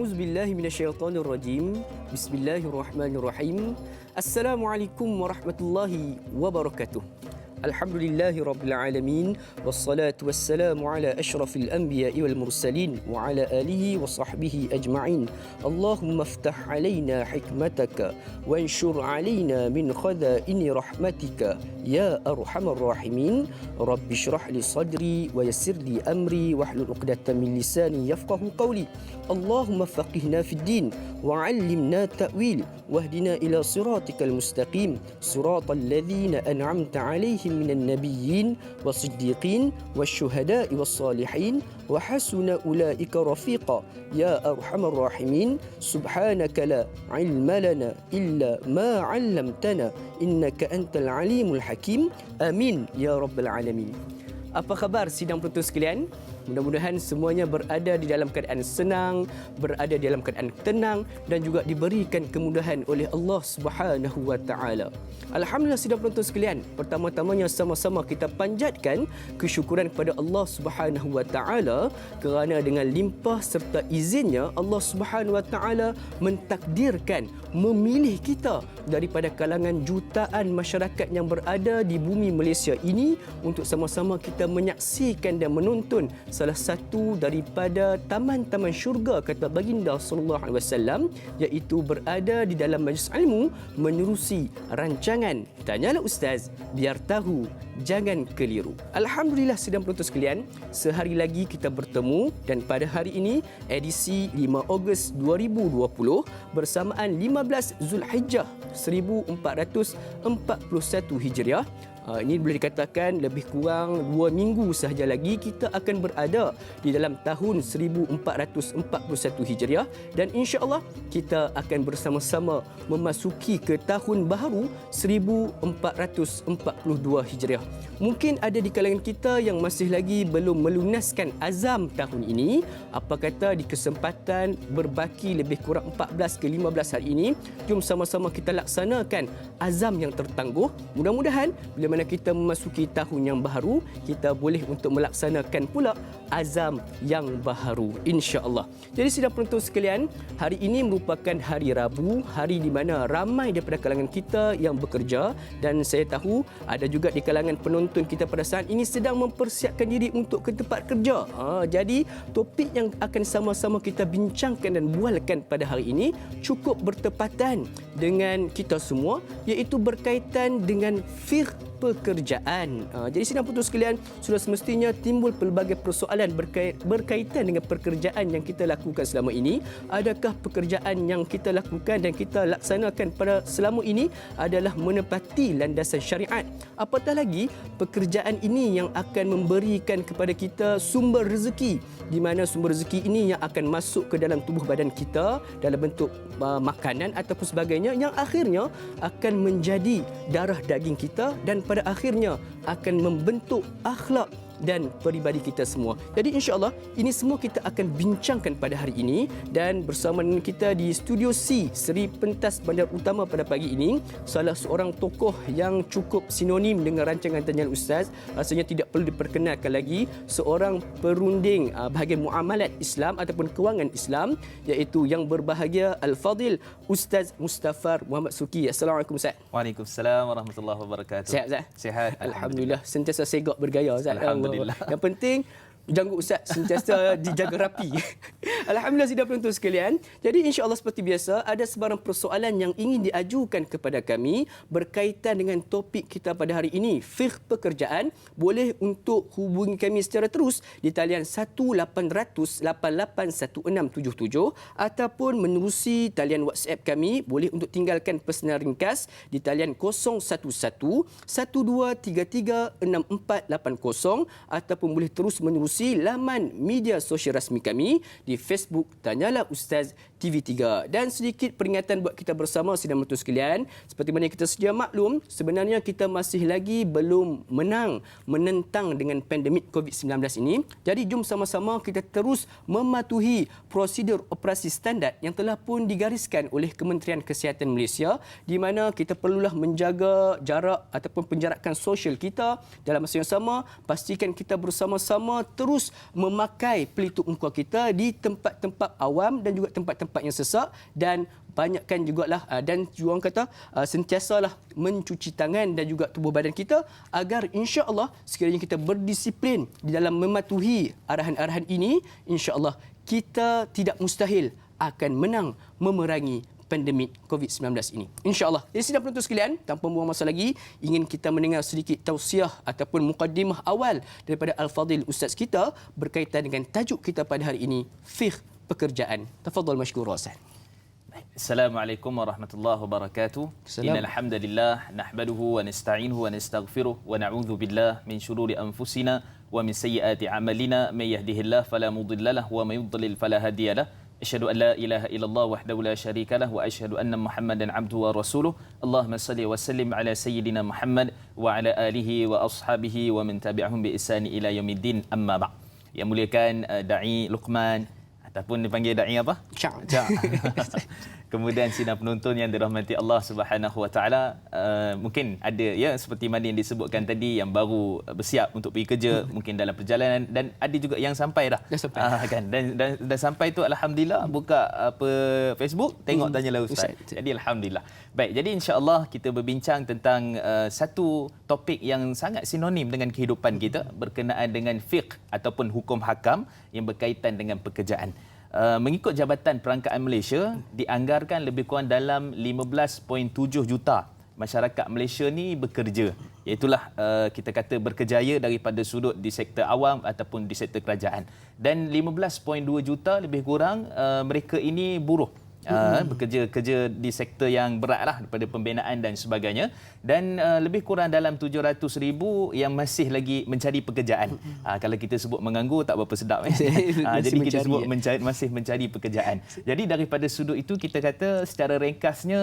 A'udzu billahi minasyaitonir rajim. Bismillahirrahmanirrahim. Assalamualaikum warahmatullahi wabarakatuh. Alhamdulillahi rabbil alamin wassalatu wassalamu ala asyrafil anbiya'i wal mursalin wa ala alihi wa sahbihi ajma'in. Allahumma iftah alaina hikmataka wanshur alaina min khada'ini rahmatika ya arhamar rahimin. Rabbi shrah li sadri wa yassir li amri wahlul 'uqdatam min lisani yafqahu qawli. Allahumma faqihna fid din wa 'allimna ta'wil wahdina ila siratikal mustaqim siratal ladzina an'amta 'alaihim minan nabiyyin wasiddiqin wasyuhada'i wassalihin wa hasuna ulaika rafiqa ya arhamar rahimin. Subhanaka la 'ilma lana illa ma 'allamtana innaka antal alimul hakim. Amin ya rabbal alamin. Apa khabar sidang penonton sekalian? Mudah-mudahan semuanya berada di dalam keadaan senang, berada di dalam keadaan tenang dan juga diberikan kemudahan oleh Allah Subhanahu wa taala. Alhamdulillah sidang penonton sekalian, pertama-tamanya sama-sama kita panjatkan kesyukuran kepada Allah Subhanahu wa taala kerana dengan limpah serta izinnya Allah Subhanahu wa taala mentakdirkan memilih kita daripada kalangan jutaan masyarakat yang berada di bumi Malaysia ini untuk sama-sama kita menyaksikan dan menonton salah satu daripada taman-taman syurga kata baginda sallallahu alaihi wasallam, iaitu berada di dalam majlis ilmu menerusi rancangan Tanyalah Ustaz biar tahu jangan keliru. Alhamdulillah sidang penonton sekalian, sehari lagi kita bertemu dan pada hari ini edisi 5 Ogos 2020 bersamaan 15 Zulhijjah 1441 Hijriah. Ini boleh dikatakan lebih kurang 2 minggu sahaja lagi kita akan berada di dalam tahun 1441 Hijriah dan insya-Allah kita akan bersama-sama memasuki ke tahun baharu 1442 Hijriah. Mungkin ada di kalangan kita yang masih lagi belum melunaskan azam tahun ini. Apa kata di kesempatan berbaki lebih kurang 14 ke 15 hari ini, jom sama-sama kita laksanakan azam yang tertangguh. Mudah-mudahan bila mana kita memasuki tahun yang baharu, kita boleh untuk melaksanakan pula azam yang baharu insya-Allah. Jadi sidang penonton sekalian, hari ini merupakan hari Rabu, hari di mana ramai daripada kalangan kita yang bekerja dan saya tahu ada juga di kalangan penonton kita pada saat ini sedang mempersiapkan diri untuk ke tempat kerja. Jadi topik yang akan sama-sama kita bincangkan dan bualkan pada hari ini cukup bertepatan dengan kita semua, iaitu berkaitan dengan fiqh pekerjaan. Jadi sidang penonton sekalian, sudah semestinya timbul pelbagai persoalan berkaitan dengan pekerjaan yang kita lakukan selama ini. Adakah pekerjaan yang kita lakukan dan kita laksanakan pada selama ini adalah menepati landasan syariat? Apatah lagi pekerjaan ini yang akan memberikan kepada kita sumber rezeki, di mana sumber rezeki ini yang akan masuk ke dalam tubuh badan kita dalam bentuk makanan ataupun sebagainya, yang akhirnya akan menjadi darah daging kita dan pada akhirnya akan membentuk akhlak dan peribadi kita semua. Jadi insya-Allah ini semua kita akan bincangkan pada hari ini dan bersama dengan kita di Studio C Seri Pentas Bandar Utama pada pagi ini salah seorang tokoh yang cukup sinonim dengan rancangan Tanyalah Ustaz. Rasanya tidak perlu diperkenalkan lagi, seorang perunding bahagian muamalat Islam ataupun kewangan Islam, iaitu yang berbahagia Al-Fadil Ustaz Mustafar Muhammad Suki. Assalamualaikum Ustaz. Waalaikumsalam warahmatullahi wabarakatuh. Sihat Ustaz? Sihat. Alhamdulillah. Sentiasa segak bergaya Ustaz. Alhamdulillah. Yang penting janggut Ustaz sentiasa dijaga rapi. Alhamdulillah sidang penonton sekalian. Jadi insya-Allah seperti biasa ada sebarang persoalan yang ingin diajukan kepada kami berkaitan dengan topik kita pada hari ini, fiqh pekerjaan. Boleh untuk hubungi kami secara terus di talian 1800881677 ataupun menerusi talian WhatsApp kami. Boleh untuk tinggalkan pesanan ringkas di talian 011-1233-6480 ataupun boleh terus menerusi laman media sosial rasmi kami di Facebook Tanyalah Ustaz TV3. Dan sedikit peringatan buat kita bersama sidang penonton sekalian, seperti mana kita sedia maklum, sebenarnya kita masih lagi belum menentang dengan pandemik COVID-19 ini. Jadi jom sama-sama kita terus mematuhi prosedur operasi standard yang telah pun digariskan oleh Kementerian Kesihatan Malaysia, di mana kita perlulah menjaga jarak ataupun penjarakan sosial kita. Dalam masa yang sama, pastikan kita bersama-sama terus memakai pelitup muka kita di tempat-tempat awam dan juga tempat-tempat yang sesak, dan banyakkan jugalah dan orang kata sentiasalah mencuci tangan dan juga tubuh badan kita, agar insya-Allah sekiranya kita berdisiplin di dalam mematuhi arahan-arahan ini, insya-Allah kita tidak mustahil akan menang memerangi pandemik COVID-19 ini. InsyaAllah. Jadi sidang penonton sekalian, tanpa membuang masa lagi, ingin kita mendengar sedikit tausiah ataupun mukadimah awal daripada Al-Fadhil Ustaz kita berkaitan dengan tajuk kita pada hari ini, fiqh pekerjaan. Tafadhal mashkur Hasan. Assalamualaikum warahmatullahi wabarakatuh. Innal hamdalillah nahmaduhu wa nasta'inuhu wa nastaghfiruh wa na'udzu billah min shururi anfusina wa min sayyiati a'malina may yahdihillahu fala mudilla lahu wa may yudlil fala hadiya lahu. Asyhadu an la ilaha illallah wahdahu la syarika lahu wa asyhadu anna Muhammadan abduhu wa rasuluh. Allahumma salli wa sallim ala sayyidina Muhammad wa ala alihi wa ashabihi wa man tabi'ahum bi ihsani ila yaumiddin. Amma ba'. Yang muliakan Dai Luqman ataupun dipanggil dai apa? Cak. Kemudian sidang penonton yang dirahmati Allah Subhanahu Wa Taala, mungkin ada ya seperti mana yang disebutkan tadi, yang baru bersiap untuk pergi kerja, mungkin dalam perjalanan, dan ada juga yang sampai dah. Kan, dan sampai tu alhamdulillah buka apa Facebook, tengok tanyalah ustaz. Jadi alhamdulillah. Baik, jadi insya-Allah kita berbincang tentang satu topik yang sangat sinonim dengan kehidupan kita, berkenaan dengan fiqh ataupun hukum hakam yang berkaitan dengan pekerjaan. Mengikut Jabatan Perangkaan Malaysia, dianggarkan lebih kurang dalam 15.7 juta masyarakat Malaysia ni bekerja. Iaitulah kita kata berkejaya daripada sudut di sektor awam ataupun di sektor kerajaan. Dan 15.2 juta lebih kurang mereka ini buruh. Bekerja di sektor yang beratlah daripada pembinaan dan sebagainya, dan lebih kurang dalam 700,000 yang masih lagi mencari pekerjaan. Kalau kita sebut menganggur tak berapa sedap. Jadi kita sebut masih mencari pekerjaan. Jadi daripada sudut itu kita kata secara ringkasnya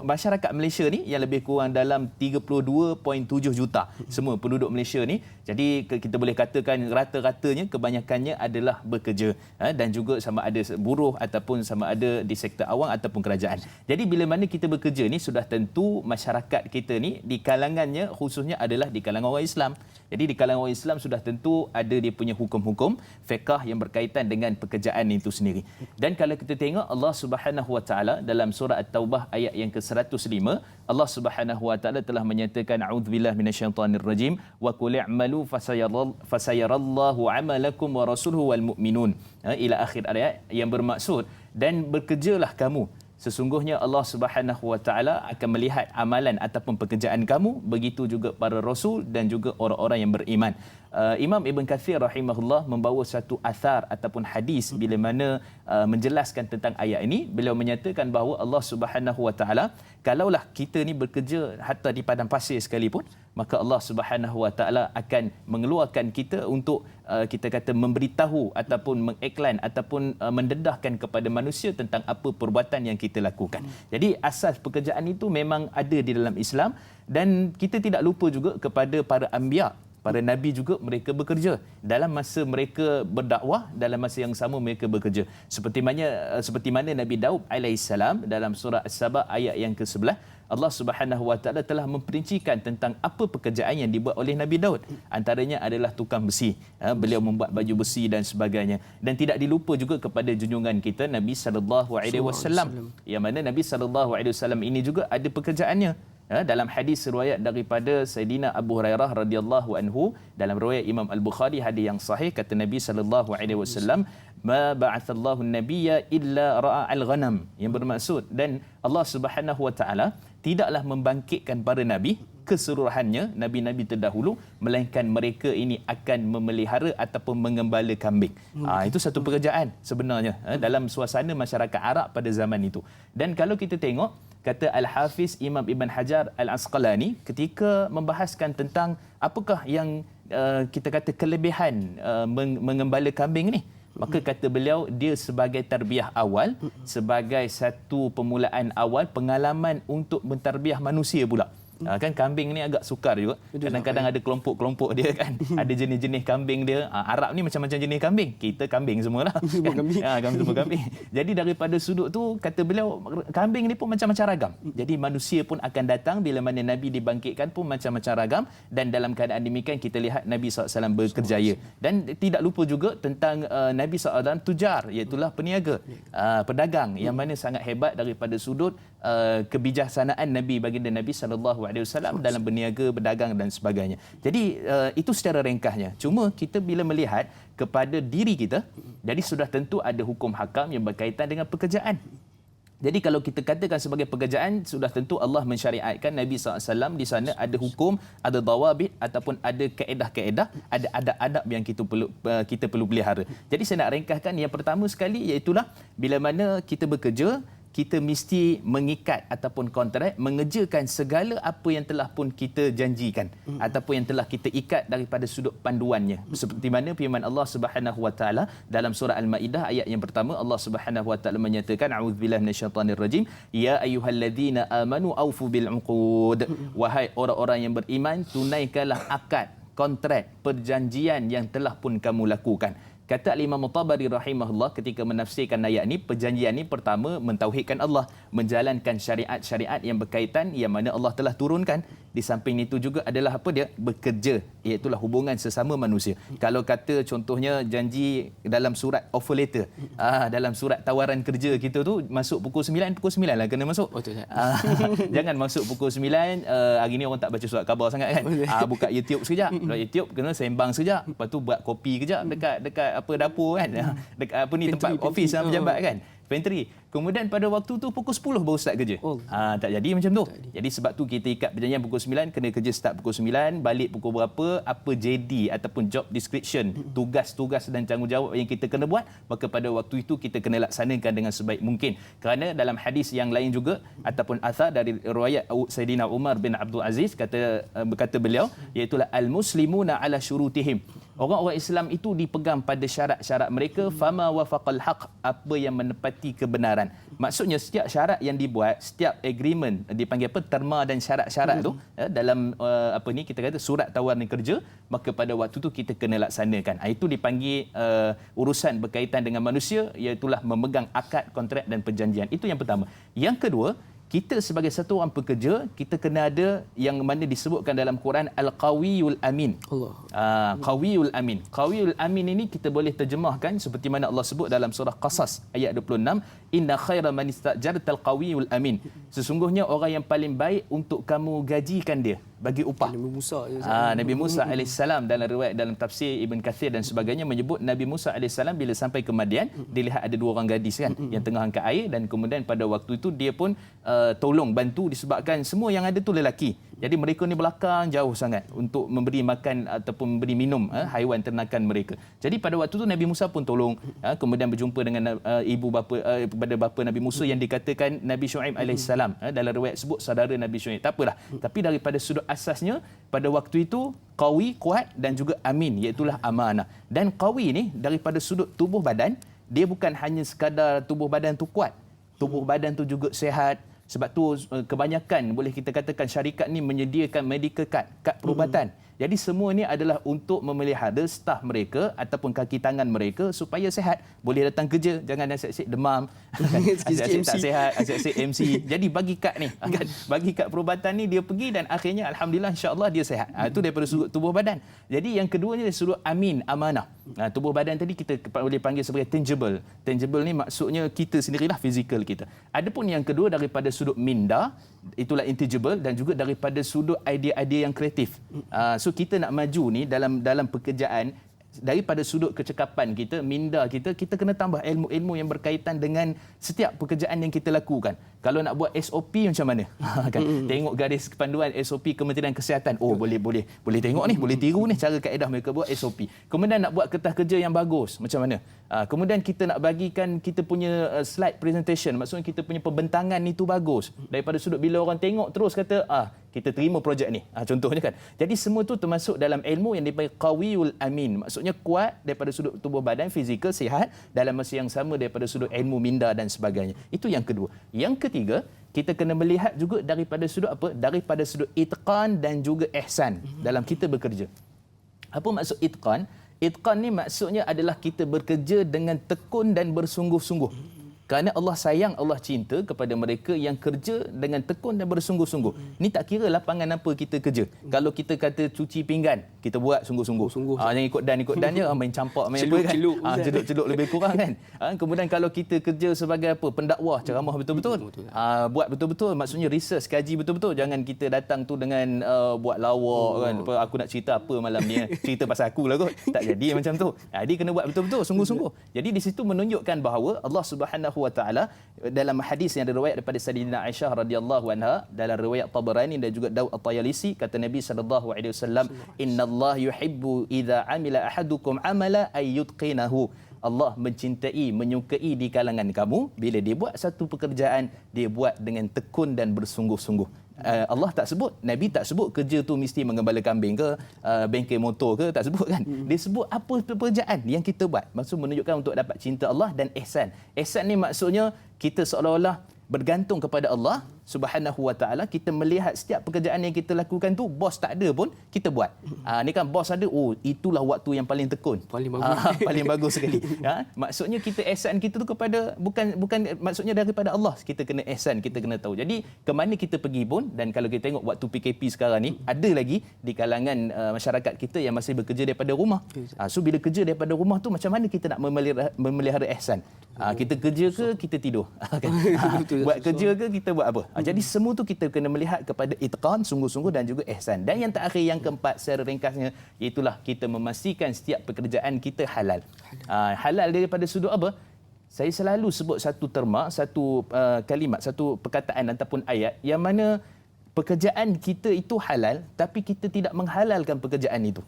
masyarakat Malaysia ni yang lebih kurang dalam 32.7 juta semua penduduk Malaysia ni. Jadi kita boleh katakan rata-ratanya kebanyakannya adalah bekerja, dan juga sama ada buruh ataupun sama ada di sektor awam ataupun kerajaan. Jadi bila mana kita bekerja ni, sudah tentu masyarakat kita ni di kalangannya khususnya adalah di kalangan orang Islam. Jadi di kalangan orang Islam sudah tentu ada dia punya hukum-hukum fiqh yang berkaitan dengan pekerjaan itu sendiri. Dan kalau kita tengok Allah Subhanahu Wa Taala dalam surah At-Taubah ayat yang ke-105, Allah Subhanahu Wa Taala telah menyatakan a'udzubillahi minasyaitonir rajim wa qul i'malu fasayarallahu 'amalakum wa rasuluhu wal mu'minun, ila akhir ayat, yang bermaksud dan bekerjalah kamu, sesungguhnya Allah Subhanahu Wa Taala akan melihat amalan ataupun pekerjaan kamu, begitu juga para rasul dan juga orang-orang yang beriman. Imam Ibn Kathir rahimahullah membawa satu athar ataupun hadis bila mana menjelaskan tentang ayat ini. Beliau menyatakan bahawa Allah Subhanahu Wa Taala, kalaulah kita ni bekerja hatta di padang pasir sekalipun, maka Allah Subhanahu Wa Taala akan mengeluarkan kita untuk kita kata memberitahu ataupun mengiklan ataupun mendedahkan kepada manusia tentang apa perbuatan yang kita lakukan. Jadi asas pekerjaan itu memang ada di dalam Islam, dan kita tidak lupa juga kepada para anbiya. Para nabi juga mereka bekerja. Dalam masa mereka berdakwah, dalam masa yang sama mereka bekerja. Seperti mana Nabi Daud alaihissalam dalam surah As-Saba ayat yang ke-11, Allah Subhanahu Wa Taala telah memperincikan tentang apa pekerjaan yang dibuat oleh Nabi Daud. Antaranya adalah tukang besi. Beliau membuat baju besi dan sebagainya. Dan tidak dilupa juga kepada junjungan kita Nabi sallallahu alaihi wasallam, yang mana Nabi sallallahu alaihi wasallam ini juga ada pekerjaannya. Dalam hadis riwayat daripada Sayyidina Abu Hurairah radhiyallahu anhu, dalam riwayat Imam Al-Bukhari, hadis yang sahih, kata Nabi sallallahu alaihi wasallam, ma ba'atsallahu an-nabiyya illa ra'a al-ghanam, yang bermaksud, dan Allah Subhanahu Wa Taala tidaklah membangkitkan para nabi keseluruhannya, nabi-nabi terdahulu, melainkan mereka ini akan memelihara ataupun mengembala kambing. Itu satu pekerjaan sebenarnya dalam suasana masyarakat Arab pada zaman itu. Dan kalau kita tengok, kata Al-Hafiz Imam Ibn Hajar Al-Asqalani ketika membahaskan tentang apakah yang kita kata kelebihan mengembala kambing ni, Maka kata beliau, dia sebagai tarbiyah awal, sebagai satu permulaan awal, pengalaman untuk mentarbiyah manusia pula. Kan kambing ni agak sukar juga. Kadang-kadang ada kelompok-kelompok dia kan. Ada jenis-jenis kambing dia. Arab ni macam-macam jenis kambing. Kita kambing semualah. Kan? Kami semua kambing. Jadi daripada sudut tu, kata beliau, kambing ni pun macam-macam ragam. Jadi manusia pun akan datang bila mana Nabi dibangkitkan pun macam-macam ragam. Dan dalam keadaan demikian kita lihat Nabi SAW berkerjaya. Dan tidak lupa juga tentang Nabi SAW tujar, iaitulah peniaga, pedagang, yang mana sangat hebat daripada sudut kebijaksanaan Nabi, baginda Nabi SAW dalam berniaga, berdagang dan sebagainya. Jadi itu secara ringkasnya. Cuma kita bila melihat kepada diri kita, jadi sudah tentu ada hukum hakam yang berkaitan dengan pekerjaan. Jadi kalau kita katakan sebagai pekerjaan, sudah tentu Allah mensyariatkan, Nabi SAW di sana ada hukum, ada dawabit ataupun ada kaedah-kaedah, ada adab-adab yang kita perlu pelihara. Jadi saya nak ringkaskan, yang pertama sekali iaitulah bila mana kita bekerja, kita mesti mengikat ataupun kontrak, mengerjakan segala apa yang telah pun kita janjikan ataupun yang telah kita ikat daripada sudut panduannya. Seperti mana firman Allah Subhanahu Wa Taala dalam surah Al-Maidah ayat yang pertama, Allah Subhanahu Wa Taala menyatakan, a'udzubillahi minasyaitanir rajim, ya ayyuhalladzina amanu aufu bil uqud. Wahai orang-orang yang beriman, tunaikanlah akad, kontrak, perjanjian yang telah pun kamu lakukan. Kata Imam Tabari rahimahullah ketika menafsirkan ayat ini, perjanjian ini pertama mentauhidkan Allah, menjalankan syariat-syariat yang berkaitan yang mana Allah telah turunkan. Di samping itu juga adalah apa dia? Bekerja, iaitulah hubungan sesama manusia. Kalau kata contohnya janji dalam surat offer letter, dalam surat tawaran kerja kita tu, masuk pukul 9 lah kena masuk. Jangan masuk pukul 9, hari ni orang tak baca surat khabar sangat kan. Buka YouTube sekejap, YouTube kena sembang sekejap, lepas tu buat kopi kejap dekat apa dapur kan, dekat apa ni tempat office pejabat kan, pantry. Kemudian pada waktu tu pukul 10 baru start kerja. Tak jadi macam tu. Jadi sebab tu kita ikat perjanjian pukul 9, kena kerja start pukul 9, balik pukul berapa, apa JD ataupun job description, tugas-tugas dan tanggungjawab yang kita kena buat, maka pada waktu itu kita kena laksanakan dengan sebaik mungkin. Kerana dalam hadis yang lain juga ataupun athar dari riwayat Sayyidina Umar bin Abdul Aziz, berkata beliau, iaitu al-muslimuna ala syurutihim. Orang-orang Islam itu dipegang pada syarat-syarat mereka, fama wafaqal haq, apa yang menepati kebenaran. Maksudnya setiap syarat yang dibuat, setiap agreement, dipanggil apa, terma dan syarat-syarat tu dalam apa ni kita kata surat tawaran kerja, maka pada waktu tu kita kena laksanakan. Itu dipanggil urusan berkaitan dengan manusia, iaitulah memegang akad, kontrak dan perjanjian. Itu yang pertama. Yang kedua, kita sebagai satu orang pekerja, kita kena ada yang mana disebutkan dalam Quran Al-Qawiyul Amin. Qawiyul Amin. Qawiyul Amin ini kita boleh terjemahkan seperti mana Allah sebut dalam surah Qasas ayat 26, inna khaira man istajartal qawiyul amin. Sesungguhnya orang yang paling baik untuk kamu gajikan dia, bagi upah. Nabi Musa AS dalam riwayat dalam tafsir Ibn Kathir dan sebagainya menyebut Nabi Musa AS bila sampai ke Madian, dilihat ada dua orang gadis kan yang tengah angkat air, dan kemudian pada waktu itu dia pun tolong bantu disebabkan semua yang ada tu lelaki. Jadi mereka ni belakang jauh sangat untuk memberi makan ataupun memberi minum haiwan ternakan mereka. Jadi pada waktu tu Nabi Musa pun tolong, kemudian berjumpa dengan ibu bapa kepada bapa Nabi Musa yang dikatakan Nabi Syuaib AS. Dalam riwayat sebut saudara Nabi Syuaib. Tak apalah. Tapi daripada sudut asasnya pada waktu itu qawi, kuat, dan juga amin, iaitulah amanah. Dan qawi ni daripada sudut tubuh badan, dia bukan hanya sekadar tubuh badan tu kuat, tubuh badan tu juga sihat. Sebab tu kebanyakan boleh kita katakan syarikat ni menyediakan medical card, kad perubatan. Jadi semua ini adalah untuk memelihara staf mereka ataupun kaki tangan mereka supaya sihat. Boleh datang kerja, jangan asyik-asyik demam, asyik-asyik tak sihat, asyik-asyik MC. Jadi bagi kad ni, bagi kad perubatan ni, dia pergi dan akhirnya alhamdulillah insya-Allah dia sihat. Itu daripada sudut tubuh badan. Jadi yang keduanya dari sudut amin, amanah. Tubuh badan tadi kita boleh panggil sebagai tangible. Tangible ni maksudnya kita sendirilah, fizikal kita. Adapun yang kedua daripada sudut minda, itulah intangible, dan juga daripada sudut idea-idea yang kreatif. So kita nak maju ni dalam pekerjaan, daripada sudut kecekapan kita, minda kita kena tambah ilmu-ilmu yang berkaitan dengan setiap pekerjaan yang kita lakukan. Kalau nak buat SOP macam mana? Kan? Tengok garis panduan SOP Kementerian Kesihatan. Oh, boleh tengok ni, boleh tiru ni cara kaedah mereka buat SOP. Kemudian nak buat kertas kerja yang bagus, macam mana? Kemudian kita nak bagikan kita punya slide presentation, maksudnya kita punya pembentangan itu bagus. Daripada sudut bila orang tengok terus kata, kita terima projek ni. Contohnya kan. Jadi semua tu termasuk dalam ilmu yang dipanggil qawiyul amin. Maksudnya kuat daripada sudut tubuh badan, fizikal, sihat, dalam masa yang sama daripada sudut ilmu minda dan sebagainya. Itu yang kedua. Yang ketiga, kita kena melihat juga daripada sudut apa? Daripada sudut itqan dan juga ihsan dalam kita bekerja. Apa maksud itqan? Itqan ni maksudnya adalah kita bekerja dengan tekun dan bersungguh-sungguh. Kerana Allah sayang, Allah cinta kepada mereka yang kerja dengan tekun dan bersungguh-sungguh. Ni tak kira lapangan apa kita kerja. Kalau kita kata cuci pinggan, kita buat sungguh-sungguh. Jangan ikut dan je, main campak, main apa kan. Celup-celup lebih kurang kan. Kemudian kalau kita kerja sebagai apa? Pendakwah, ceramah betul-betul. Buat betul-betul, maksudnya research, kaji betul-betul. Jangan kita datang tu dengan buat lawak kan. Aku nak cerita apa malam ni. Cerita pasal aku lah kot. Tak jadi macam tu. Dia kena buat betul-betul, sungguh-sungguh. Jadi di situ menunjukkan bahawa Allah Subhanahu wa taala dalam hadis yang diriwayat daripada Sayyidina Aisyah radhiyallahu anha dalam riwayat Tabarani dan juga Daud At-Tayalisi, kata Nabi sallallahu alaihi wasallam, innallaha yuhibbu idza amila ahadukum amala ay yutqinahu. Allah mencintai, menyukai di kalangan kamu bila dia buat satu pekerjaan, dia buat dengan tekun dan bersungguh-sungguh. Allah tak sebut, Nabi tak sebut kerja tu mesti menggembala kambing ke, bengkel motor ke, tak sebut kan. Dia sebut apa pekerjaan yang kita buat. Maksud menunjukkan untuk dapat cinta Allah dan ihsan. Ihsan ni maksudnya kita seolah-olah bergantung kepada Allah Subhanahu wa taala. Kita melihat setiap pekerjaan yang kita lakukan tu, bos tak ada pun kita buat. Ni kan bos ada, itulah waktu yang paling tekun, paling bagus. Paling bagus sekali. Maksudnya kita ihsan kita tu kepada bukan maksudnya daripada Allah. Kita kena ihsan, kita kena tahu. Jadi ke mana kita pergi pun, dan kalau kita tengok waktu PKP sekarang ni, ada lagi di kalangan masyarakat kita yang masih bekerja daripada rumah. So bila kerja daripada rumah tu, macam mana kita nak memelihara ihsan? Kita kerja ke kita tidur? Buat kerja ke kita buat apa? Jadi semua tu kita kena melihat kepada itqan, sungguh-sungguh, dan juga ihsan. Dan yang terakhir, yang keempat secara ringkasnya, iaitulah kita memastikan setiap pekerjaan kita halal. Halal daripada sudut apa? Saya selalu sebut satu terma, satu kalimat, satu perkataan ataupun ayat yang mana pekerjaan kita itu halal, tapi kita tidak menghalalkan pekerjaan itu.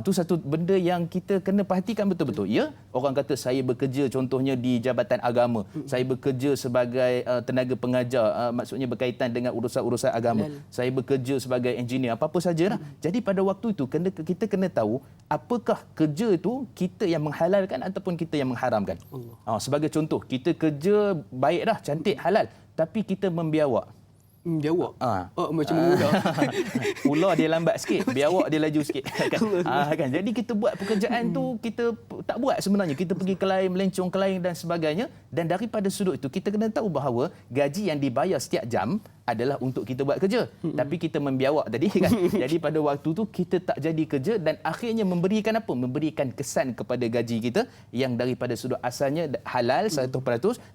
Itu satu benda yang kita kena perhatikan betul-betul. Ya, orang kata saya bekerja contohnya di Jabatan Agama, saya bekerja sebagai tenaga pengajar, maksudnya berkaitan dengan urusan-urusan agama. Saya bekerja sebagai engineer, apa-apa sajalah. Jadi pada waktu itu kita kena tahu apakah kerja itu kita yang menghalalkan ataupun kita yang mengharamkan. Sebagai contoh, kita kerja baik dah, cantik, halal, tapi kita membiawak. Biawak? Macam ular. Ular dia lambat sikit, biawak dia laju sikit. Kan? Jadi kita buat pekerjaan tu, kita tak buat sebenarnya. Kita pergi ke lain, melencong ke lain dan sebagainya. Dan daripada sudut itu, kita kena tahu bahawa gaji yang dibayar setiap jam adalah untuk kita buat kerja. Tapi kita membiawak tadi kan. Jadi pada waktu tu kita tak jadi kerja dan akhirnya memberikan apa? Memberikan kesan kepada gaji kita yang daripada sudut asalnya halal 100%,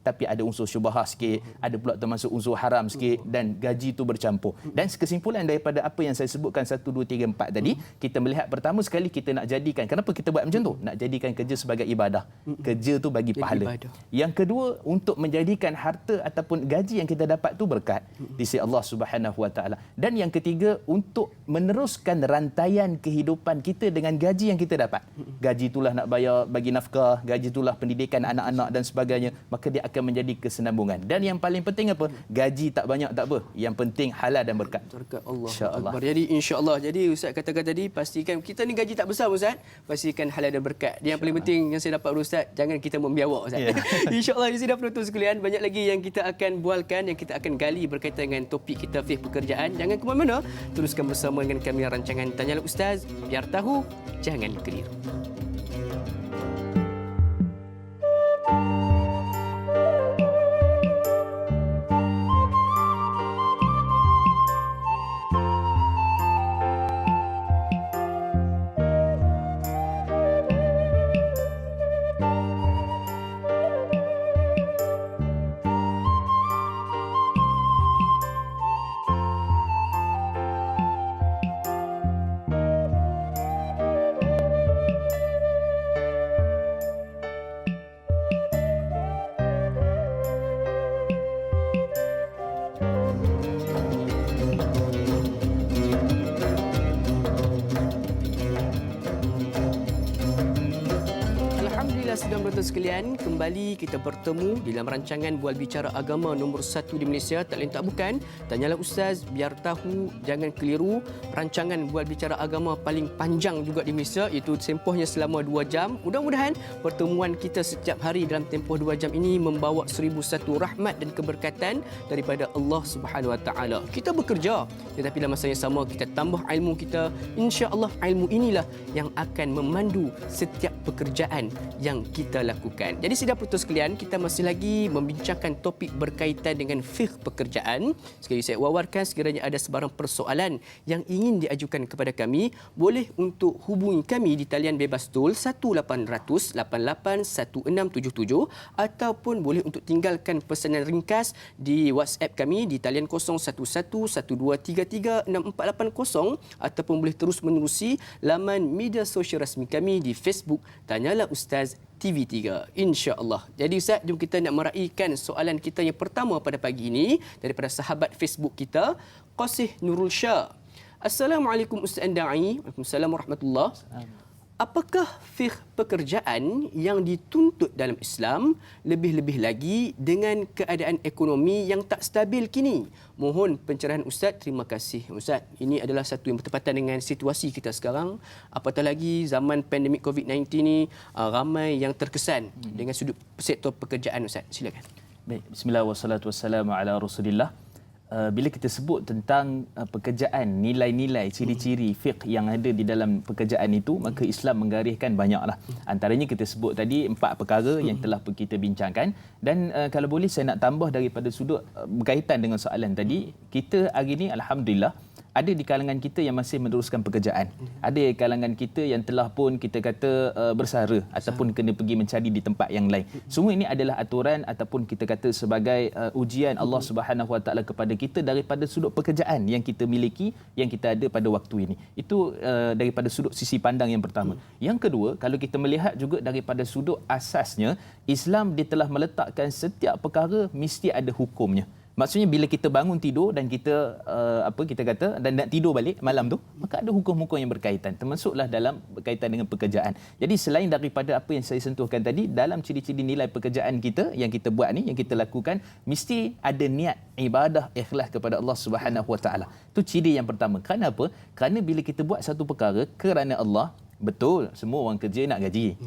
tapi ada unsur syubhah sikit, ada pula termasuk unsur haram sikit, dan gaji itu bercampur. Dan kesimpulan daripada apa yang saya sebutkan 1, 2, 3, 4 tadi, kita melihat pertama sekali kita nak jadikan, kenapa kita buat macam tu? Nak jadikan kerja sebagai ibadah. Kerja tu bagi pahala. Yang kedua, untuk menjadikan harta ataupun gaji yang kita dapat tu berkat di sisi Allah Subhanahu wa taala. Dan yang ketiga, untuk meneruskan rantaian kehidupan kita dengan gaji yang kita dapat. Gaji itulah nak bayar bagi nafkah, gaji itulah pendidikan anak-anak dan sebagainya, maka dia akan menjadi kesinambungan. Dan yang paling penting apa? Gaji tak banyak tak apa. Yang penting halal dan berkat. Berkat Allah. Insya-Allah. Jadi insya-Allah. Jadi Ustaz katakan tadi, pastikan kita ni gaji tak besar Ustaz, pastikan halal dan berkat. Yang paling penting yang saya dapat dari Ustaz, jangan kita membiawak Ustaz. Insya-Allah di sini penonton sekalian, banyak lagi yang kita akan bualkan, yang kita akan gali berkaitan dengan topik kita fiqh pekerjaan. Jangan ke mana-mana, teruskan bersama dengan kami rancangan Tanyalah Ustaz, biar tahu jangan keliru. dan penonton sekalian, kembali kita bertemu di dalam rancangan Bual Bicara Agama nombor 1 di Malaysia. Tak lain tak bukan, Tanyalah Ustaz, biar tahu, jangan keliru. Rancangan Bual Bicara Agama paling panjang juga di Malaysia, iaitu tempohnya selama 2 jam. Mudah-mudahan pertemuan kita setiap hari dalam tempoh 2 jam ini membawa 1001 rahmat dan keberkatan daripada Allah Subhanahu Wa Taala. Kita bekerja, tetapi dalam masa yang sama kita tambah ilmu kita. Insya-Allah ilmu inilah yang akan memandu setiap pekerjaan yang kita lakukan. Jadi sidang penonton sekalian, kita masih lagi membincangkan topik berkaitan dengan fiqh pekerjaan. Sekali saya wawarkan, sekiranya ada sebarang persoalan yang ingin diajukan kepada kami, boleh untuk hubungi kami di talian bebas tol 1800 88 1677 ataupun boleh untuk tinggalkan pesanan ringkas di WhatsApp kami di talian 011 1233 6480 ataupun boleh terus menerusi laman media sosial rasmi kami di Facebook Tanyalah Ustaz TV3, insya-Allah. Jadi Ustaz, jom kita nak meraihkan soalan kita yang pertama pada pagi ini daripada sahabat Facebook kita, Qasih Nurul Shah. Assalamualaikum Ustaz Andai. Waalaikumsalam warahmatullahi. Apakah fiqh pekerjaan yang dituntut dalam Islam, lebih-lebih lagi dengan keadaan ekonomi yang tak stabil kini? Mohon pencerahan Ustaz. Terima kasih Ustaz. Ini adalah satu yang bertepatan dengan situasi kita sekarang. Apatah lagi zaman pandemik COVID-19 ni, ramai yang terkesan dengan sudut sektor pekerjaan Ustaz. Silakan. Baik, bismillah wassalatu wassalamu ala Rasulillah. Bila kita sebut tentang pekerjaan, nilai-nilai, ciri-ciri fiqh yang ada di dalam pekerjaan itu, maka Islam menggariskan banyaklah. Antaranya kita sebut tadi 4 perkara yang telah kita bincangkan, dan kalau boleh saya nak tambah daripada sudut berkaitan dengan soalan tadi, kita hari ini alhamdulillah ada di kalangan kita yang masih meneruskan pekerjaan. Ada di kalangan kita yang telah pun kita kata bersara ataupun kena pergi mencari di tempat yang lain. Semua ini adalah aturan ataupun kita kata sebagai ujian Allah Subhanahu Wa Taala kepada kita daripada sudut pekerjaan yang kita miliki, yang kita ada pada waktu ini. Itu daripada sudut sisi pandang yang pertama. Yang kedua, kalau kita melihat juga daripada sudut asasnya, Islam dia telah meletakkan setiap perkara mesti ada hukumnya. Maksudnya bila kita bangun tidur dan kita kita kata dan nak tidur balik malam tu, maka ada hukum-hukum yang berkaitan, termasuklah dalam berkaitan dengan pekerjaan. Jadi selain daripada apa yang saya sentuhkan tadi, dalam ciri-ciri nilai pekerjaan kita yang kita buat ni, yang kita lakukan, mesti ada niat ibadah ikhlas kepada Allah Subhanahu Wa Taala. Itu ciri yang pertama. Kerana apa? Kerana bila kita buat satu perkara kerana Allah, betul, semua orang kerja nak gaji.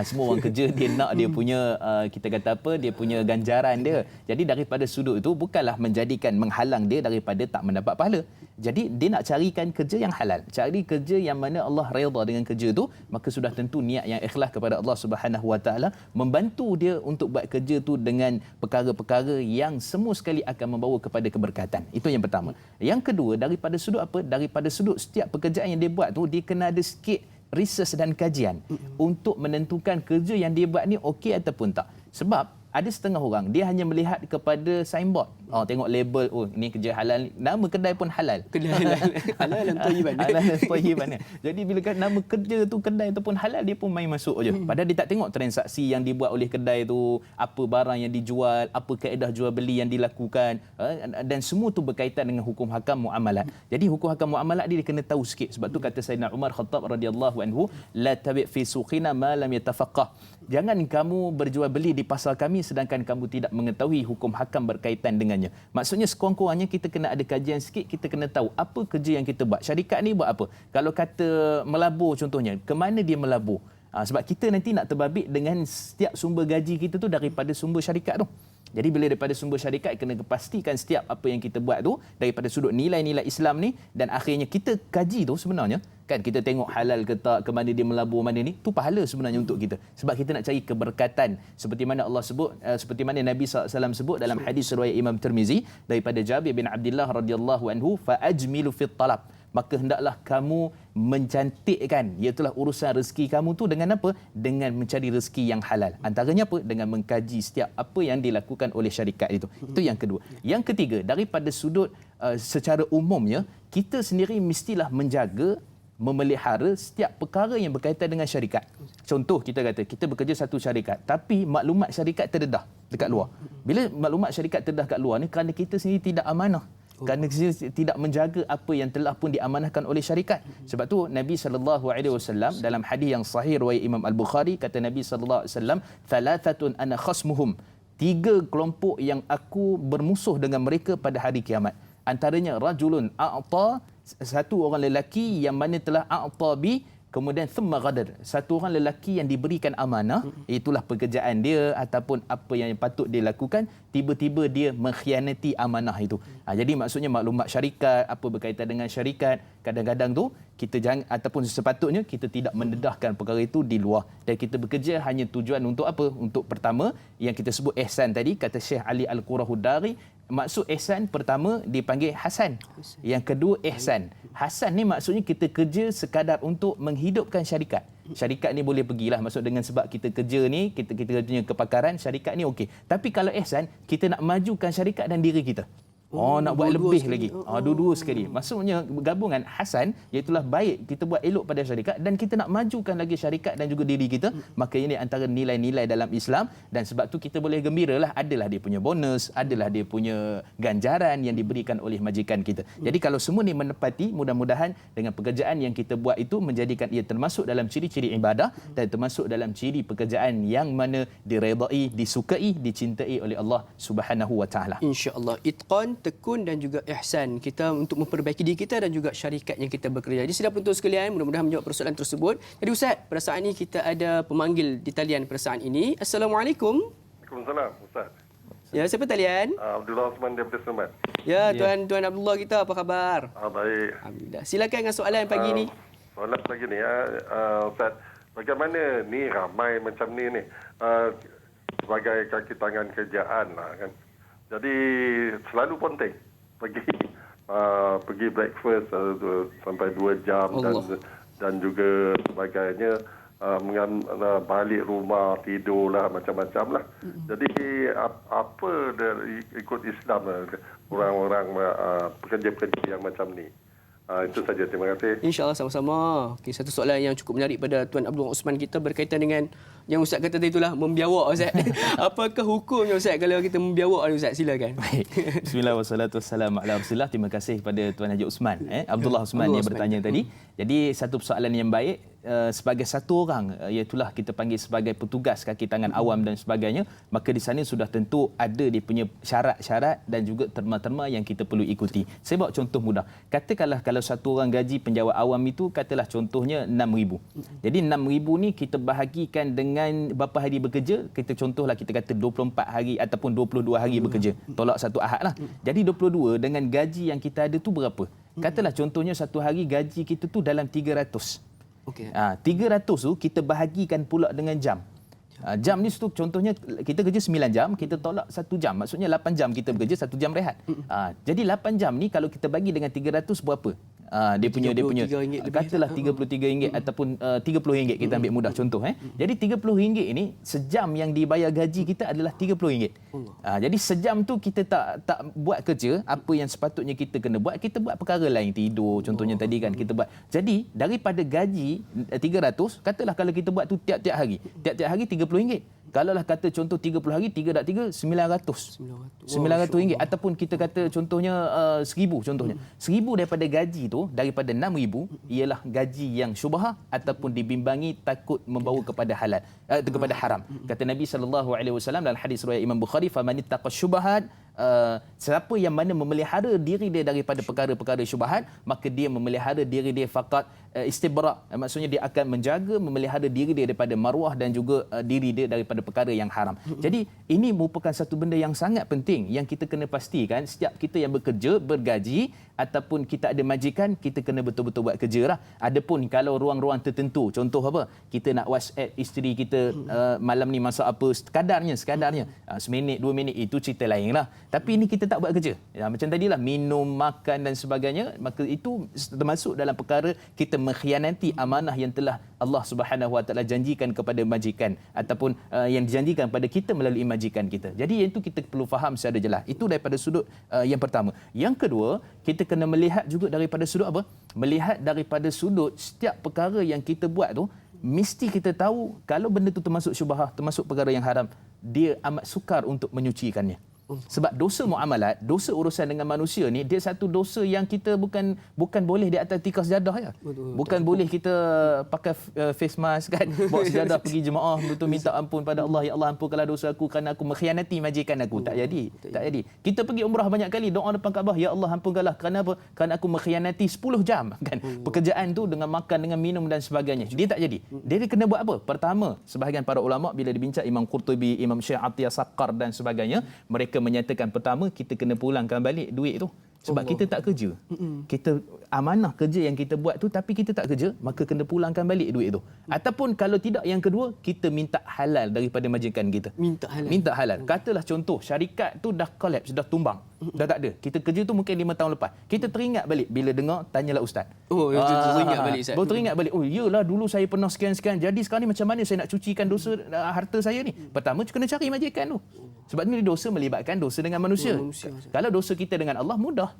Semua orang kerja dia nak dia punya kita kata apa, dia punya ganjaran dia. Jadi daripada sudut itu bukanlah menghalang dia daripada tak mendapat pahala. Jadi dia nak carikan kerja yang halal, cari kerja yang mana Allah redha dengan kerja itu, maka sudah tentu niat yang ikhlas kepada Allah Subhanahu Wa Taala membantu dia untuk buat kerja tu dengan perkara-perkara yang semua sekali akan membawa kepada keberkatan. Itu yang pertama. Yang kedua, daripada sudut apa? Daripada sudut setiap pekerjaan yang dia buat tu, dia kena ada sikit research dan kajian untuk menentukan kerja yang dia buat ni okey ataupun tak. Sebab ada setengah orang dia hanya melihat kepada signboard. Tengok label, ini kerja halal, nama kedai pun halal. Kedai halal. Halal dan thayyiban. Halal dan thayyiban. Jadi bila nama kerja tu kedai tu pun halal, dia pun main masuk aje. Padahal dia tak tengok transaksi yang dibuat oleh kedai tu, apa barang yang dijual, apa kaedah jual beli yang dilakukan, dan semua tu berkaitan dengan hukum hakam muamalat. Jadi hukum hakam muamalat dia kena tahu sikit. Sebab tu kata Sayyidina Umar Khattab radhiyallahu anhu, la tabi' fi suqina ma lam yatafaqqah. Jangan kamu berjual beli di pasar kami sedangkan kamu tidak mengetahui hukum hakam berkaitan dengannya. Maksudnya sekurang-kurangnya kita kena ada kajian sikit, kita kena tahu apa kerja yang kita buat. Syarikat ni buat apa? Kalau kata melabur contohnya, ke mana dia melabur? Sebab kita nanti nak terbabit dengan setiap sumber gaji kita tu daripada sumber syarikat tu. Jadi bila daripada sumber syarikat, kena pastikan setiap apa yang kita buat tu daripada sudut nilai-nilai Islam ni, dan akhirnya kita kaji tu sebenarnya kan, kita tengok halal ke tak, ke mana dia melabur, mana ni, tu pahala sebenarnya untuk kita. Sebab kita nak cari keberkatan seperti mana Allah sebut, seperti mana Nabi SAW sebut dalam hadis riwayat Imam Tirmizi daripada Jabir bin Abdullah radhiyallahu anhu, fa ajmilu fit talab, maka hendaklah kamu mencantikkan, iaitulah urusan rezeki kamu tu dengan apa? Dengan mencari rezeki yang halal. Antaranya apa? Dengan mengkaji setiap apa yang dilakukan oleh syarikat itu. Itu yang kedua. Yang ketiga, daripada sudut secara umumnya, kita sendiri mestilah menjaga, memelihara setiap perkara yang berkaitan dengan syarikat. Contoh, kita kata kita bekerja satu syarikat, tapi maklumat syarikat terdedah dekat luar. Bila maklumat syarikat terdedah kat luar ni, kerana kita sendiri tidak amanah, kerana kita tidak menjaga apa yang telah pun diamanahkan oleh syarikat. Sebab tu Nabi SAW dalam hadis yang sahih riwayat Imam Al-Bukhari, kata Nabi SAW, "Thalathatun ana khasmuhum." 3 kelompok yang aku bermusuh dengan mereka pada hari kiamat. Antaranya rajulun a'ta, satu orang lelaki yang mana telah a'ta bi, kemudian thumma ghadar, satu orang lelaki yang diberikan amanah, itulah pekerjaan dia ataupun apa yang patut dia lakukan, tiba-tiba dia mengkhianati amanah itu. Jadi maksudnya maklumat syarikat, apa berkaitan dengan syarikat, kadang-kadang tu kita jangan, ataupun sepatutnya kita tidak mendedahkan perkara itu di luar, dan kita bekerja hanya tujuan untuk apa? Untuk pertama yang kita sebut ihsan tadi, kata Syekh Ali Al-Qurahudari, maksud ihsan pertama dipanggil hasan, yang kedua ihsan. Hasan ni maksudnya kita kerja sekadar untuk menghidupkan syarikat. Syarikat ni boleh pergilah, maksud dengan sebab kita kerja ni, kita punya kepakaran, syarikat ni okey. Tapi kalau ihsan, kita nak majukan syarikat dan diri kita. Nak buat lebih lagi. Dua-dua sekali. Maksudnya gabungan hasan, iaitulah baik, kita buat elok pada syarikat dan kita nak majukan lagi syarikat dan juga diri kita. Maka ini antara nilai-nilai dalam Islam, dan sebab tu kita boleh gembiralah, adalah dia punya bonus, adalah dia punya ganjaran yang diberikan oleh majikan kita. Jadi kalau semua ni menepati, mudah-mudahan dengan pekerjaan yang kita buat itu menjadikan ia termasuk dalam ciri-ciri ibadah dan termasuk dalam ciri pekerjaan yang mana diredai, disukai, dicintai oleh Allah Subhanahu wa taala. Insya-Allah, itqan, tekun dan juga ihsan kita untuk memperbaiki diri kita dan juga syarikat yang kita bekerja. Jadi sidang penonton sekalian, mudah-mudahan menjawab persoalan tersebut. Jadi Ustaz, pada saat ini kita ada pemanggil di talian pada saat ini. Assalamualaikum. Waalaikumsalam, Ustaz. Ya, siapa talian? Abdullah Osman daripada Semat. Ya, Tuan Abdullah kita, apa khabar? Baik. Alhamdulillah. Silakan dengan soalan pagi ini. Soalan pagi ni, Ustaz. Bagaimana ni ramai macam ni sebagai kaki tangan kerjaan lah kan. Jadi selalu penting pergi breakfast sampai 2 jam dan juga sebagainya, balik rumah tidurlah macam-macam lah. Jadi apa dari ikut Islam orang-orang pekerja-pekerja yang macam ni? Itu saja, terima kasih. InsyaAllah, sama-sama. Okey, satu soalan yang cukup menarik pada Tuan Abdul Osman kita berkaitan dengan yang Ustaz kata tadi itulah, membiawak Ustaz. Apakah hukumnya Ustaz kalau kita membiawak Ustaz? Silakan. Baik. Bismillah wassalatu wassalamu ala Rasulillah. Terima kasih kepada Tuan Haji Osman, Abdullah Osman yang bertanya tadi. Jadi satu persoalan yang baik, sebagai satu orang, iaitulah kita panggil sebagai petugas kaki tangan awam dan sebagainya, maka di sana sudah tentu ada dia punya syarat-syarat dan juga terma-terma yang kita perlu ikuti. Saya bawa contoh mudah. Katakanlah kalau satu orang gaji penjawat awam itu, katalah contohnya 6,000. Jadi 6,000 ni kita bahagikan dengan berapa hari bekerja, kita contohlah kita kata 24 hari ataupun 22 hari bekerja. Tolak satu ahad lah. Jadi 22 dengan gaji yang kita ada tu berapa? Katalah contohnya satu hari gaji kita tu dalam 300. Okey. 300 tu kita bahagikan pula dengan jam. Jam ni tu contohnya kita kerja 9 jam, kita tolak 1 jam. Maksudnya 8 jam kita bekerja, 1 jam rehat. Jadi 8 jam ni kalau kita bagi dengan 300 berapa? Dia punya katalah RM33 ataupun RM30 kita ambil mudah contoh. Jadi RM30 ini sejam yang dibayar gaji kita adalah RM30. Jadi sejam tu kita tak buat kerja apa yang sepatutnya kita kena buat, kita buat perkara lain, tidur contohnya tadi kan kita buat. Jadi daripada gaji 300, katalah kalau kita buat tu tiap-tiap hari RM30. Kalaulah kata contoh 30 hari, 3 + 3 RM900 ataupun kita kata contohnya 1,000 contohnya. 1,000 daripada gaji tu, daripada 6,000 ialah gaji yang syubhah ataupun dibimbangi takut membawa kepada halal, kepada haram. Kata Nabi SAW dalam hadis riwayat Imam Bukhari, "Famanittaqa syubhat", siapa yang mana memelihara diri dia daripada perkara-perkara syubhat, maka dia memelihara diri dia faqat istibra'. Maksudnya dia akan menjaga, memelihara diri dia daripada maruah dan juga diri dia daripada perkara yang haram. Jadi ini merupakan satu benda yang sangat penting yang kita kena pastikan setiap kita yang bekerja, bergaji ataupun kita ada majikan, kita kena betul-betul buat kerja lah. Adapun kalau ruang-ruang tertentu, contoh apa, kita nak WhatsApp isteri kita malam ni masak apa, sekadarnya seminit 2 minit, itu cerita lain lah. Tapi ini kita tak buat kerja. Macam tadilah, minum, makan dan sebagainya, maka itu termasuk dalam perkara kita mengkhianati amanah yang telah Allah Subhanahu Wa Taala janjikan kepada majikan ataupun yang dijanjikan pada kita melalui majikan kita. Jadi yang itu kita perlu faham secara jelas. Itu daripada sudut yang pertama. Yang kedua, kita kena melihat juga daripada sudut apa? Melihat daripada sudut setiap perkara yang kita buat tu, mesti kita tahu kalau benda tu termasuk syubhah, termasuk perkara yang haram, dia amat sukar untuk menyucikannya. Sebab dosa muamalat, dosa urusan dengan manusia ni, dia satu dosa yang kita bukan boleh di atas tikar sejadah ya. Bukan boleh kita pakai face mask kan, bawa sejadah pergi jemaah betul minta ampun pada Allah, ya Allah ampunkanlah dosa aku kerana aku mengkhianati majikan aku. Tak jadi. Tak jadi. Kita pergi umrah banyak kali, doa depan Kaabah, ya Allah ampunkanlah kerana apa? Kerana aku mengkhianati 10 jam kan. Pekerjaan tu dengan makan, dengan minum dan sebagainya. Dia tak jadi. Dia kena buat apa? Pertama, sebahagian para ulama bila dibincang Imam Qurtubi, Imam Syekh Atiyah Saqqar dan sebagainya, mereka menyatakan pertama kita kena pulangkan balik duit tu. Sebab kita tak kerja. Kita amanah kerja yang kita buat tu tapi kita tak kerja, maka kena pulangkan balik duit tu. Ataupun kalau tidak, yang kedua, kita minta halal daripada majikan kita. Minta halal. Katalah contoh, syarikat tu dah collapse, dah tumbang. Dah tak ada. Kita kerja tu mungkin 5 tahun lepas. Kita teringat balik bila dengar, tanyalah ustaz. Teringat balik ustaz. Baru teringat balik. Oh iyalah, dulu saya pernah sekian-sekian. Jadi sekarang ni macam mana saya nak cucikan dosa harta saya ni? Pertama kena cari majikan tu. Sebab ni dosa melibatkan dosa dengan manusia. Kalau dosa kita dengan Allah mudah.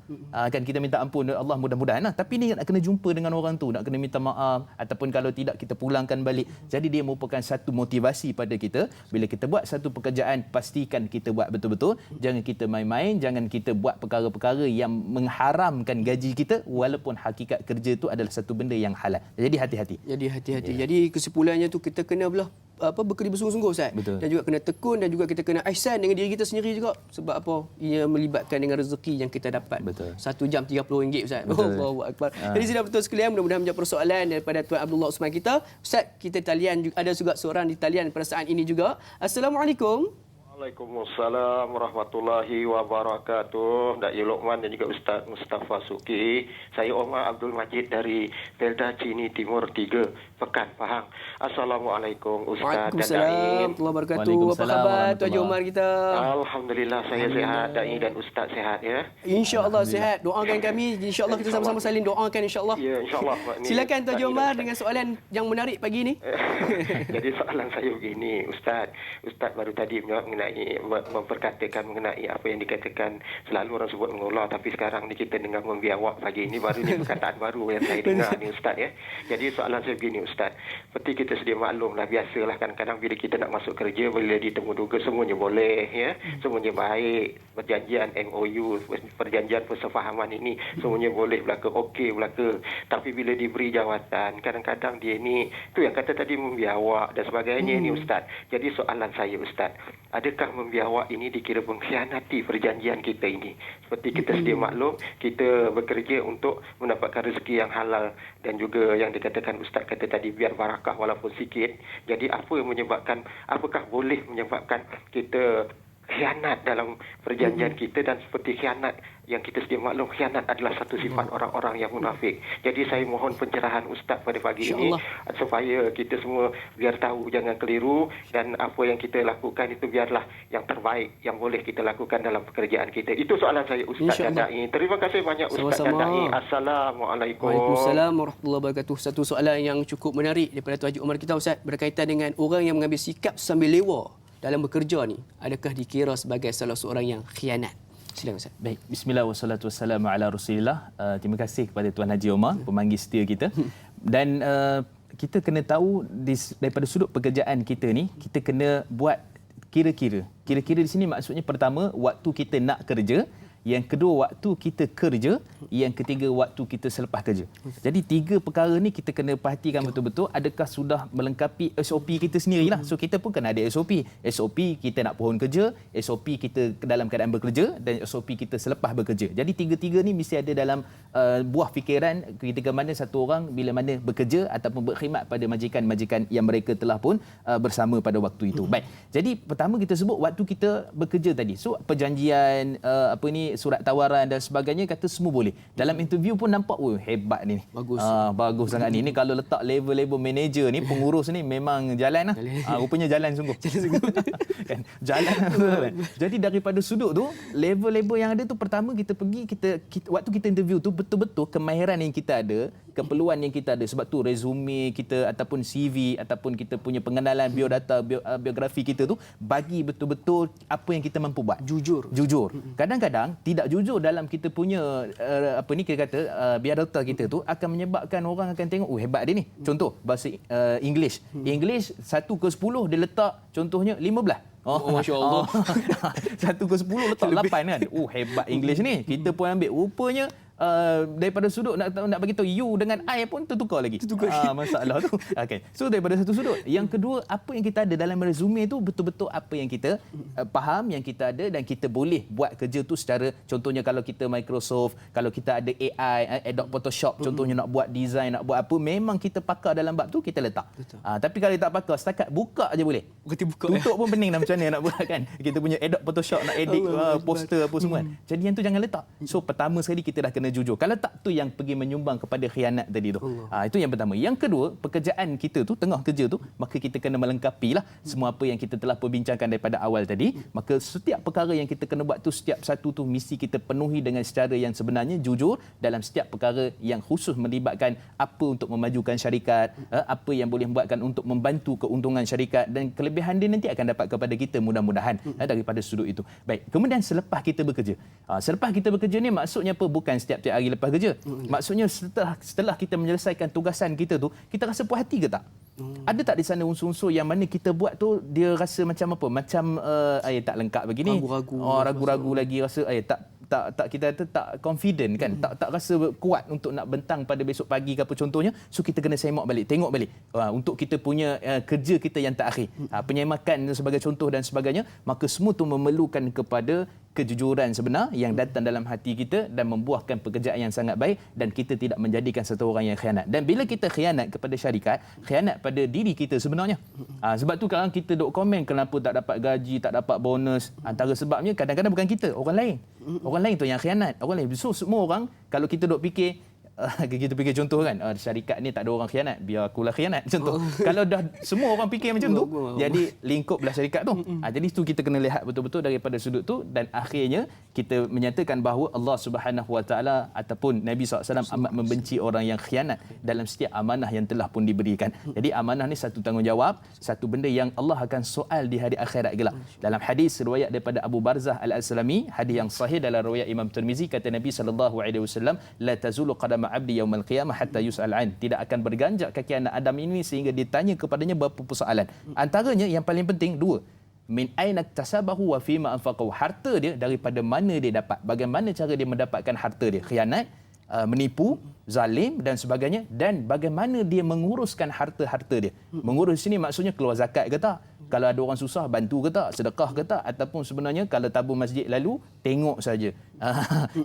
Kan kita minta ampun Allah mudah-mudahan lah. Tapi ni nak kena jumpa dengan orang tu, nak kena minta maaf, ataupun kalau tidak kita pulangkan balik. Jadi dia merupakan satu motivasi pada kita. Bila kita buat satu pekerjaan, pastikan kita buat betul-betul. Jangan kita main-main, jangan kita buat perkara-perkara yang mengharamkan gaji kita, walaupun hakikat kerja tu adalah satu benda yang halal. Jadi hati-hati. Jadi kesimpulannya tu kita kena bekerja bersungguh-sungguh Ustaz. Betul. Dan juga kena tekun dan juga kita kena ihsan dengan diri kita sendiri juga. Sebab apa? Ia melibatkan dengan rezeki yang kita dapat. Betul. 1 jam RM30 Ustaz. Allahu akbar. Jadi sudah betul sekalian, mudah-mudahan menjawab persoalan daripada Tuan Abdullah Osman kita. Ustaz, kita talian ada juga seorang di talian pada saat ini juga. Assalamualaikum. Waalaikumsalam warahmatullahi wabarakatuh. Dai Luqman dan juga Ustaz Mustafa Suki. Saya Omar Abdul Majid dari Pelda Cini Timur 3, Pekan, Pahang. Assalamualaikum Ustaz dan Dai. Waalaikumsalam warahmatullahi wabarakatuh. Apa khabar Tuan Haji Omar kita? Alhamdulillah saya sihat, Dai dan Ustaz sihat ya. InsyaAllah sihat. Doakan kami. InsyaAllah kita sama-sama saling doakan insyaAllah. Ya, insyaAllah. Silakan Tuan Haji Omar dengan soalan yang menarik pagi ini. Jadi soalan saya begini, Ustaz baru tadi memperkatakan mengenai apa yang dikatakan selalu orang sebut mengular, tapi sekarang ni kita dengar membiawak pagi ini, baru ni perkataan baru yang saya dengar ni Ustaz ya. Jadi soalan saya begini Ustaz, seperti kita sedia maklumlah, biasalah kadang-kadang bila kita nak masuk kerja, bila ditemu duga semuanya boleh ya, semuanya baik, perjanjian MOU, perjanjian persefahaman ini semuanya boleh belaka, okey belaka, tapi bila diberi jawatan kadang-kadang dia ni tu yang kata tadi membiawak dan sebagainya ni Ustaz. Jadi soalan saya Ustaz, adakah membiawak ini dikira mengkhianati perjanjian kita ini? Seperti kita sedia maklum, kita bekerja untuk mendapatkan rezeki yang halal dan juga yang dikatakan Ustaz kata tadi biar barakah walaupun sikit. Jadi apa yang menyebabkan, apakah boleh menyebabkan kita khianat dalam perjanjian kita? Dan seperti khianat yang kita sedia maklum, khianat adalah satu sifat orang-orang yang munafik. Jadi saya mohon pencerahan Ustaz pada pagi ini supaya kita semua biar tahu, jangan keliru, dan apa yang kita lakukan itu biarlah yang terbaik yang boleh kita lakukan dalam pekerjaan kita. Itu soalan saya Ustaz dan Dai. Terima kasih banyak Ustaz dan Dai. Assalamualaikum. Waalaikumsalam warahmatullahi wabarakatuh. Satu soalan yang cukup menarik daripada Tuan Haji Omar kita Ustaz, berkaitan dengan orang yang mengambil sikap sambil lewa dalam bekerja ni, adakah dikira sebagai salah seorang yang khianat? Silakan Ustaz. Baik, bismillah wassalatu wassalamu ala Rasulillah. Terima kasih kepada Tuan Haji Omar, pemanggil setia kita. Dan kita kena tahu daripada sudut pekerjaan kita ni, kita kena buat kira-kira. Kira-kira di sini maksudnya pertama, waktu kita nak kerja. Yang kedua, waktu kita kerja. Yang ketiga, waktu kita selepas kerja. Jadi 3 perkara ni kita kena perhatikan betul-betul, adakah sudah melengkapi SOP kita sendirilah. So kita pun kena ada SOP. SOP kita nak pohon kerja, SOP kita dalam keadaan bekerja, dan SOP kita selepas bekerja. Jadi 3-3 ni mesti ada dalam buah fikiran ketika mana satu orang bila mana bekerja ataupun berkhidmat pada majikan-majikan yang mereka telah pun bersama pada waktu itu. Baik. Jadi pertama kita sebut waktu kita bekerja tadi. So perjanjian surat tawaran dan sebagainya, kata semua boleh. Dalam interview pun nampak, hebat ni. Bagus. Bagus sangat ni. Ni kalau letak level-level manager ni, pengurus ni memang jalan lah. Rupanya jalan sungguh. Kan? Jalan. Jadi daripada sudut tu, level-level yang ada tu, pertama kita pergi, waktu kita interview tu, betul-betul kemahiran yang kita ada, keperluan yang kita ada. Sebab tu resume kita ataupun CV ataupun kita punya pengenalan biodata, biografi kita tu, bagi betul-betul apa yang kita mampu buat. Jujur. Kadang-kadang tidak jujur dalam kita punya kita kata biodata kita tu akan menyebabkan orang akan tengok, hebat dia ni. Contoh bahasa English. English 1 ke 10 dia letak contohnya 15. Oh, Masya Allah. 1 ke 10 letak 8 kan. Hebat English ni. Kita pun ambil. Rupanya daripada sudut nak bagi tahu you dengan I pun tertukar lagi. Masalah tu. Okey. So daripada satu sudut. Yang kedua, apa yang kita ada dalam resume tu betul-betul apa yang kita faham, yang kita ada dan kita boleh buat kerja tu secara, contohnya kalau kita Microsoft, kalau kita ada AI, Adobe Photoshop, contohnya nak buat design, nak buat apa, memang kita pakar dalam bab tu, kita letak. Tapi kalau tak pakar, setakat buka aja boleh. Tutup pun pening dah macam mana nak buat kan. Kita punya Adobe Photoshop nak edit poster apa semua kan. Jadi yang tu jangan letak. So pertama sekali kita dah kena jujur. Kalau tak, tu yang pergi menyumbang kepada khianat tadi tu. Itu yang pertama. Yang kedua, pekerjaan kita tu, tengah kerja tu, maka kita kena melengkapilah semua apa yang kita telah perbincangkan daripada awal tadi. Maka setiap perkara yang kita kena buat tu, setiap satu tu mesti kita penuhi dengan secara yang sebenarnya jujur dalam setiap perkara yang khusus melibatkan apa untuk memajukan syarikat, apa yang boleh membuatkan untuk membantu keuntungan syarikat, dan kelebihan dia nanti akan dapat kepada kita mudah-mudahan daripada sudut itu. Baik, kemudian selepas kita bekerja. Selepas kita bekerja ni maksudnya apa? Bukan setiap hari lepas kerja. Maksudnya setelah kita menyelesaikan tugasan kita tu, kita rasa puas hati ke tak? Ada tak di sana unsur-unsur yang mana kita buat tu dia rasa macam apa? Macam tak lengkap begini. Ragu-ragu lagi, rasa tak kita tak confident kan, tak rasa kuat untuk nak bentang pada besok pagi ke apa contohnya. So kita kena tengok balik untuk kita punya kerja kita yang terakhir, penyemakan sebagai contoh dan sebagainya. Maka semua tu memerlukan kepada kejujuran sebenar yang datang dalam hati kita dan membuahkan pekerjaan yang sangat baik, dan kita tidak menjadikan satu orang yang khianat. Dan bila kita khianat kepada syarikat, khianat pada diri kita sebenarnya. Sebab tu kadang kita duk komen kenapa tak dapat gaji, tak dapat bonus. Antara sebabnya kadang-kadang bukan kita, orang lain. Orang lain tu yang khianat. Orang lain. So semua orang, kalau kita duk fikir kita fikir contoh kan, syarikat ni tak ada orang khianat, biar akulah khianat contoh. Kalau dah semua orang fikir macam tu, jadi lingkuplah syarikat tu. Jadi tu kita kena lihat betul-betul daripada sudut tu, dan akhirnya kita menyatakan bahawa Allah Subhanahu Wa Taala ataupun Nabi SAW amat membenci orang yang khianat dalam setiap amanah yang telah pun diberikan. Jadi amanah ni satu tanggungjawab, satu benda yang Allah akan soal di hari akhirat gelap. Dalam hadis riwayat daripada Abu Barzah Al-Aslami, hadis yang sahih dalam riwayat Imam Tirmizi, kata Nabi SAW, la tazulu qadama abdi yaumal qiyamah hatta yus'al an. Tidak akan berganjak kaki anak Adam ini sehingga ditanya kepadanya beberapa persoalan. Antaranya yang paling penting dua. Min aina iktasabahu wa fima anfaqahu. Harta dia daripada mana dia dapat? Bagaimana cara dia mendapatkan harta dia? Khianat, menipu, zalim dan sebagainya, dan bagaimana dia menguruskan harta-harta dia. Mengurus sini maksudnya keluar zakat ke tak? Kalau ada orang susah, bantu ke tak? Sedekah ke tak? Ataupun sebenarnya kalau tabur masjid lalu, tengok saja.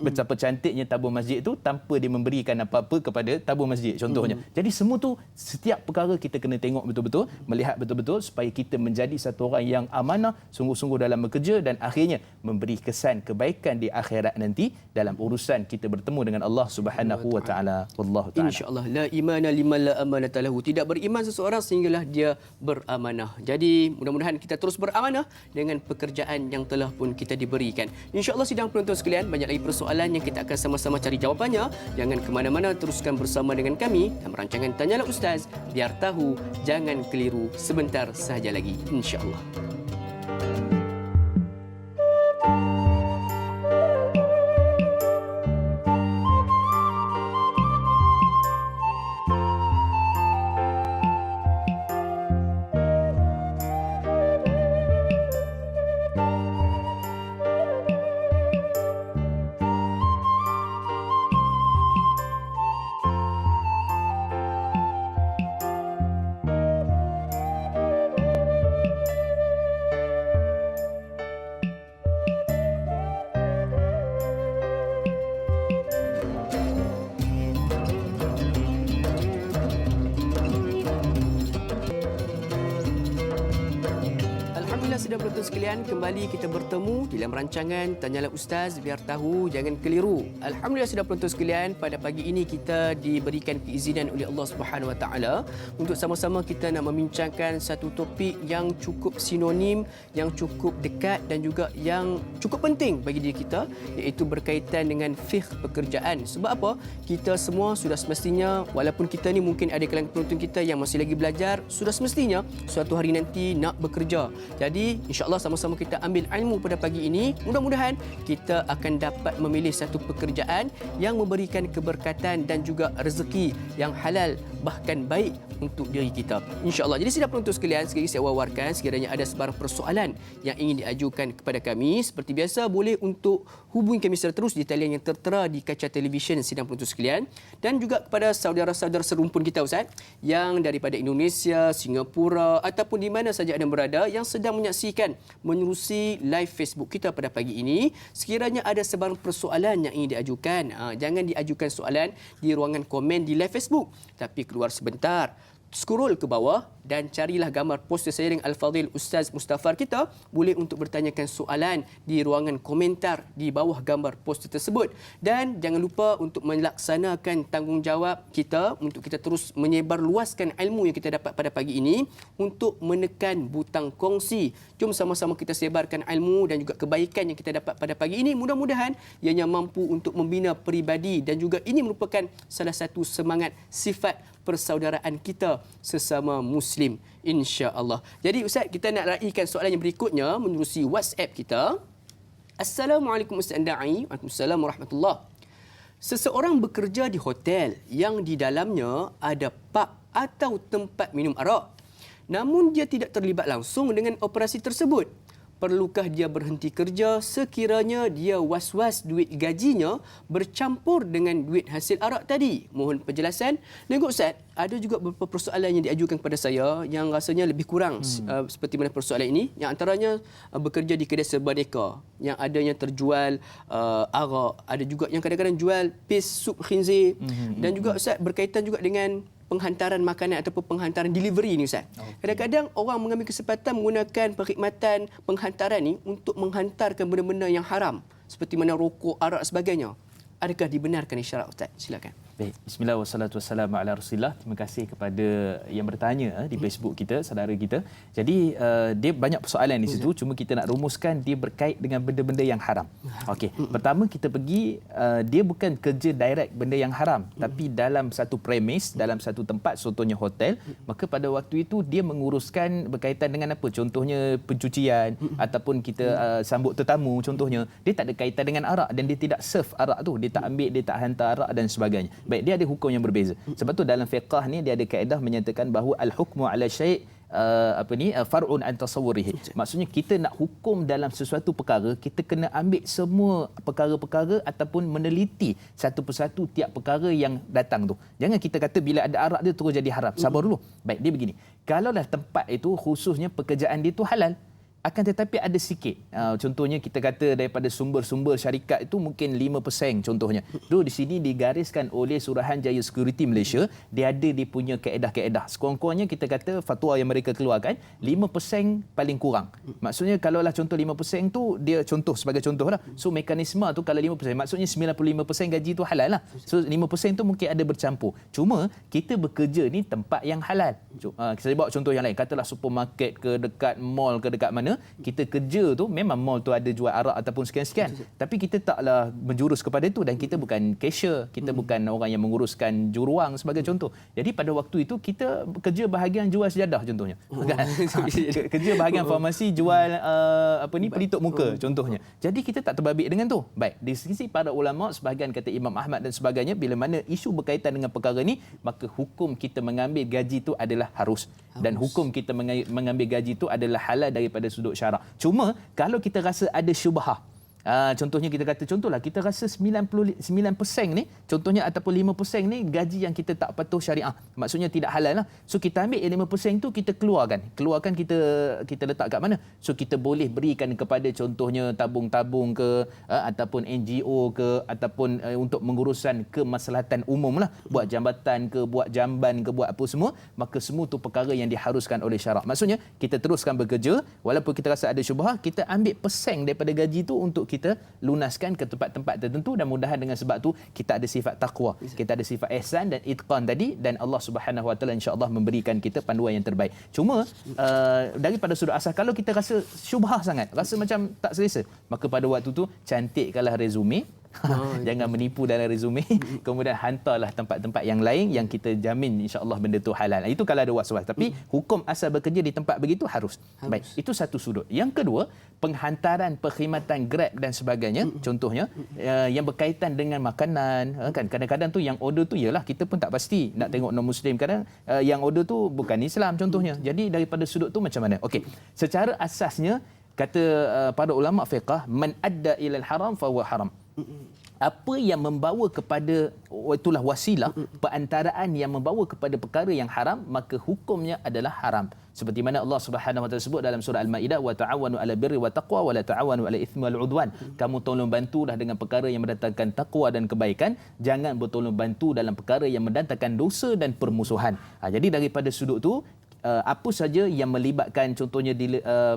Betapa cantiknya tabur masjid itu tanpa dia memberikan apa-apa kepada tabur masjid contohnya. Jadi semua tu, setiap perkara kita kena tengok betul-betul, melihat betul-betul supaya kita menjadi satu orang yang amanah, sungguh-sungguh dalam bekerja, dan akhirnya memberi kesan kebaikan di akhirat nanti dalam urusan kita bertemu dengan Allah Subhanahu Wa Taala. Wallahu taala. Insya-Allah, la imana liman la amanata lahu. Tidak beriman seseorang sehinggalah dia beramanah. Jadi mudah-mudahan kita terus beramanah dengan pekerjaan yang telah pun kita diberikan. InsyaAllah sidang penonton sekalian, banyak lagi persoalan yang kita akan sama-sama cari jawapannya. Jangan ke mana-mana, teruskan bersama dengan kami dalam rancangan Tanyalah Ustaz. Biar tahu, jangan keliru. Sebentar sahaja lagi, insyaAllah. Sidang penonton sekalian, kembali kita bertemu dalam rancangan Tanyalah Ustaz, biar tahu, jangan keliru. Alhamdulillah sidang penonton sekalian, pada pagi ini kita diberikan keizinan oleh Allah Subhanahu Wa Taala untuk sama-sama kita nak membincangkan satu topik yang cukup sinonim, yang cukup dekat dan juga yang cukup penting bagi diri kita, iaitu berkaitan dengan fiqh pekerjaan. Sebab apa? Kita semua sudah semestinya, walaupun kita ni mungkin ada kalangan penonton kita yang masih lagi belajar, sudah semestinya suatu hari nanti nak bekerja. Jadi InsyaAllah sama-sama kita ambil ilmu pada pagi ini. Mudah-mudahan kita akan dapat memilih satu pekerjaan yang memberikan keberkatan dan juga rezeki yang halal bahkan baik untuk diri kita. InsyaAllah. Jadi sidang penonton sekalian, sekali saya wawarkan sekiranya ada sebarang persoalan yang ingin diajukan kepada kami, seperti biasa boleh untuk hubungi kami secara terus di talian yang tertera di kaca televisyen sidang penonton sekalian, dan juga kepada saudara-saudara serumpun kita Ustaz yang daripada Indonesia, Singapura ataupun di mana saja anda berada yang sedang menyaksikan menerusi live Facebook kita pada pagi ini. Sekiranya ada sebarang persoalan yang ingin diajukan, jangan diajukan soalan di ruangan komen di live Facebook, tapi keluar sebentar, scroll ke bawah dan carilah gambar poster saya dengan Al-Fadhil Ustaz Mustafar kita, boleh untuk bertanyakan soalan di ruangan komentar di bawah gambar poster tersebut. Dan jangan lupa untuk melaksanakan tanggungjawab kita untuk kita terus menyebar luaskan ilmu yang kita dapat pada pagi ini untuk menekan butang kongsi. Jom sama-sama kita sebarkan ilmu dan juga kebaikan yang kita dapat pada pagi ini. Mudah-mudahan ianya mampu untuk membina peribadi dan juga ini merupakan salah satu semangat sifat persaudaraan kita sesama Muslim, insya-Allah. Jadi Ustaz, kita nak raikan soalan yang berikutnya menerusi WhatsApp kita. Assalamualaikum Ustaz Da'i. Waalaikumsalam warahmatullahi. Seseorang bekerja di hotel yang di dalamnya ada pub atau tempat minum arak. Namun dia tidak terlibat langsung dengan operasi tersebut. Perlukah dia berhenti kerja sekiranya dia was-was duit gajinya bercampur dengan duit hasil arak tadi? Mohon penjelasan. Dan Ustaz, ada juga beberapa persoalan yang diajukan kepada saya yang rasanya lebih kurang seperti mana persoalan ini. Yang antaranya bekerja di kedai serba neka yang adanya terjual arak, ada juga yang kadang-kadang jual pis sup khinzir, dan juga Ustaz berkaitan juga dengan penghantaran makanan ataupun penghantaran delivery ni Ustaz. Kadang-kadang orang mengambil kesempatan menggunakan perkhidmatan penghantaran ni untuk menghantarkan benda-benda yang haram seperti mana rokok, arak sebagainya. Adakah dibenarkan isyarat Ustaz? Silakan. Baik, bismillah wassalatu wassalamu ala Rasulillah. Terima kasih kepada yang bertanya di Facebook kita, saudara kita. Jadi dia banyak persoalan di situ, cuma kita nak rumuskan dia berkait dengan benda-benda yang haram. Okey, pertama kita pergi dia bukan kerja direct benda yang haram, tapi dalam satu premis, dalam satu tempat, contohnya hotel, maka pada waktu itu dia menguruskan berkaitan dengan apa? Contohnya pencucian ataupun kita sambut tetamu contohnya. Dia tak ada kaitan dengan arak dan dia tidak serve arak tu, dia tak ambil, dia tak hantar arak dan sebagainya. Baik, dia ada hukum yang berbeza. Sebab tu dalam fiqh ni dia ada kaedah menyatakan bahawa al-hukmu ala syai' far'un an tasawwurihi. Maksudnya kita nak hukum dalam sesuatu perkara, kita kena ambil semua perkara-perkara ataupun meneliti satu persatu tiap perkara yang datang tu. Jangan kita kata bila ada arak dia terus jadi haram. Sabar dulu. Baik, dia begini. Kalaulah tempat itu khususnya pekerjaan dia tu halal, akan tetapi ada sikit. Contohnya kita kata daripada sumber-sumber syarikat itu mungkin 5% contohnya. Di sini digariskan oleh Suruhanjaya Security Malaysia, dia ada dia punya kaedah-kaedah. Sekurang-kurangnya kita kata fatwa yang mereka keluarkan 5% paling kurang. Maksudnya kalaulah contoh 5% tu dia contoh sebagai contohlah. So mekanisme tu kalau 5% maksudnya 95% gaji tu halal lah. So 5% tu mungkin ada bercampur. Cuma kita bekerja ni tempat yang halal. Saya bawa contoh yang lain. Katalah supermarket ke dekat mall ke dekat mana, kita kerja tu memang mall tu ada jual arak ataupun sekian-sekian, tapi kita taklah menjurus kepada itu dan kita bukan cashier, kita bukan orang yang menguruskan juruang sebagai contoh. Jadi pada waktu itu kita kerja bahagian jual sejadah contohnya. Kerja bahagian farmasi jual pelitup muka contohnya. Jadi kita tak terbabit dengan tu. Baik, di sisi para ulama sebahagian kata Imam Ahmad dan sebagainya, bila mana isu berkaitan dengan perkara ni, maka hukum kita mengambil gaji itu adalah harus. Dan hukum kita mengambil gaji itu adalah halal daripada sudut syarak. Cuma kalau kita rasa ada syubhah, contohnya kita kata contohlah kita rasa 99% ni contohnya ataupun 5% ni gaji yang kita tak patuh syariah, maksudnya tidak halal lah. So kita ambil 5% tu kita keluarkan kita letak kat mana? So kita boleh berikan kepada contohnya tabung-tabung ke ataupun NGO ke ataupun untuk mengurusan kemaslahatan umum lah, buat jambatan ke, buat jamban ke, buat apa semua, maka semua tu perkara yang diharuskan oleh syarak. Maksudnya kita teruskan bekerja walaupun kita rasa ada syubhah, kita ambil persen daripada gaji tu untuk kita lunaskan ke tempat-tempat tertentu, dan mudahan dengan sebab tu kita ada sifat taqwa, kita ada sifat ihsan dan itqan tadi, dan Allah Subhanahu Wa Taala insya-Allah memberikan kita panduan yang terbaik. Cuma daripada sudut asal kalau kita rasa syubhah sangat, rasa macam tak selesa, maka pada waktu tu cantikkanlah resume, Jangan menipu dalam resume. Kemudian hantarlah tempat-tempat yang lain yang kita jamin insya-Allah benda tu halal. Itu kalau ada was-was. Tapi hukum asal bekerja di tempat begitu harus. Baik, itu satu sudut. Yang kedua, penghantaran perkhidmatan Grab dan sebagainya, contohnya yang berkaitan dengan makanan, kan kadang-kadang tu yang order tu ialah kita pun tak pasti nak tengok non muslim, kadang yang order tu bukan Islam contohnya. Jadi daripada sudut tu macam mana? Okey, secara asasnya kata para ulama fiqh, man adda ilal haram fa huwa haram. Apa yang membawa kepada, itulah wasilah, perantaraan yang membawa kepada perkara yang haram, maka hukumnya adalah haram. Seperti mana Allah Subhanahu wa taala sebut dalam surah Al-Maidah, wa ta'awanu 'ala birri wa taqwa wa la ta'awanu 'ala itsmi wal 'udwan. Kamu tolong bantulah dengan perkara yang mendatangkan takwa dan kebaikan, jangan bertolong bantu dalam perkara yang mendatangkan dosa dan permusuhan. Jadi daripada sudut tu, apa saja yang melibatkan contohnya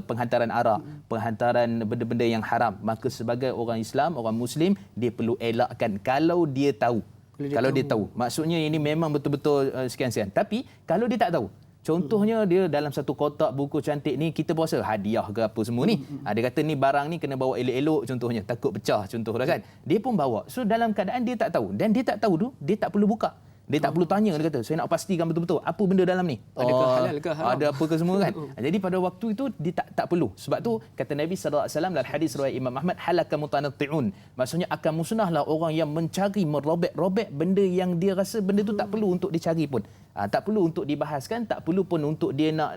penghantaran arak, penghantaran benda-benda yang haram, maka sebagai orang Islam, orang Muslim, dia perlu elakkan kalau dia tahu. Kalau dia tahu. Maksudnya ini memang betul-betul sekian-sekian. Tapi kalau dia tak tahu, contohnya dia dalam satu kotak buku cantik ni, kita berasa hadiah ke apa semua ni. Dia kata ni barang ni kena bawa elok-elok contohnya, takut pecah contohnya kan. Dia pun bawa. So dalam keadaan dia tak tahu, dan dia tak tahu tu, dia tak perlu buka. Dia tak perlu tanya, dia kata saya nak pastikan betul-betul apa benda dalam ni. Adakah halal ke haram? Ada apa ke semua kan. Jadi pada waktu itu dia tak perlu. Sebab tu kata Nabi sallallahu alaihi wasallam dalam hadis riwayat Imam Ahmad, halaka mutanatti'un. Maksudnya akan musnahlah orang yang mencari merobek-robek benda yang dia rasa benda tu tak perlu untuk dicari pun. Tak perlu untuk dibahaskan, tak perlu pun untuk dia nak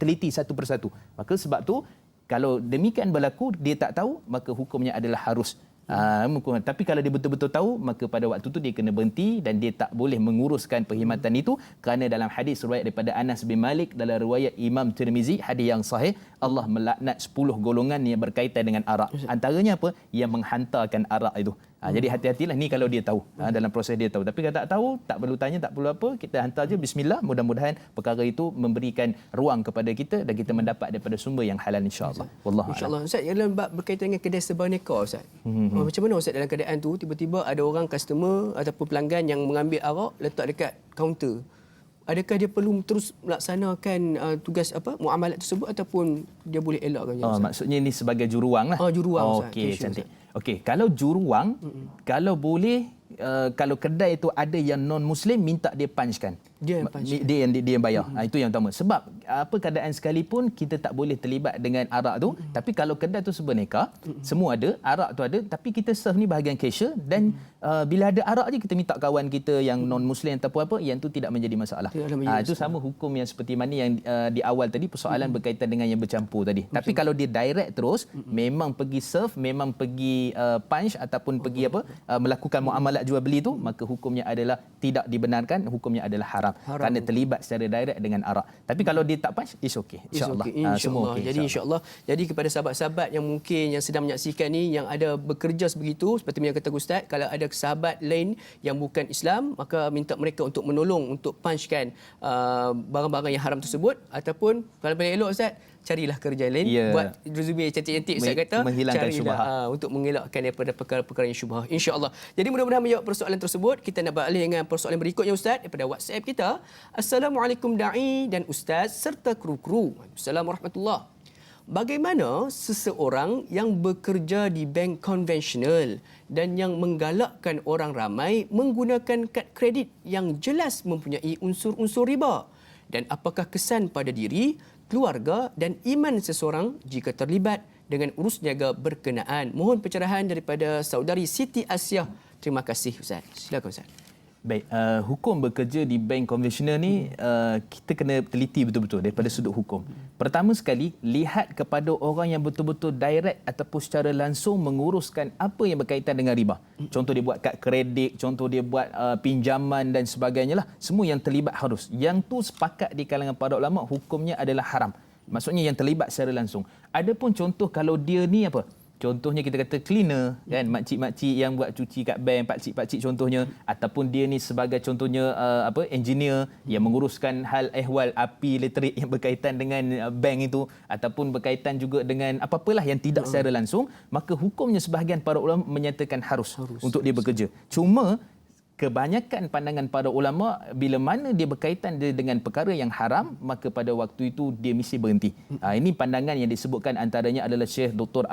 teliti satu persatu. Maka sebab tu kalau demikian berlaku, dia tak tahu, maka hukumnya adalah harus. Tapi kalau dia betul-betul tahu, maka pada waktu tu dia kena berhenti dan dia tak boleh menguruskan perkhidmatan itu, kerana dalam hadis riwayat daripada Anas bin Malik dalam riwayat Imam Tirmizi, hadis yang sahih, Allah melaknat 10 golongan yang berkaitan dengan arak. Antaranya apa? Yang menghantarkan arak itu. Jadi hati-hatilah ni kalau dia tahu, dalam proses dia tahu. Tapi kalau tak tahu, tak perlu tanya, tak perlu apa, kita hantar je bismillah, mudah-mudahan perkara itu memberikan ruang kepada kita dan kita mendapat daripada sumber yang halal insya-Allah. Wallahu a'lam. InsyaAllah. Ustaz, yang dalam bab berkaitan dengan kedai serba nikah Ustaz. Macam mana Ustaz dalam keadaan tu tiba-tiba ada orang customer ataupun pelanggan yang mengambil arak letak dekat kaunter? Adakah dia perlu terus melaksanakan tugas muamalat tersebut ataupun dia boleh elakkan? Maksudnya ini sebagai juruang lah. Juruang Ustaz. Okey, cantik. Okey, kalau juruang, kalau boleh, kalau kedai itu ada yang non muslim, minta dia punchkan. Dia yang bayar. Itu yang utama. Sebab apa keadaan sekalipun kita tak boleh terlibat dengan arak tu, tapi kalau kedai tu sebenarnya semua ada, arak tu ada, tapi kita serve ni bahagian cashier dan bila ada arak je kita minta kawan kita yang non muslim ataupun apa, yang tu tidak menjadi masalah. Itu sama hukum yang seperti mana yang di awal tadi, persoalan berkaitan dengan yang bercampur tadi. Tapi kalau dia direct terus, memang pergi serve, memang pergi punch ataupun pergi melakukan muamalat jual beli tu, maka hukumnya adalah tidak dibenarkan, hukumnya adalah haram. Kerana terlibat secara direct dengan arak. Tapi kalau dia tak punch, it's okay. InsyaAllah. Semua okay. Jadi insyaAllah. Jadi kepada sahabat-sahabat yang mungkin yang sedang menyaksikan ni, yang ada bekerja sebegitu, seperti yang kata Ustaz, kalau ada sahabat lain yang bukan Islam, maka minta mereka untuk menolong untuk punchkan barang-barang yang haram tersebut, ataupun kalau boleh elok Ustaz, carilah kerja lain, buat resume cantik-cantik Ustaz kata, menghilangkan syubhat, untuk mengelakkan daripada perkara-perkara yang syubhat, insya-Allah. Jadi mudah-mudahan menjawab persoalan tersebut. Kita nak beralih dengan persoalan berikutnya Ustaz daripada WhatsApp kita. Assalamualaikum Da'i dan Ustaz serta kru-kru. Assalamualaikum warahmatullahi. Bagaimana seseorang yang bekerja di bank konvensional dan yang menggalakkan orang ramai menggunakan kad kredit yang jelas mempunyai unsur-unsur riba, dan apakah kesan pada diri, keluarga dan iman seseorang jika terlibat dengan urus niaga berkenaan? Mohon pencerahan daripada saudari Siti Asiah. Terima kasih Ustaz. Silakan Ustaz. Baik, hukum bekerja di bank konvensional ni kita kena teliti betul-betul daripada sudut hukum. Pertama sekali, lihat kepada orang yang betul-betul direct ataupun secara langsung menguruskan apa yang berkaitan dengan riba. Contoh dia buat kad kredit, contoh dia buat pinjaman dan sebagainya lah. Semua yang terlibat harus. Yang tu sepakat di kalangan para ulama, hukumnya adalah haram. Maksudnya yang terlibat secara langsung. Adapun contoh kalau dia ni contohnya kita kata cleaner kan, makcik-makcik yang buat cuci kat bank, pakcik-pakcik contohnya, ataupun dia ni sebagai contohnya engineer yang menguruskan hal ehwal api, elektrik yang berkaitan dengan bank itu, ataupun berkaitan juga dengan apa-apalah yang tidak secara langsung, maka hukumnya sebahagian para ulama menyatakan harus untuk dia bekerja. Cuma kebanyakan pandangan para ulama, bila mana dia berkaitan dengan perkara yang haram, maka pada waktu itu dia mesti berhenti. Ini pandangan yang disebutkan antaranya adalah Syekh Dr.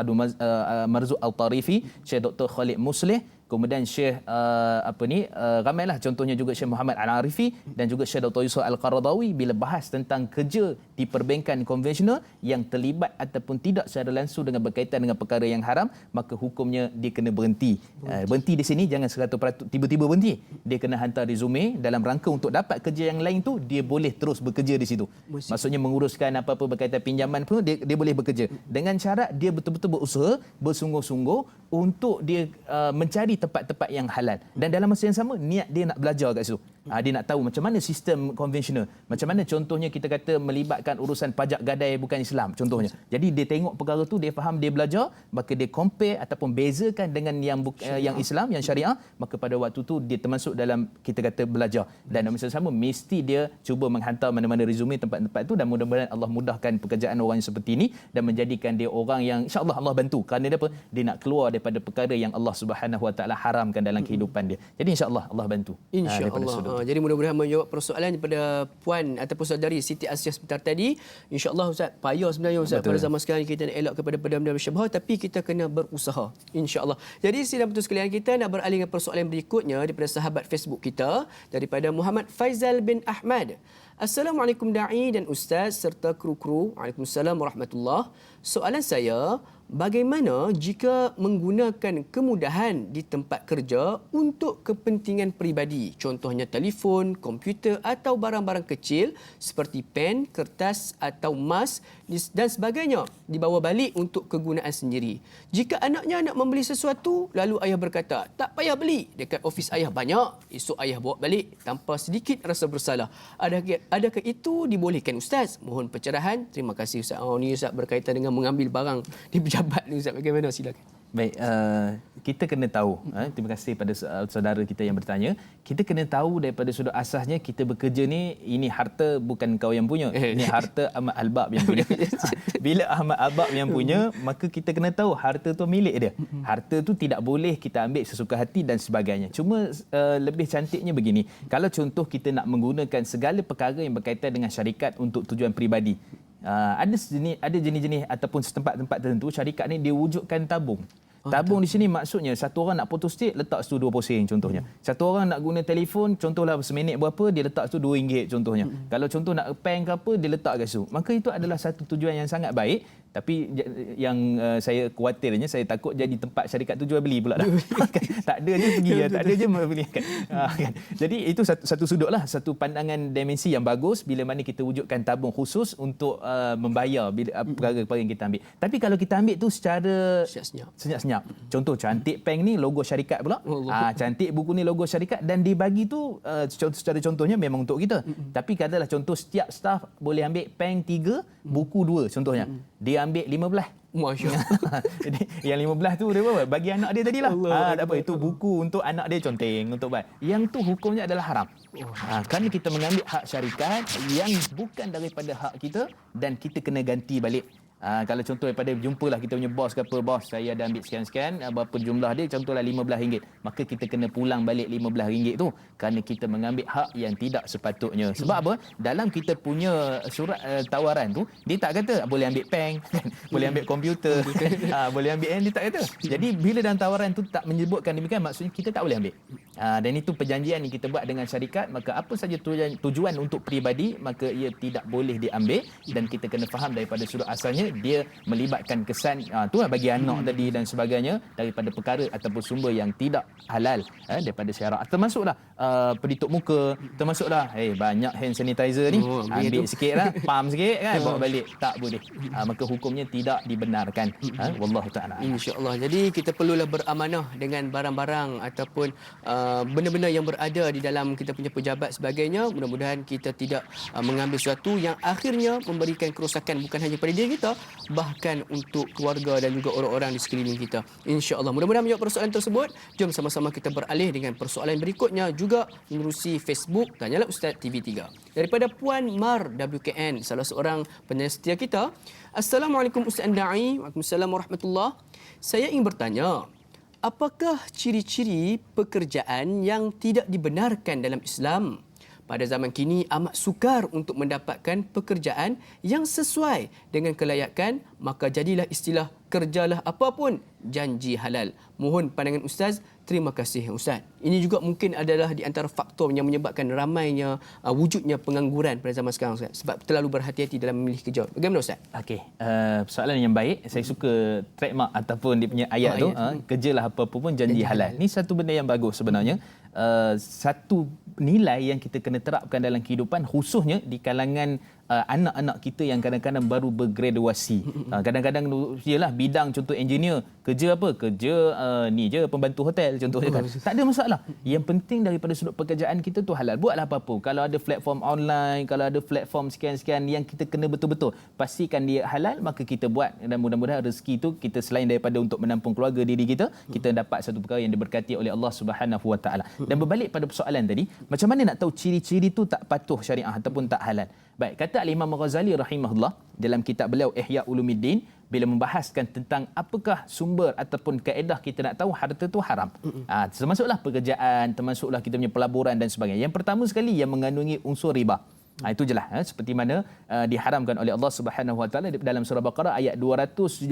Marzuq Al-Tarifi, Syekh Dr. Khalid Muslih, kemudian Syekh ramailah contohnya juga Syekh Muhammad Al-Arifi dan juga Syekh Dr. Yusuf Al-Qaradawi bila bahas tentang kerja di perbankan konvensional yang terlibat ataupun tidak secara langsung dengan berkaitan dengan perkara yang haram, maka hukumnya dia kena berhenti. Berhenti di sini jangan 100% tiba-tiba berhenti. Dia kena hantar resume dalam rangka untuk dapat kerja yang lain tu dia boleh terus bekerja di situ. Maksudnya menguruskan apa-apa berkaitan pinjaman pun dia boleh bekerja dengan syarat dia betul-betul berusaha bersungguh-sungguh untuk dia mencari tempat-tempat yang halal dan dalam masa yang sama niat dia nak belajar kat situ. Dia nak tahu macam mana sistem konvensional, macam mana contohnya kita kata melibatkan urusan pajak gadai bukan Islam contohnya. Jadi dia tengok perkara tu, dia faham, dia belajar, maka dia compare ataupun bezakan dengan yang Islam, yang syariah, maka pada waktu tu dia termasuk dalam kita kata belajar. Dan dalam masa yang sama mesti dia cuba menghantar mana-mana resume tempat-tempat tu dan mudah-mudahan Allah mudahkan pekerjaan orang seperti ini dan menjadikan dia orang yang insya-Allah Allah bantu kerana dia apa? Dia nak keluar daripada perkara yang Allah Subhanahu Wa Taala haramkan dalam kehidupan dia. Jadi insya-Allah Allah bantu. Insya-Allah. Jadi mudah-mudahan menjawab persoalan daripada puan ataupun saudari Siti Asiyah sebentar tadi. Insya-Allah Ustaz, payah sebenarnya Ustaz. Betul. Pada zaman sekarang kita nak elak kepada benda-benda syubhat tapi kita kena berusaha. Insya-Allah. Jadi sidang betul sekalian, kita nak beralih ke persoalan berikutnya daripada sahabat Facebook kita daripada Muhammad Faizal bin Ahmad. Assalamualaikum da'i dan ustaz serta kru-kru. Waalaikumsalam warahmatullahi. Soalan saya, bagaimana jika menggunakan kemudahan di tempat kerja untuk kepentingan peribadi, contohnya telefon, komputer atau barang-barang kecil seperti pen, kertas atau mas dan sebagainya dibawa balik untuk kegunaan sendiri. Jika anaknya nak membeli sesuatu, lalu ayah berkata, tak payah beli, dekat ofis ayah banyak, esok ayah bawa balik tanpa sedikit rasa bersalah. Adakah itu dibolehkan Ustaz? Mohon pencerahan. Terima kasih Ustaz. Ni Ustaz berkaitan dengan mengambil barang di pejabat ni Ustaz. Bagaimana? Silakan. Baik, kita kena tahu, terima kasih pada saudara kita yang bertanya. Kita kena tahu daripada sudut asasnya kita bekerja ni, ini harta bukan kau yang punya. Ini harta Ahmad Albab yang punya. Bila Ahmad Albab yang punya, maka kita kena tahu harta tu milik dia. Harta tu tidak boleh kita ambil sesuka hati dan sebagainya. Cuma lebih cantiknya begini, kalau contoh kita nak menggunakan segala perkara yang berkaitan dengan syarikat untuk tujuan peribadi. Ada jenis-jenis ataupun setempat-tempat tertentu syarikat ni dia wujudkan tabung. Tabung di sini maksudnya satu orang nak potong stick letak situ 20 sen contohnya. Satu orang nak guna telefon contohlah seminit berapa dia letak situ RM2 contohnya. Kalau contoh nak pen ke apa dia letak kat situ. Maka itu adalah satu tujuan yang sangat baik. Tapi yang saya khawatirnya, saya takut jadi tempat syarikat tu jual beli pula dah. Tak ada je pergi, tak ada je beli. Kan? Jadi itu satu sudut lah, satu pandangan dimensi yang bagus bila mana kita wujudkan tabung khusus untuk membayar perkara-perkara yang kita ambil. Tapi kalau kita ambil tu secara senyap-senyap. Contoh cantik peng ni logo syarikat pula. Cantik buku ni logo syarikat dan dibagi tu secara contohnya memang untuk kita. Tapi katalah contoh setiap staff boleh ambil peng 3, buku 2 contohnya. Dia ambil 15. Masya-Allah. Jadi yang 15 tu dia apa? Bagi anak dia tadilah. Tak apa, itu buku untuk anak dia conteng untuk buat. Yang tu hukumnya adalah haram. Kerana kita mengambil hak syarikat yang bukan daripada hak kita dan kita kena ganti balik. Kalau contoh daripada jumpalah kita punya bos ke apa, bos saya ada ambil sekian-sekian, berapa jumlah dia, contohlah RM15, maka kita kena pulang balik RM15 tu kerana kita mengambil hak yang tidak sepatutnya. Sebab apa? Dalam kita punya surat tawaran tu dia tak kata boleh ambil peng, boleh ambil komputer, boleh ambil dia tak kata. Jadi bila dalam tawaran tu tak menyebutkan demikian, maksudnya kita tak boleh ambil. Dan itu perjanjian yang kita buat dengan syarikat, maka apa saja tujuan untuk peribadi maka ia tidak boleh diambil dan kita kena faham daripada sudut asalnya dia melibatkan kesan itulah bagi anak tadi dan sebagainya daripada perkara ataupun sumber yang tidak halal daripada syarak. Termasuklah pelitup muka, termasuklah banyak hand sanitizer ni, ambil sikitlah, pam sikit kan, bawa balik, tak boleh. Maka hukumnya tidak dibenarkan. Wallahu taala. Insya-Allah. Jadi kita perlulah beramanah dengan barang-barang ataupun benda-benda yang berada di dalam kita punya pejabat sebagainya. Mudah-mudahan kita tidak mengambil sesuatu yang akhirnya memberikan kerosakan bukan hanya pada diri kita, bahkan untuk keluarga dan juga orang-orang di sekeliling kita. Insya-Allah. Mudah-mudahan menjawab persoalan tersebut. Jom sama-sama kita beralih dengan persoalan berikutnya juga menerusi Facebook Tanyalah Ustaz TV3. Daripada Puan Mar WKN, salah seorang pendengar setia kita. Assalamualaikum Ustaz Da'i. Waalaikumsalam warahmatullahi. Saya ingin bertanya, apakah ciri-ciri pekerjaan yang tidak dibenarkan dalam Islam? Pada zaman kini amat sukar untuk mendapatkan pekerjaan yang sesuai dengan kelayakan, maka jadilah istilah kerjalah apapun janji halal. Mohon pandangan Ustaz. Terima kasih Ustaz. Ini juga mungkin adalah di antara faktor yang menyebabkan ramainya wujudnya pengangguran pada zaman sekarang Ustaz. Sebab terlalu berhati-hati dalam memilih kerja. Bagaimana Ustaz? Okey, soalan yang baik. Saya suka trademark ataupun dia punya ayat tu, kerjalah apa-apa pun janji halal. Ni satu benda yang bagus sebenarnya. Satu nilai yang kita kena terapkan dalam kehidupan, khususnya di kalangan anak-anak kita yang kadang-kadang baru bergraduasi. Kadang-kadang ialah bidang contoh engineer, kerja apa? Kerja ni je pembantu hotel contohnya kan. Tak ada masalah. Yang penting daripada sudut pekerjaan kita tu halal. Buatlah apa-apa. Kalau ada platform online, kalau ada platform sekian-sekian yang kita kena betul-betul pastikan dia halal, maka kita buat, dan mudah-mudahan rezeki tu kita selain daripada untuk menampung keluarga diri kita, kita dapat satu perkara yang diberkati oleh Allah Subhanahu Wa Taala. Dan berbalik pada persoalan tadi, macam mana nak tahu ciri-ciri tu tak patuh syariah ataupun tak halal? Baik, kata Al-Imam Al-Ghazali rahimahullah dalam kitab beliau Ihya Ulumuddin, bila membahaskan tentang apakah sumber ataupun kaedah kita nak tahu harta tu haram. Termasuklah pekerjaan, termasuklah kita punya pelaburan dan sebagainya. Yang pertama sekali yang mengandungi unsur riba. Itu jelas seperti mana diharamkan oleh Allah Subhanahu Wa Taala dalam surah Baqarah ayat 275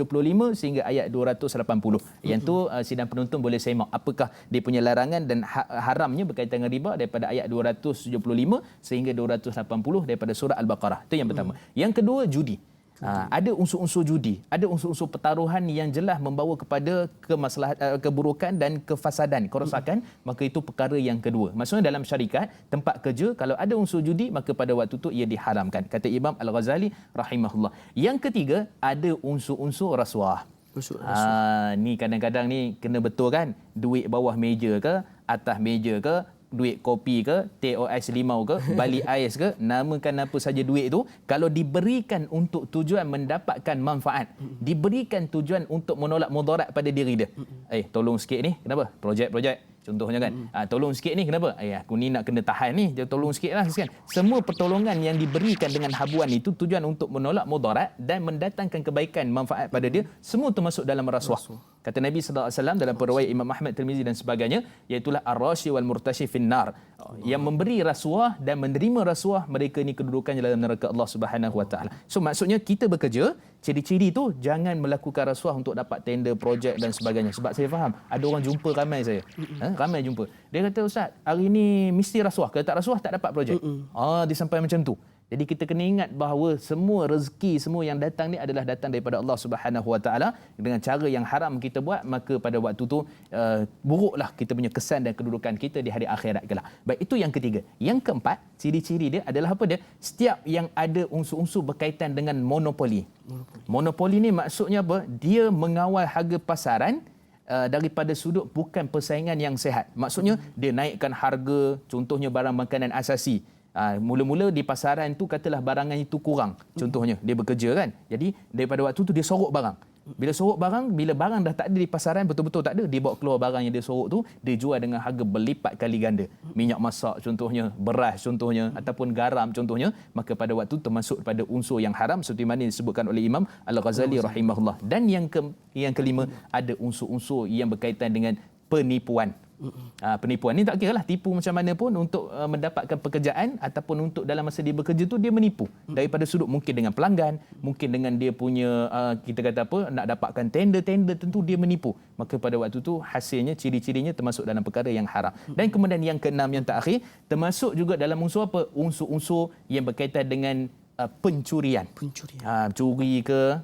sehingga ayat 280. Yang tu sidang penonton boleh semak apakah dia punya larangan dan haramnya berkaitan dengan riba daripada ayat 275 sehingga 280 daripada surah Al-Baqarah. Itu yang pertama. Yang kedua, judi. Ada unsur-unsur judi, ada unsur-unsur pertaruhan yang jelas membawa kepada keburukan dan kefasadan, kerosakan, maka itu perkara yang kedua. Maksudnya dalam syarikat, tempat kerja, kalau ada unsur judi, maka pada waktu itu ia diharamkan, kata Imam Al-Ghazali rahimahullah. Yang ketiga, ada unsur-unsur rasuah. Ni kadang-kadang ni kena betul kan, duit bawah meja ke, atas meja ke, duit kopi ke, TOS limau ke, balik ais ke, namakan apa saja duit itu, kalau diberikan untuk tujuan mendapatkan manfaat, diberikan tujuan untuk menolak mudarat pada diri dia. Tolong sikit ni, kenapa? Projek contohnya kan. Tolong sikit ni, kenapa? Aku ni nak kena tahan ni, tolong sikit lah. Semua pertolongan yang diberikan dengan habuan itu tujuan untuk menolak mudarat dan mendatangkan kebaikan, manfaat pada dia, semua termasuk dalam rasuah. Kata Nabi SAW dalam periwayat Imam Ahmad, Tirmizi dan sebagainya, iaitulah ar-rashi wal murtashi finnar. Yang memberi rasuah dan menerima rasuah, mereka ini kedudukannya dalam neraka Allah Subhanahu Wa Taala. So maksudnya kita bekerja, ciri-ciri tu jangan melakukan rasuah untuk dapat tender, projek dan sebagainya. Sebab saya faham, ada orang jumpa ramai saya. Ramai jumpa. Dia kata, Ustaz, hari ni mesti rasuah. Kalau tak rasuah, tak dapat projek. Dia sampai macam tu. Jadi kita kena ingat bahawa semua rezeki, semua yang datang ni adalah datang daripada Allah Subhanahu Wa Taala. Dengan cara yang haram kita buat, maka pada waktu tu buruklah kita punya kesan dan kedudukan kita di hari akhirat kelak. Baik, itu yang ketiga. Yang keempat, ciri-ciri dia adalah apa dia? Setiap yang ada unsur-unsur berkaitan dengan monopoli. Monopoli ni maksudnya apa? Dia mengawal harga pasaran daripada sudut bukan persaingan yang sihat. Maksudnya dia naikkan harga, contohnya barang makanan asasi. Mula-mula di pasaran tu katalah barangan itu kurang. Contohnya dia bekerja kan. Jadi daripada waktu tu dia sorok barang. Bila sorok barang, bila barang dah tak ada di pasaran, betul-betul tak ada, dia bawa keluar barang yang dia sorok tu, dia jual dengan harga berlipat kali ganda. Minyak masak contohnya, beras contohnya, ataupun garam contohnya, maka pada waktu tu termasuk pada unsur yang haram seperti mana disebutkan oleh Imam Al-Ghazali rahimahullah. Dan yang kelima, ada unsur-unsur yang berkaitan dengan penipuan. Penipuan ni tak kiralah tipu macam mana pun untuk mendapatkan pekerjaan ataupun untuk dalam masa dia bekerja tu dia menipu daripada sudut mungkin dengan pelanggan, mungkin dengan dia punya kita kata apa, nak dapatkan tender tentu dia menipu, maka pada waktu tu hasilnya, ciri-cirinya termasuk dalam perkara yang haram. Dan kemudian yang keenam, yang terakhir, termasuk juga dalam unsur apa? Unsur-unsur yang berkaitan dengan pencurian. Curi ke,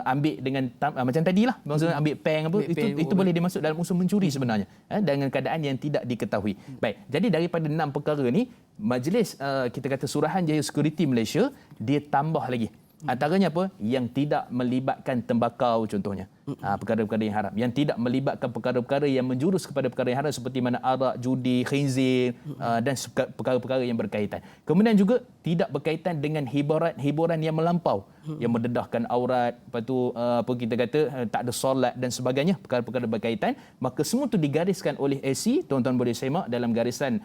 ambil dengan macam tadilah, maksudnya ambil peng apa, itu boleh dimasuk dalam unsur mencuri sebenarnya, dengan keadaan yang tidak diketahui. Baik, jadi daripada 6 perkara ni, majlis kita kata Suruhanjaya Security Malaysia dia tambah lagi. Antaranya apa? Yang tidak melibatkan tembakau contohnya. Perkara-perkara yang haram. Yang tidak melibatkan perkara-perkara yang menjurus kepada perkara yang haram seperti mana arak, judi, khinzir dan perkara-perkara yang berkaitan. Kemudian juga tidak berkaitan dengan hiburan yang melampau, yang mendedahkan aurat, lepas tu apa kita kata tak ada solat dan sebagainya, perkara-perkara berkaitan, maka semua itu digariskan oleh AC. Tuan-tuan boleh semak dalam garisan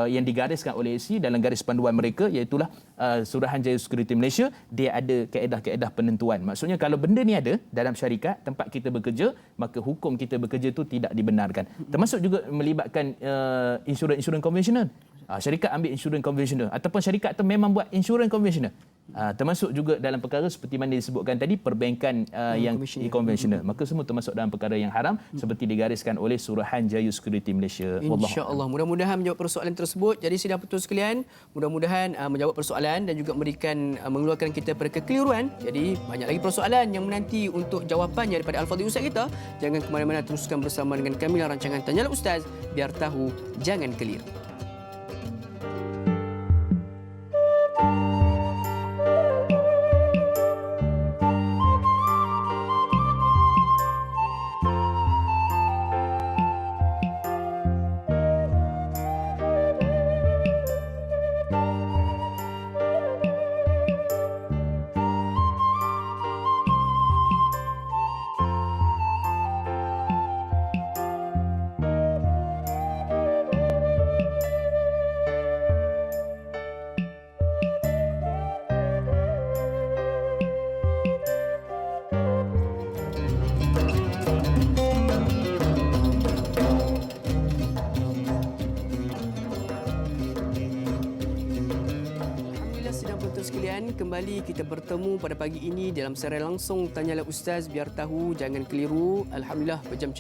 yang digariskan oleh AC dalam garis panduan mereka, iaitulah Suruhanjaya Security Malaysia. Dia ada kaedah-kaedah penentuan. Maksudnya kalau benda ni ada dalam syarikat tempat kita bekerja, maka hukum kita bekerja tu tidak dibenarkan. Termasuk juga melibatkan insurans konvensional. Syarikat ambil insurans konvensional ataupun syarikat tu memang buat insurans konvensional. Termasuk juga dalam perkara seperti mana disebutkan tadi, perbankan yang konvensional. Maka semua termasuk dalam perkara yang haram seperti digariskan oleh Suruhanjaya Security Malaysia. InsyaAllah. Mudah-mudahan menjawab persoalan tersebut. Jadi sidang penonton sekalian, mudah-mudahan menjawab persoalan dan juga memberikan mengeluarkan kita pada kekeliruan. Jadi banyak lagi persoalan yang menanti untuk jawapannya daripada Al-Fadhil Ustaz kita. Jangan ke mana-mana, teruskan bersama dengan kami dalam rancangan Tanyalah Ustaz, biar tahu jangan keliru. Sekalian, kembali kita bertemu pada pagi ini dalam siaran langsung Tanyalah Ustaz, biar tahu jangan keliru. Alhamdulillah, pejam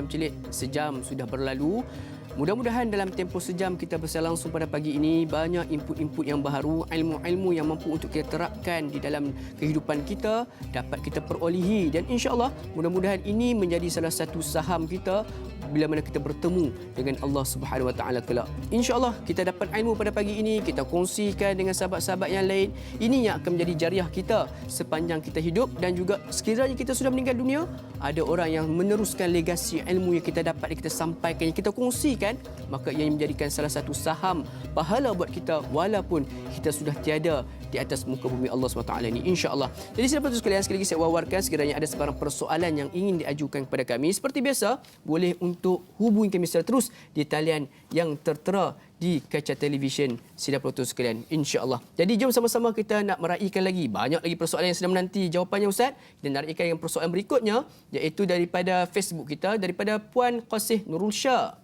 celik sejam sudah berlalu. Mudah-mudahan dalam tempoh sejam kita bersiaran langsung pada pagi ini banyak input-input yang baharu, ilmu-ilmu yang mampu untuk kita terapkan di dalam kehidupan kita dapat kita perolehi, dan insya-Allah mudah-mudahan ini menjadi salah satu saham kita bila mana kita bertemu dengan Allah Subhanahu Wa Taala kelak. Insya-Allah kita dapat ilmu pada pagi ini, kita kongsikan dengan sahabat-sahabat yang lain. Ini yang akan menjadi jariah kita sepanjang kita hidup, dan juga sekiranya kita sudah meninggal dunia, ada orang yang meneruskan legasi ilmu yang kita dapat, yang kita sampaikan, yang kita kongsikan, maka ia menjadikan salah satu saham pahala buat kita walaupun kita sudah tiada di atas muka bumi Allah SWT ini, insya-Allah. Jadi selepas itu sekalian, sekali lagi saya wawarkan sekiranya ada sebarang persoalan yang ingin diajukan kepada kami, seperti biasa boleh untuk hubungi kami secara terus di talian yang tertera di kaca televisyen sidang penonton sekalian, insya-Allah. Jadi jom sama-sama kita nak meraihkan lagi banyak lagi persoalan yang sedang menanti jawapannya Ustaz, dan nak raikan yang persoalan berikutnya iaitu daripada Facebook kita, daripada Puan Qasih Nurul Shah.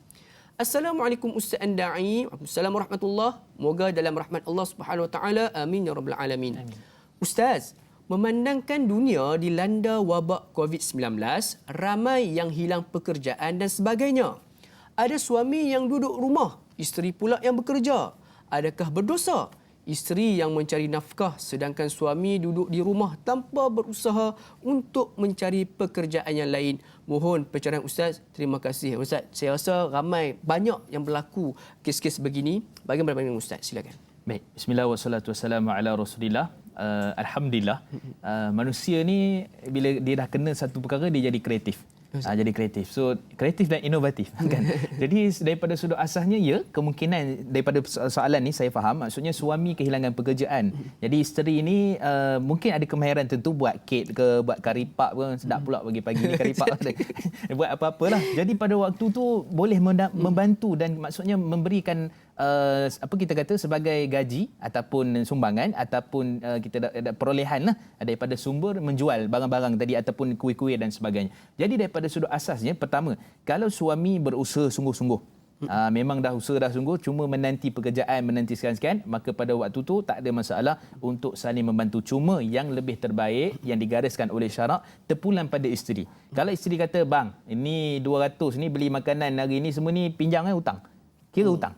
Assalamualaikum Ustaz Andai. Assalamualaikum warahmatullahi. Moga dalam rahmat Allah Subhanahu Wa Taala. Amin ya rabbal alamin. Amin. Ustaz, memandangkan dunia dilanda wabak COVID-19, ramai yang hilang pekerjaan dan sebagainya. Ada suami yang duduk rumah, isteri pula yang bekerja. Adakah berdosa isteri yang mencari nafkah sedangkan suami duduk di rumah tanpa berusaha untuk mencari pekerjaan yang lain? Mohon pencerahan Ustaz. Terima kasih Ustaz. Saya rasa banyak yang berlaku kes-kes begini. Bagaimana pandangan Ustaz? Silakan. Baik. Bismillah wassalatu wassalamu ala Rasulillah. Alhamdulillah. Manusia ni bila dia dah kena satu perkara, dia jadi kreatif. Jadi kreatif. So kreatif dan inovatif kan. Jadi daripada sudut asasnya, ya, kemungkinan daripada soalan ni saya faham, maksudnya suami kehilangan pekerjaan. Jadi isteri ni mungkin ada kemahiran tentu buat kek ke, buat kari pap ke, sedap pula pagi pagi ni kari pap. Buat apa-apalah. Jadi pada waktu tu boleh membantu dan maksudnya memberikan apa kita kata sebagai gaji ataupun sumbangan ataupun kita ada perolehan lah daripada sumber menjual barang-barang tadi ataupun kuih-kuih dan sebagainya. Jadi daripada sudut asasnya, pertama, kalau suami berusaha sungguh-sungguh, memang dah usaha dah sungguh, cuma menanti pekerjaan, menanti sekian-sekian, maka pada waktu tu tak ada masalah untuk saling membantu. Cuma yang lebih terbaik yang digariskan oleh syarak, terpulang pada isteri. Kalau isteri kata, bang, ini 200 ni beli makanan hari ni, semua ni pinjam hutang, kira hutang.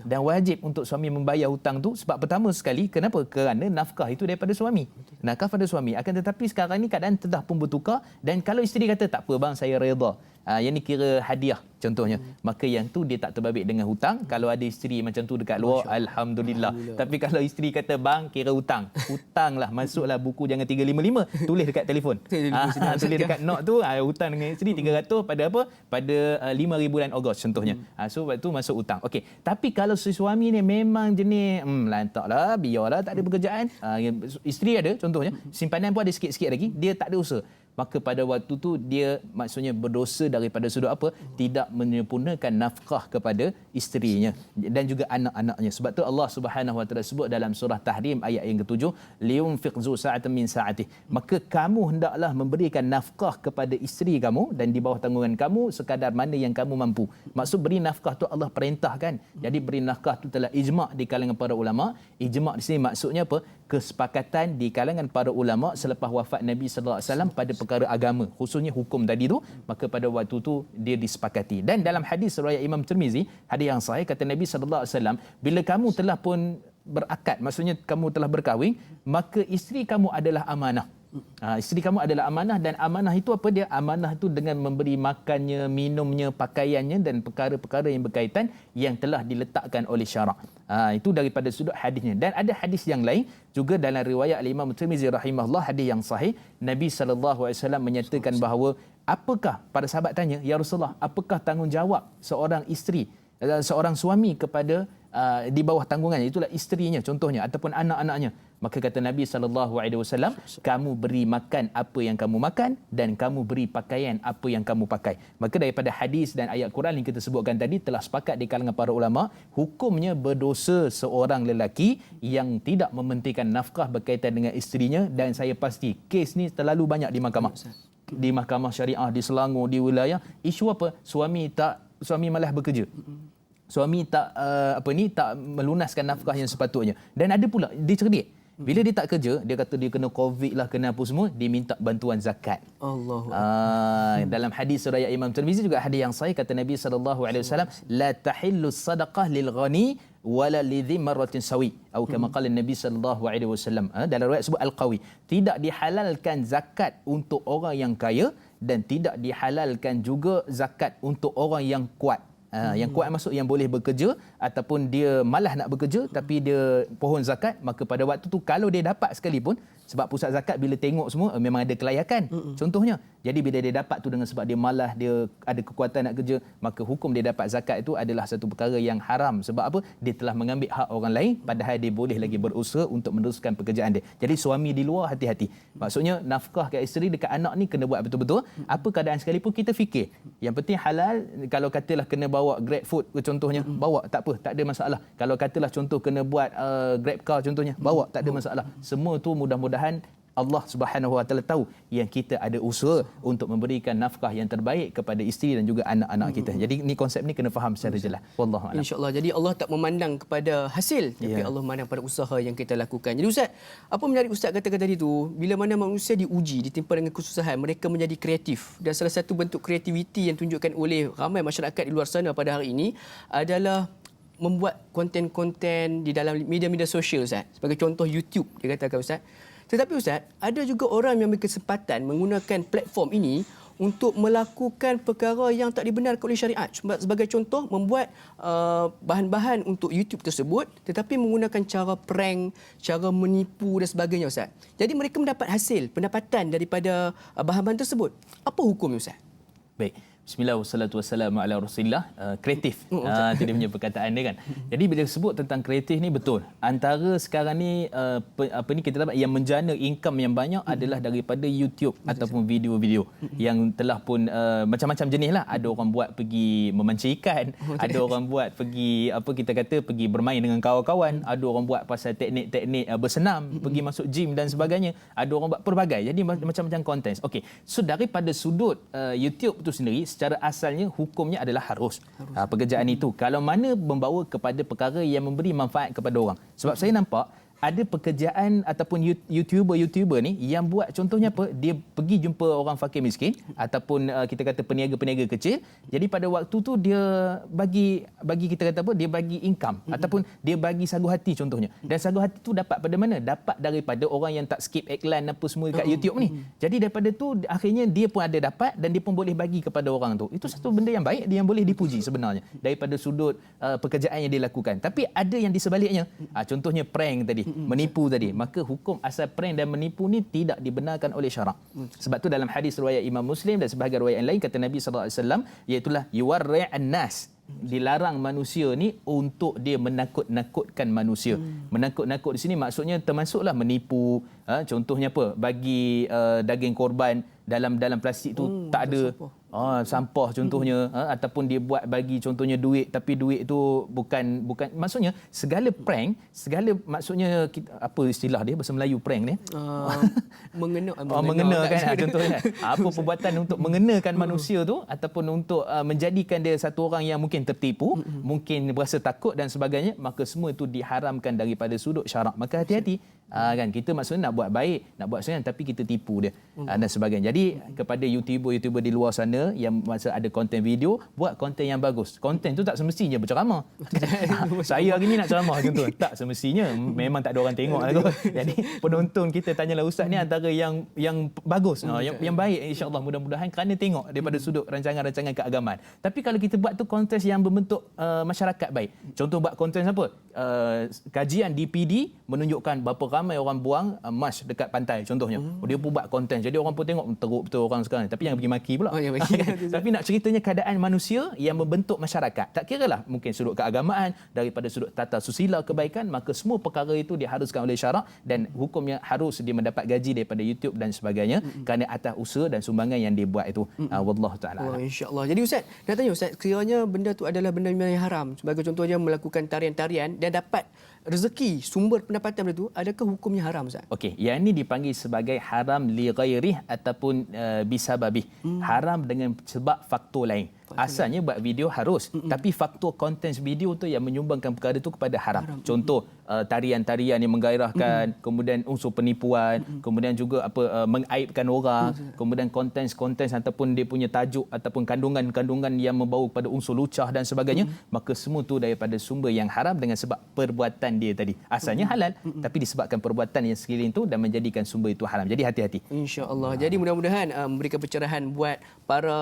Dan wajib untuk suami membayar hutang tu, sebab pertama sekali, kenapa? Kerana nafkah itu daripada suami. Nafkah pada suami. Akan tetapi sekarang ni keadaan telah pun bertukar, dan kalau isteri kata tak apa bang, saya redha, yang ni kira hadiah contohnya, maka yang tu dia tak terbabit dengan hutang. Kalau ada isteri macam tu dekat luar, Alhamdulillah. Tapi kalau isteri kata bang, kira hutang, hutanglah, masuklah buku jangan 355, tulis dekat telefon, tulis dekat note tu, hutang dengan isteri 300 pada apa? Pada 5 bulan Ogos contohnya. So waktu tu masuk hutang. Okey, tapi kalau si suami ni memang jenis lantaklah, biarlah tak ada pekerjaan, isteri ada contohnya, simpanan pun ada sikit-sikit lagi, dia tak ada usaha, maka pada waktu tu dia maksudnya berdosa daripada sudut apa? Tidak menyempurnakan nafkah kepada isterinya dan juga anak-anaknya. Sebab tu Allah Subhanahu Wa Taala sebut dalam surah Tahrim ayat yang ke-7, liyunfiq zu sa'atan min sa'atih. Maka kamu hendaklah memberikan nafkah kepada isteri kamu dan di bawah tanggungan kamu sekadar mana yang kamu mampu. Maksud beri nafkah tu Allah perintahkan. Jadi beri nafkah tu telah ijma' di kalangan para ulama. Ijma' di sini maksudnya apa? kesepakatan di kalangan para ulama selepas wafat Nabi sallallahu alaihi wasallam pada perkara agama, khususnya hukum tadi tu, maka pada waktu tu dia disepakati. Dan dalam hadis riwayat Imam Tirmizi, hadis yang sahih, kata Nabi sallallahu alaihi wasallam, bila kamu telah pun berakad, maksudnya kamu telah berkahwin, maka isteri kamu adalah amanah. Isteri kamu adalah amanah, dan amanah itu apa dia? Amanah itu dengan memberi makannya, minumnya, pakaiannya dan perkara-perkara yang berkaitan yang telah diletakkan oleh syarak. Itu daripada sudut hadisnya. Dan ada hadis yang lain juga dalam riwayat Imam Tirmizi rahimahullah, hadis yang sahih, Nabi sallallahu alaihi wasallam menyatakan bahawa, apakah, para sahabat tanya, ya Rasulullah, apakah tanggungjawab seorang isteri, seorang suami kepada di bawah tanggungannya, itulah isterinya contohnya ataupun anak-anaknya. Maka kata Nabi SAW, kamu beri makan apa yang kamu makan dan kamu beri pakaian apa yang kamu pakai. Maka daripada hadis dan ayat Quran yang kita sebutkan tadi, telah sepakat di kalangan para ulama, hukumnya berdosa seorang lelaki yang tidak mementingkan nafkah berkaitan dengan isterinya. Dan saya pasti kes ni terlalu banyak di mahkamah. Di mahkamah syariah, di Selangor, di wilayah. Isu apa? Suami malah bekerja. Suami tak tak melunaskan nafkah yang sepatutnya. Dan ada pula dia cerdik. Bila dia tak kerja, dia kata dia kena COVID lah, kena apa semua, dia minta bantuan zakat. Dalam hadis riwayat Imam Tirmizi juga hadis yang sahih, kata Nabi SAW, la tahillu sadaqah lil ghani wala lidhi marratin sawi, atau kama qala Nabi SAW. Dalam riwayat sebut al-qawi, tidak dihalalkan zakat untuk orang yang kaya dan tidak dihalalkan juga zakat untuk orang yang kuat. Yang kuat maksud yang boleh bekerja ataupun dia malas nak bekerja tapi dia pohon zakat, maka pada waktu tu kalau dia dapat sekalipun, sebab pusat zakat bila tengok semua memang ada kelayakan contohnya. Jadi bila dia dapat tu dengan sebab dia malas, dia ada kekuatan nak kerja, maka hukum dia dapat zakat itu adalah satu perkara yang haram. Sebab apa? Dia telah mengambil hak orang lain padahal dia boleh lagi berusaha untuk meneruskan pekerjaan dia. Jadi suami di luar hati-hati. Maksudnya nafkah kat isteri, dekat anak ni kena buat betul-betul. Apa keadaan sekalipun kita fikir. Yang penting halal. Kalau katalah kena bawa Grab food contohnya, bawa tak apa, tak ada masalah. Kalau katalah contoh kena buat Grab car contohnya, bawa, tak ada masalah. Semua tu mudah-mudahan Allah Subhanahu Wa Taala tahu yang kita ada usaha untuk memberikan nafkah yang terbaik kepada isteri dan juga anak-anak kita. Jadi ni konsep ni kena faham secara jelas. Wallahu a'lam. InsyaAllah. Jadi Allah tak memandang kepada hasil, tapi Allah memandang pada usaha yang kita lakukan. Jadi Ustaz, apa menarik Ustaz katakan tadi tu, bila mana manusia diuji, ditimpa dengan kesusahan, mereka menjadi kreatif. Dan salah satu bentuk kreativiti yang tunjukkan oleh ramai masyarakat di luar sana pada hari ini adalah membuat konten-konten di dalam media-media sosial, Ustaz. Sebagai contoh YouTube, dia katakan Ustaz. Tetapi Ustaz, ada juga orang yang berkesempatan menggunakan platform ini untuk melakukan perkara yang tak dibenarkan oleh syariat. Sebagai contoh, membuat bahan-bahan untuk YouTube tersebut tetapi menggunakan cara prank, cara menipu dan sebagainya, Ustaz. Jadi mereka mendapat hasil, pendapatan daripada bahan-bahan tersebut. Apa hukumnya, Ustaz? Baik. Bismillah wassalatu wassalamu ala Rasulillah. Kreatif. Itu dia punya perkataan dia kan. Jadi bila sebut tentang kreatif ni betul. Antara sekarang ni kita dapat yang menjana income yang banyak adalah daripada YouTube ataupun video-video yang telah pun macam-macam jenis lah. Ada orang buat pergi memancing ikan, ada orang buat pergi pergi bermain dengan kawan-kawan, ada orang buat pasal teknik-teknik bersenam, pergi masuk gym dan sebagainya. Ada orang buat pelbagai. Jadi macam-macam konten. Okey. So daripada sudut YouTube tu sendiri, secara asalnya hukumnya adalah harus. Pekerjaan itu kalau mana membawa kepada perkara yang memberi manfaat kepada orang. Sebab saya nampak ada pekerjaan ataupun YouTuber ni yang buat contohnya apa, dia pergi jumpa orang fakir miskin ataupun kita kata peniaga-peniaga kecil. Jadi pada waktu tu dia bagi kita kata apa, dia bagi income ataupun dia bagi sagu hati contohnya. Dan sagu hati tu dapat pada mana? Dapat daripada orang yang tak skip iklan apa semua dekat YouTube ni. Jadi daripada tu akhirnya dia pun ada dapat dan dia pun boleh bagi kepada orang tu. Itu satu benda yang baik, yang boleh dipuji sebenarnya daripada sudut pekerjaan yang dia lakukan. Tapi ada yang di sebaliknya. Contohnya prank tadi, menipu tadi. Maka hukum asal prank dan menipu ni tidak dibenarkan oleh syarak. Sebab tu dalam hadis riwayat Imam Muslim dan sebahagian riwayat yang lain kata Nabi sallallahu alaihi wasallam, iaitu yuwarri'an nas, dilarang manusia ni untuk dia menakut-nakutkan manusia. Menakut-nakut di sini maksudnya termasuklah menipu. Contohnya apa? Bagi daging korban dalam plastik tu tak ada. Sampah contohnya, ataupun dia buat bagi contohnya duit tapi duit tu bukan maksudnya segala prank, maksudnya apa istilah dia bahasa Melayu prank ni? Mengena kan contohnya. Apa perbuatan untuk mengenakan manusia tu ataupun untuk menjadikan dia satu orang yang mungkin tertipu, mungkin berasa takut dan sebagainya, maka semua itu diharamkan daripada sudut syarak. Maka hati-hati Kan kita maksudnya nak buat baik, nak buat senang tapi kita tipu dia dan sebagainya. Jadi kepada YouTuber di luar sana yang masa ada konten video, buat konten yang bagus. Konten tu tak semestinya berceramah. Saya hari ni nak ceramah contoh, tak semestinya, memang tak ada orang tengok lah kot. Jadi penonton kita tanyalah ustaz ni antara yang bagus, yang baik, insya-Allah mudah-mudahan kerana tengok daripada sudut rancangan-rancangan keagamaan. Tapi kalau kita buat tu konten yang berbentuk masyarakat baik. Contoh buat konten apa? Kajian DPD menunjukkan berapa ramai orang buang emas dekat pantai contohnya. Dia pun buat konten. Jadi orang pun tengok teruk betul orang sekarang. Tapi jangan pergi maki pula. Tapi nak ceritanya keadaan manusia yang membentuk masyarakat. Tak kiralah mungkin sudut keagamaan, daripada sudut tata susila kebaikan, maka semua perkara itu diharuskan oleh syarak dan hukumnya harus dia mendapat gaji daripada YouTube dan sebagainya kerana atas usaha dan sumbangan yang dia buat itu. Wallahu taala. Insya-Allah. Jadi ustaz, nak tanya ustaz, kiranya benda tu adalah benda yang haram. Sebagai contohnya melakukan tarian-tarian dan dapat rezeki, sumber pendapatan itu, adakah hukumnya haram ustaz? Okey, yang ini dipanggil sebagai haram li ghairih ataupun bisababih. Haram dengan sebab faktor lain. Asalnya buat video harus, tapi faktor konten video tu yang menyumbangkan perkara itu kepada haram. Contoh tarian-tarian yang menggairahkan, kemudian unsur penipuan, kemudian juga mengaibkan orang, kemudian konten ataupun dia punya tajuk ataupun kandungan-kandungan yang membawa kepada unsur lucah dan sebagainya, maka semua tu daripada sumber yang haram dengan sebab perbuatan dia tadi. Asalnya halal, tapi disebabkan perbuatan yang sekeliling tu dan menjadikan sumber itu haram. Jadi hati-hati. Insya-Allah. Jadi mudah-mudahan memberikan pencerahan buat para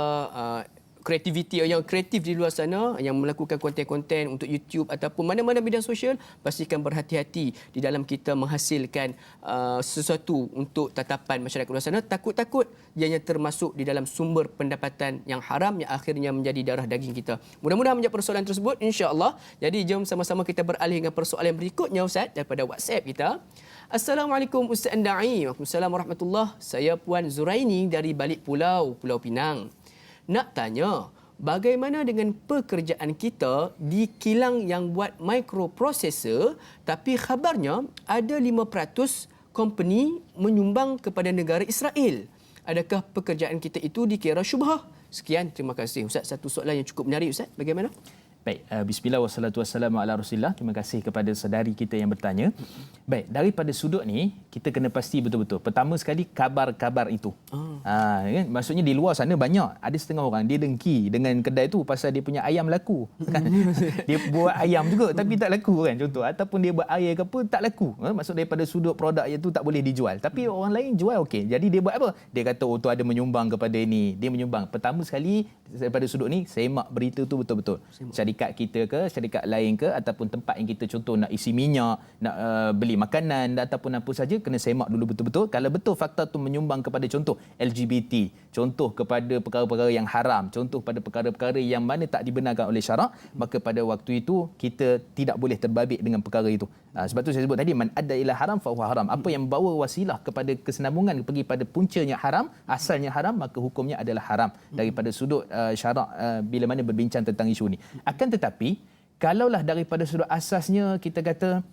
kreativiti yang kreatif di luar sana yang melakukan konten-konten untuk YouTube ataupun mana-mana media sosial, pastikan berhati-hati di dalam kita menghasilkan sesuatu untuk tatapan masyarakat luar sana. Takut-takut ianya termasuk di dalam sumber pendapatan yang haram yang akhirnya menjadi darah daging kita. Mudah-mudahan menjawab persoalan tersebut insya-Allah. Jadi jom sama-sama kita beralih dengan persoalan berikutnya Ustaz daripada WhatsApp kita. Assalamualaikum Ustaz Andai. Waalaikumsalam warahmatullahi. Saya Puan Zuraini dari Balik Pulau Pinang. Nak tanya, bagaimana dengan pekerjaan kita di kilang yang buat microprocessor tapi khabarnya ada 5% company menyumbang kepada negara Israel. Adakah pekerjaan kita itu dikira syubhah? Sekian, terima kasih. Ustaz, satu soalan yang cukup menarik Ustaz. Bagaimana? Baik, bismillah wassalatu wassalamu ala rasulillah. Terima kasih kepada saudari kita yang bertanya. Baik, daripada sudut ni kita kena pasti betul-betul. Pertama sekali kabar-kabar itu. Kan? Maksudnya di luar sana banyak ada setengah orang dia dengki dengan kedai tu pasal dia punya ayam laku. Kan? Dia buat ayam juga tapi tak laku kan contoh, ataupun dia buat air ke apa tak laku. Maksud daripada sudut produk itu tak boleh dijual. Tapi orang lain jual okey. Jadi dia buat apa? Dia kata tu ada menyumbang kepada ini. Dia menyumbang. Pertama sekali daripada sudut ni semak berita tu betul-betul. Syarikat kita ke, syarikat lain ke, ataupun tempat yang kita contoh nak isi minyak, nak beli makanan ataupun apa saja, kena semak dulu betul-betul. Kalau betul fakta tu menyumbang kepada contoh LGBT, contoh kepada perkara-perkara yang haram, contoh pada perkara-perkara yang mana tak dibenarkan oleh syarak, maka pada waktu itu kita tidak boleh terbabit dengan perkara itu. Sebab tu saya sebut tadi man adda ila haram fa huwa haram. Apa yang membawa wasilah kepada kesinambungan pergi pada puncanya haram, asalnya haram, maka hukumnya adalah haram daripada sudut syarak bila mana berbincang tentang isu ni. Akan tetapi kalaulah daripada sudut asasnya kita kata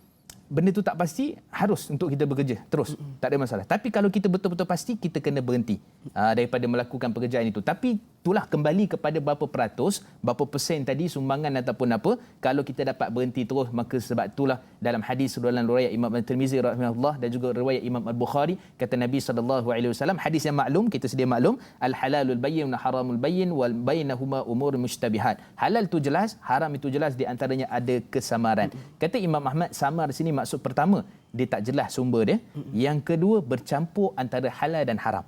benda tu tak pasti, harus untuk kita bekerja terus, tak ada masalah. Tapi kalau kita betul-betul pasti, kita kena berhenti daripada melakukan pekerjaan itu. Tapi itulah kembali kepada berapa peratus, berapa persen tadi sumbangan ataupun apa. Kalau kita dapat berhenti terus, maka sebab itulah dalam hadis dalam riwayat Imam At-Tirmizi rahimahullah dan juga riwayat Imam Al-Bukhari, kata Nabi SAW, hadis yang maklum, kita sedia maklum, al-halalul bayyin wa haramul bayyin wal bainahuma umur mushtabihat. Halal tu jelas, haram itu jelas, di antaranya ada kesamaran. Kata Imam Ahmad, samar di sini maksud pertama, dia tak jelas sumber dia. Yang kedua, bercampur antara halal dan haram.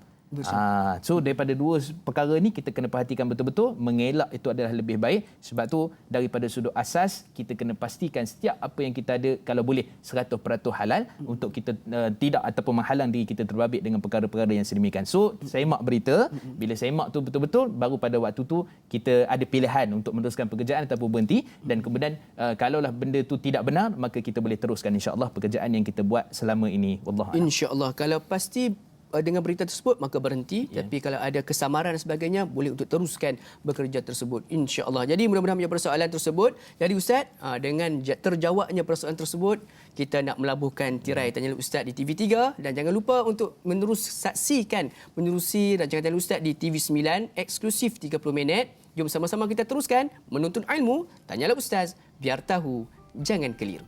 So daripada dua perkara ni kita kena perhatikan betul-betul, mengelak itu adalah lebih baik. Sebab tu daripada sudut asas kita kena pastikan setiap apa yang kita ada kalau boleh 100% halal untuk kita tidak ataupun menghalang diri kita terbabit dengan perkara-perkara yang sedemikian. So semak berita, bila semak tu betul-betul, baru pada waktu tu kita ada pilihan untuk meneruskan pekerjaan ataupun berhenti. Dan kemudian kalaulah benda tu tidak benar, maka kita boleh teruskan insya-Allah pekerjaan yang kita buat selama ini. Wallahu a'lam. Insya-Allah. Kalau pasti dengan berita tersebut maka berhenti, tapi kalau ada kesamaran dan sebagainya boleh untuk teruskan bekerja tersebut insya-Allah. Jadi mudah-mudahan menjawab persoalan tersebut. Jadi Ustaz, dengan terjawabnya persoalan tersebut, kita nak melabuhkan tirai Tanya Ustaz di TV3 dan jangan lupa untuk menerusi rancangan Tanya Ustaz di TV9 eksklusif 30 minit. Jom sama-sama kita teruskan menuntut ilmu. Tanyalah Ustaz, biar tahu, jangan keliru.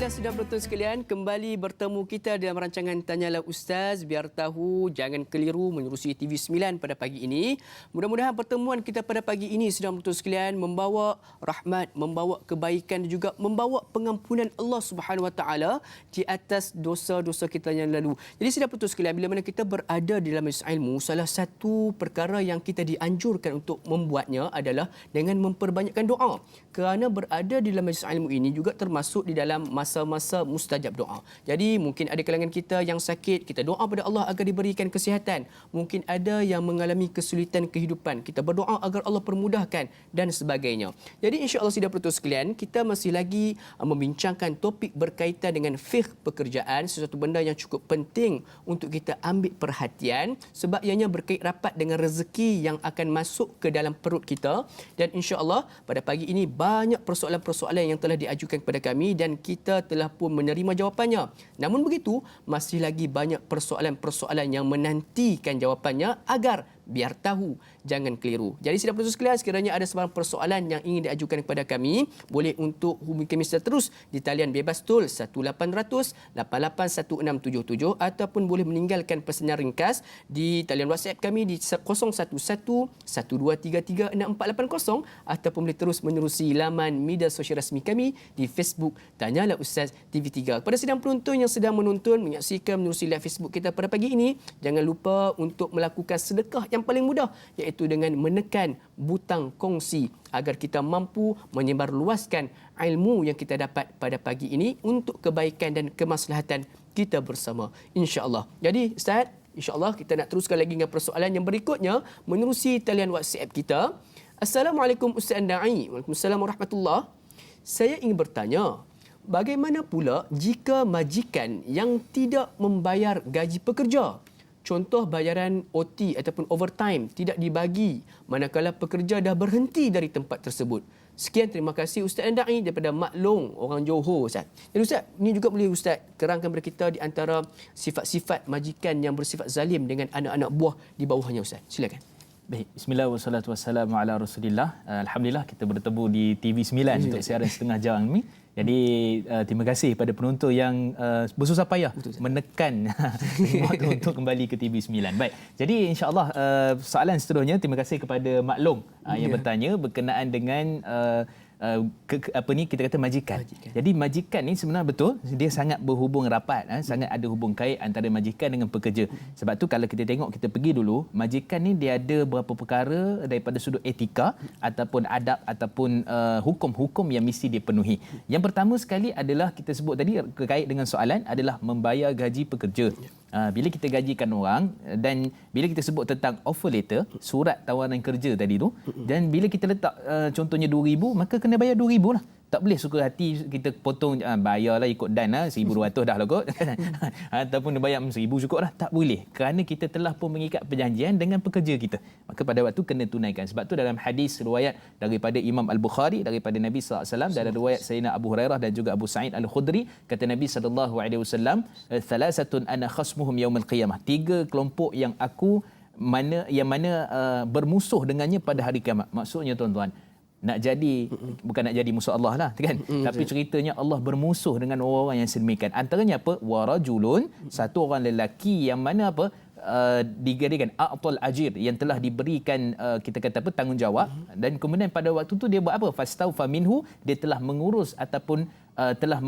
Alhamdulillah sudah penonton sekalian, kembali bertemu kita dalam rancangan Tanyalah Ustaz. Biar tahu, jangan keliru menerusi TV9 pada pagi ini. Mudah-mudahan pertemuan kita pada pagi ini sudah penonton sekalian membawa rahmat, membawa kebaikan dan juga membawa pengampunan Allah Subhanahu Wa Taala di atas dosa-dosa kita yang lalu. Jadi sudah penonton sekalian, bila mana kita berada di dalam majlis ilmu, salah satu perkara yang kita dianjurkan untuk membuatnya adalah dengan memperbanyakkan doa. Kerana berada di dalam majlis ilmu ini juga termasuk di dalam masa-masa mustajab doa. Jadi mungkin ada kalangan kita yang sakit, kita doa pada Allah agar diberikan kesihatan. Mungkin ada yang mengalami kesulitan kehidupan, kita berdoa agar Allah permudahkan dan sebagainya. Jadi insya-Allah sidang penonton sekalian, kita masih lagi membincangkan topik berkaitan dengan fiqh pekerjaan, sesuatu benda yang cukup penting untuk kita ambil perhatian sebab ianya berkait rapat dengan rezeki yang akan masuk ke dalam perut kita. Dan insya-Allah pada pagi ini banyak persoalan-persoalan yang telah diajukan kepada kami dan kita telah pun menerima jawapannya. Namun begitu, masih lagi banyak persoalan-persoalan yang menantikan jawapannya agar biar tahu, jangan keliru. Jadi sidang penonton sekalian, sekiranya ada sebarang persoalan yang ingin diajukan kepada kami, boleh untuk hubungi kami secara terus di talian bebas tol 1800 881677 ataupun boleh meninggalkan pesanan ringkas di talian WhatsApp kami di 011 1233 6480 ataupun boleh terus menerusi laman media sosial rasmi kami di Facebook Tanyalah Ustaz TV3. Kepada sidang penonton yang sedang menonton, menyaksikan menerusi live Facebook kita pada pagi ini, jangan lupa untuk melakukan sedekah yang paling mudah, iaitu dengan menekan butang kongsi agar kita mampu menyebarluaskan ilmu yang kita dapat pada pagi ini untuk kebaikan dan kemaslahatan kita bersama, insya-Allah. Jadi Ustaz, insya-Allah kita nak teruskan lagi dengan persoalan yang berikutnya menerusi talian WhatsApp kita. Assalamualaikum Ustaz Da'i. Waalaikumsalam warahmatullahi. Saya ingin bertanya, bagaimana pula jika majikan yang tidak membayar gaji pekerja? Contoh bayaran OT ataupun overtime tidak dibagi manakala pekerja dah berhenti dari tempat tersebut. Sekian, terima kasih Ustaz Da'i daripada Mak Long, orang Johor, Ustaz. Jadi Ustaz, ini juga boleh Ustaz kerangkan kepada kita di antara sifat-sifat majikan yang bersifat zalim dengan anak-anak buah di bawahnya, Ustaz. Silakan. Baik, bismillah wassalatu wassalamu ala Rasulillah. Alhamdulillah kita bertemu di TV9 untuk siaran setengah jam ini. Jadi terima kasih pada penonton yang bersusah payah menekan waktu untuk kembali ke TV9. Baik. Jadi insya-Allah soalan seterusnya, terima kasih kepada Mak Long yang bertanya berkenaan dengan kita kata majikan. Jadi majikan ni sebenarnya betul dia sangat berhubung rapat, sangat ada hubung kait antara majikan dengan pekerja. Sebab tu kalau kita tengok, kita pergi dulu, majikan ni dia ada beberapa perkara daripada sudut etika ataupun adab ataupun hukum-hukum yang mesti dipenuhi. Yang pertama sekali adalah kita sebut tadi terkait dengan soalan adalah membayar gaji pekerja. Bila kita gajikan orang dan bila kita sebut tentang offer letter, surat tawaran kerja tadi tu, dan bila kita letak contohnya 2,000, maka kena bayar 2,000 lah. Tak boleh suka hati kita potong, bayarlah ikut dan 1,200 dah lah kot. Ataupun bayar 1,000 cukup lah. Tak boleh. Kerana kita telah pun mengikat perjanjian dengan pekerja kita. Maka pada waktu kena tunaikan. Sebab tu dalam hadis riwayat daripada Imam Al-Bukhari, daripada Nabi SAW, dan riwayat Sayyidina Abu Hurairah dan juga Abu Sa'id Al-Khudri, kata Nabi SAW, "Thalathatun ana khasmuhum yaumil qiyamah." 3 kelompok yang mana bermusuh dengannya pada hari kiamat. Maksudnya tuan-tuan, nak jadi, bukan nak jadi musuh Allah lah kan, tapi ceritanya Allah bermusuh dengan orang-orang yang sedemikian. Antaranya apa? Warajulun, satu orang lelaki yang mana apa, digadikan a'tal ajir, yang telah diberikan kita kata apa, tanggungjawab, dan kemudian pada waktu tu dia buat apa? Fastaufa minhu, dia telah mengurus ataupun telah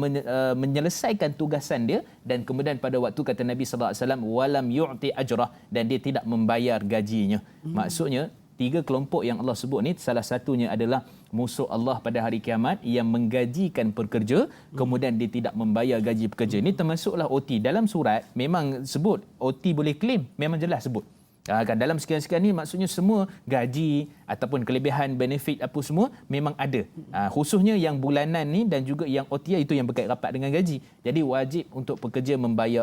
menyelesaikan tugasan dia, dan kemudian pada waktu kata Nabi sallallahu alaihi wasallam, walam yu'ti ajrah, dan dia tidak membayar gajinya. Maksudnya 3 kelompok yang Allah sebut ni, salah satunya adalah musuh Allah pada hari kiamat yang menggajikan pekerja, kemudian dia tidak membayar gaji pekerja. Ini termasuklah OT. Dalam surat memang sebut OT boleh claim, memang jelas sebut. Kan dalam sekian-sekian ni maksudnya semua gaji ataupun kelebihan benefit apa semua memang ada. Khususnya yang bulanan ni dan juga yang OT itu yang berkait rapat dengan gaji. Jadi wajib untuk pekerja membayar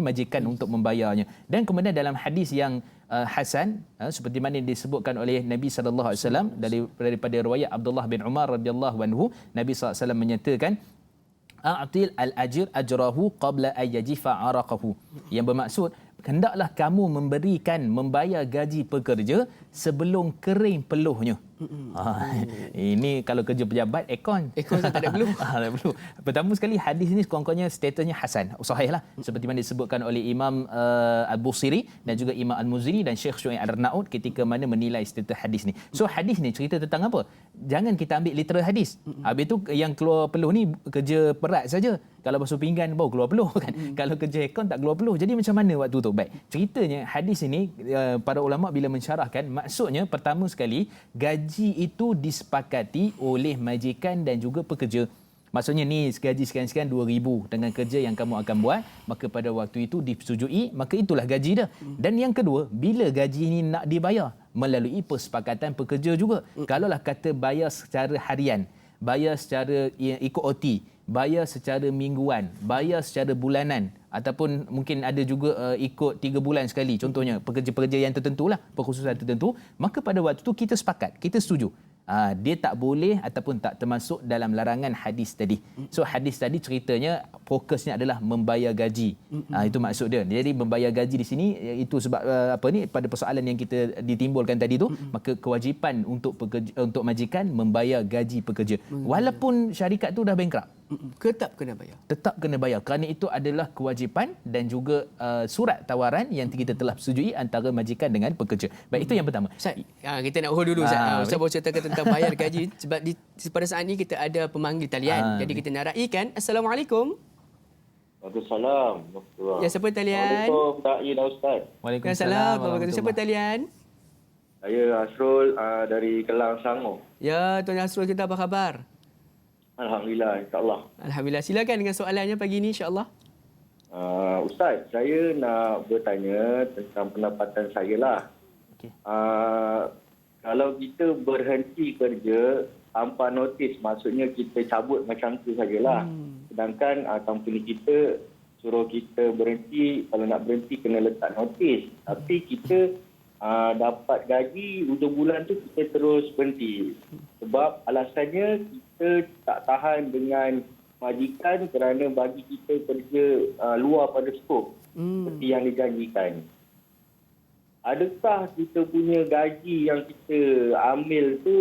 majikan untuk membayarnya. Dan kemudian dalam hadis yang hasan seperti mana disebutkan oleh Nabi sallallahu alaihi wasallam daripada riwayat Abdullah bin Umar radhiyallahu anhu, Nabi sallallahu alaihi wasallam menyatakan, a'til al-ajir ajrahu qabla an yajifa 'araqahu. Yang bermaksud hendaklah kamu membayar gaji pekerja sebelum kering peluhnya. Ini kalau kerja pejabat, aircon. Aircon tak ada perlu. Tak perlu. Pertama sekali, hadis ini sekurang-kurangnya statusnya hasan, sahih lah. Seperti mana disebutkan oleh Imam Al-Busiri dan juga Imam Al-Muziri dan Syekh Syuaib Ar-Naud ketika mana menilai status hadis ni. So hadis ni cerita tentang apa? Jangan kita ambil literal hadis. Habis tu yang keluar peluh ni kerja berat saja. Kalau basuh pinggan baru keluar peluh kan. Kalau kerja aircon tak keluar peluh. Jadi macam mana waktu tu? Baik. Ceritanya hadis ini para ulama bila mensyarahkan, maksudnya pertama sekali gaji itu disepakati oleh majikan dan juga pekerja. Maksudnya ni gaji sekian-sekian 2,000 dengan kerja yang kamu akan buat, maka pada waktu itu disetujui, maka itulah gaji dia. Dan yang kedua, bila gaji ini nak dibayar melalui persepakatan pekerja juga. Kalaulah kata bayar secara harian, bayar secara ikut OT, bayar secara mingguan, bayar secara bulanan, ataupun mungkin ada juga ikut 3 bulan sekali, contohnya pekerja-pekerja yang tertentu lah, perkhususan tertentu, maka pada waktu itu kita sepakat, kita setuju. Dia tak boleh ataupun tak termasuk dalam larangan hadis tadi. So hadis tadi ceritanya fokusnya adalah membayar gaji. Itu maksud dia. Jadi membayar gaji di sini itu sebab pada persoalan yang kita ditimbulkan tadi tu, maka kewajipan untuk majikan membayar gaji pekerja. Walaupun syarikat tu dah bankrupt, Tetap kena bayar. tetap kena bayar kerana itu adalah kewajipan dan juga surat tawaran yang kita telah setujui antara majikan dengan pekerja. Baik, itu yang pertama. Ustaz, kita nak hold dulu Ustaz. Ustaz baru ceritakan tentang bayar gaji sebab pada saat ini kita ada pemanggil talian. Jadi kita nak raikan. Assalamualaikum. Waalaikumsalam. Ya, siapa talian? Waalaikumsalam, Pak Yin Ustaz. Waalaikumsalam. Siapa talian? Saya Asrul dari Kelang, Selangor. Ya, Tuan Asrul, kita apa khabar? Alhamdulillah, insyaAllah. Alhamdulillah. Silakan dengan soalannya pagi ini, insyaAllah. Ustaz, saya nak bertanya tentang pendapatan saya lah. Okey. Kalau kita berhenti kerja tanpa notis, maksudnya kita cabut macam tu sajalah. Sedangkan company kita suruh kita berhenti, kalau nak berhenti kena letak notis. Tapi kita dapat gaji hujung bulan tu kita terus berhenti. Sebab alasannya kita tak tahan dengan majikan kerana bagi kita kerja luar pada skop seperti yang dijanjikan. Adakah kita punya gaji yang kita ambil tu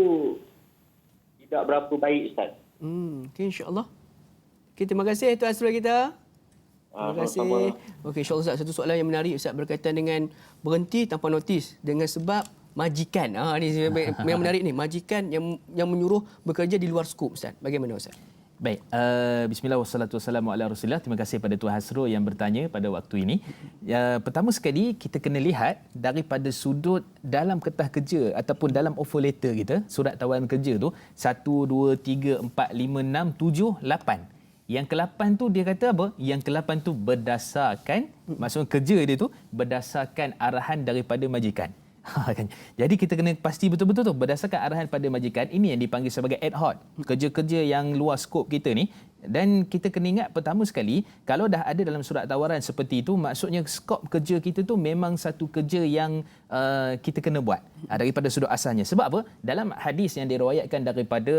tidak berapa baik, Ustaz? Okay, insyaAllah. Okay, terima kasih Tuan Asrul kita. Terima kasih. Okey, insyaAllah Ustaz, satu soalan yang menarik Ustaz berkaitan dengan berhenti tanpa notis dengan sebab majikan. Ini yang menarik ni, majikan yang menyuruh bekerja di luar skop Ustaz. Bagaimana Ustaz? Baik, bismillah wassalatu wassalamu ala Rasulillah. Terima kasih pada Tuan Hasrul yang bertanya pada waktu ini. Pertama sekali kita kena lihat daripada sudut dalam kertas kerja ataupun dalam offer letter kita, surat tawaran kerja tu 1 2 3 4 5 6 7 8. Yang ke-8 tu dia kata apa? Yang ke-8 tu berdasarkan, maksudnya kerja dia tu berdasarkan arahan daripada majikan. Jadi kita kena pasti betul-betul tu berdasarkan arahan pada majikan. Ini yang dipanggil sebagai ad hoc, kerja-kerja yang luar skop kita ni. Dan kita kena ingat pertama sekali, kalau dah ada dalam surat tawaran seperti itu, maksudnya skop kerja kita tu memang satu kerja yang kita kena buat daripada sudut asalnya. Sebab apa? Dalam hadis yang diriwayatkan daripada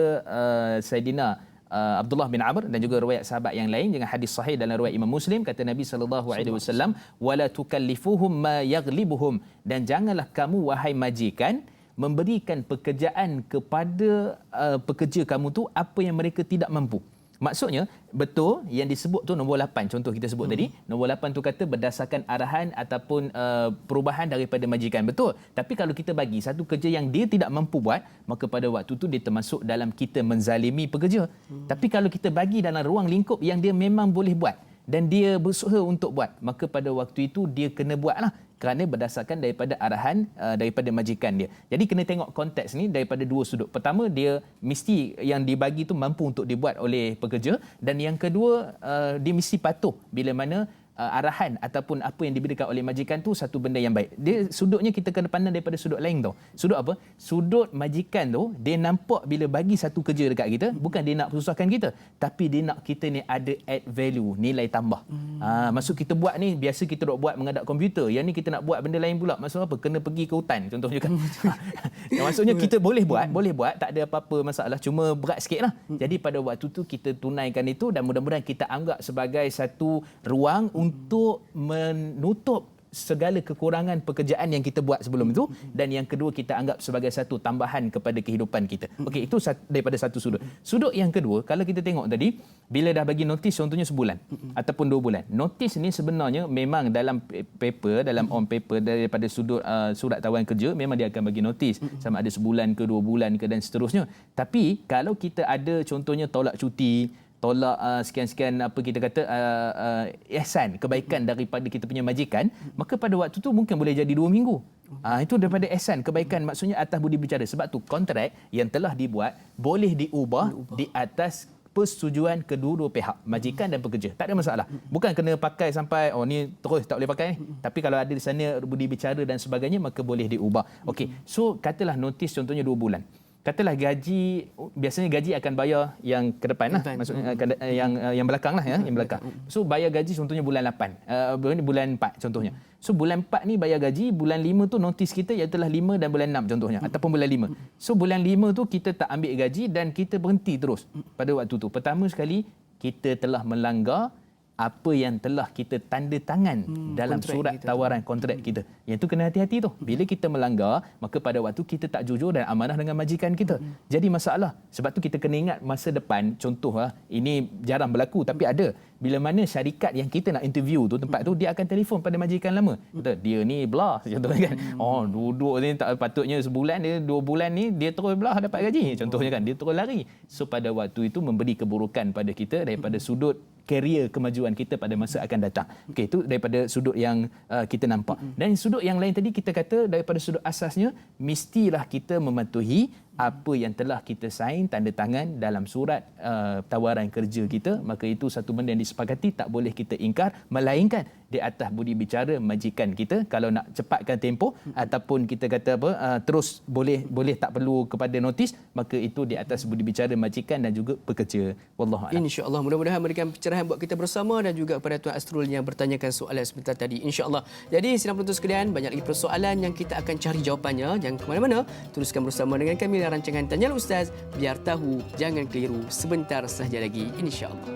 Saidina Abdullah bin Amr dan juga riwayat sahabat yang lain dengan hadis sahih dalam riwayat Imam Muslim, kata Nabi SAW, wala tukallifuhum ma yaghlibuhum, dan janganlah kamu wahai majikan memberikan pekerjaan kepada pekerja kamu tu apa yang mereka tidak mampu. Maksudnya betul yang disebut tu nombor 8, contoh kita sebut tadi, nombor 8 tu kata berdasarkan arahan ataupun perubahan daripada majikan, betul. Tapi kalau kita bagi satu kerja yang dia tidak mampu buat, maka pada waktu tu dia termasuk dalam kita menzalimi pekerja. Tapi kalau kita bagi dalam ruang lingkup yang dia memang boleh buat dan dia berusaha untuk buat, maka pada waktu itu dia kena buatlah kerana berdasarkan daripada arahan daripada majikan dia. Jadi kena tengok konteks ni daripada dua sudut. Pertama, dia mesti yang dibagi tu mampu untuk dibuat oleh pekerja, dan yang kedua dia mesti patuh bila mana arahan ataupun apa yang diberikan oleh majikan tu satu benda yang baik. Dia sudutnya kita kena pandang daripada sudut lain tau. Sudut apa? Sudut majikan tu dia nampak bila bagi satu kerja dekat kita, bukan dia nak susahkan kita, tapi dia nak kita ni ada add value, nilai tambah. Maksud kita buat ni biasa kita dok buat menghadap komputer. Yang ni kita nak buat benda lain pula. Maksud apa? Kena pergi ke hutan contohnya kan. Maksudnya kita boleh buat, tak ada apa-apa masalah, cuma berat sikitlah. Jadi pada waktu tu kita tunaikan itu dan mudah-mudahan kita anggap sebagai satu ruang untuk menutup segala kekurangan pekerjaan yang kita buat sebelum itu, dan yang kedua kita anggap sebagai satu tambahan kepada kehidupan kita. Okey, itu daripada satu sudut. Sudut yang kedua, kalau kita tengok tadi, bila dah bagi notis contohnya sebulan ataupun 2 bulan. Notis ni sebenarnya memang dalam paper, dalam on paper daripada sudut surat tawaran kerja, memang dia akan bagi notis sama ada sebulan ke 2 bulan ke dan seterusnya. Tapi kalau kita ada contohnya tolak cuti, tolak sekian-sekian apa kita kata ihsan, kebaikan daripada kita punya majikan, maka pada waktu tu mungkin boleh jadi 2 minggu. Itu daripada ihsan, kebaikan, maksudnya atas budi bicara. Sebab tu kontrak yang telah dibuat boleh diubah di atas persetujuan kedua-dua pihak, majikan dan pekerja. Tak ada masalah. Bukan kena pakai sampai ni terus tak boleh pakai ni. Tapi kalau ada di sana budi bicara dan sebagainya, maka boleh diubah. Okey. So katalah notis contohnya 2 bulan. Katalah gaji, biasanya gaji akan bayar yang ke depan lah, maksudnya yang belakang lah, yang belakang. So bayar gaji contohnya bulan 8, bulan 4 contohnya. So bulan 4 ni bayar gaji, bulan 5 tu notis kita ialah 5 dan bulan 6 contohnya, ataupun bulan 5. So bulan 5 tu kita tak ambil gaji dan kita berhenti terus pada waktu tu. Pertama sekali, kita telah melanggar apa yang telah kita tanda tangan dalam surat tawaran kontrak kita. Yang tu kena hati-hati tu. Bila kita melanggar, maka pada waktu kita tak jujur dan amanah dengan majikan kita. Jadi masalah. Sebab tu kita kena ingat masa depan, contoh ini jarang berlaku tapi ada. Bila mana syarikat yang kita nak interview tu, tempat tu, dia akan telefon pada majikan lama. Kata, dia ni belah contohnya kan. Duduk ni tak patutnya sebulan, dia 2 bulan ni dia terus belah dapat gaji. Contohnya kan, dia terus lari. So pada waktu itu memberi keburukan pada kita daripada sudut karier kemajuan kita pada masa akan datang. Okey, itu daripada sudut yang kita nampak. Dan sudut yang lain tadi kita kata daripada sudut asasnya, mestilah kita mematuhi apa yang telah kita sign, tanda tangan dalam surat tawaran kerja kita. Maka itu satu benda yang disepakati, tak boleh kita ingkar, melainkan di atas budi bicara majikan kita. Kalau nak cepatkan tempoh ataupun kita kata terus boleh tak perlu kepada notis, maka itu di atas budi bicara majikan dan juga pekerja. Wallahu a'lam. InsyaAllah, mudah-mudahan memberikan pencerahan buat kita bersama dan juga kepada Tuan Asrul yang bertanyakan soalan sebentar tadi, insyaAllah. Jadi sidang penonton sekalian, banyak lagi persoalan yang kita akan cari jawapannya. Jangan ke mana-mana, teruskan bersama dengan kami dalam rancangan Tanya Ustaz, biar tahu jangan keliru, sebentar sahaja lagi, insyaAllah.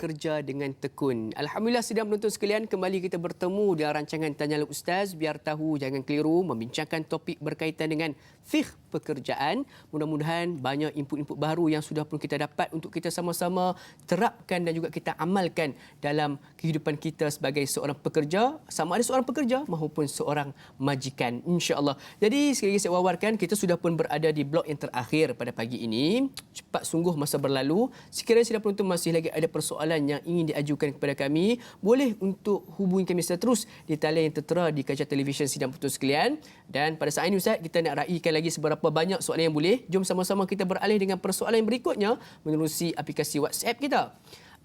bekerja dengan tekun. Alhamdulillah sidang penonton sekalian, kembali kita bertemu dalam rancangan Tanyalah Ustaz, biar tahu jangan keliru, membincangkan topik berkaitan dengan fiqh pekerjaan. Mudah-mudahan banyak input-input baru yang sudah pun kita dapat untuk kita sama-sama terapkan dan juga kita amalkan dalam kehidupan kita sebagai seorang pekerja, sama ada seorang pekerja maupun seorang majikan, insya-Allah. Jadi sekali lagi saya wawarkan, kita sudah pun berada di blok yang terakhir pada pagi ini. Cepat sungguh masa berlalu. Sekiranya sidang penonton masih lagi ada persoalan yang ingin diajukan kepada kami, boleh untuk hubungi kami secara terus di talian yang tertera di kaca televisyen sidang penonton sekalian. Dan pada saat ini Ustaz, kita nak raikan lagi seberapa banyak soalan yang boleh. Jom sama-sama kita beralih dengan persoalan yang berikutnya menerusi aplikasi WhatsApp kita.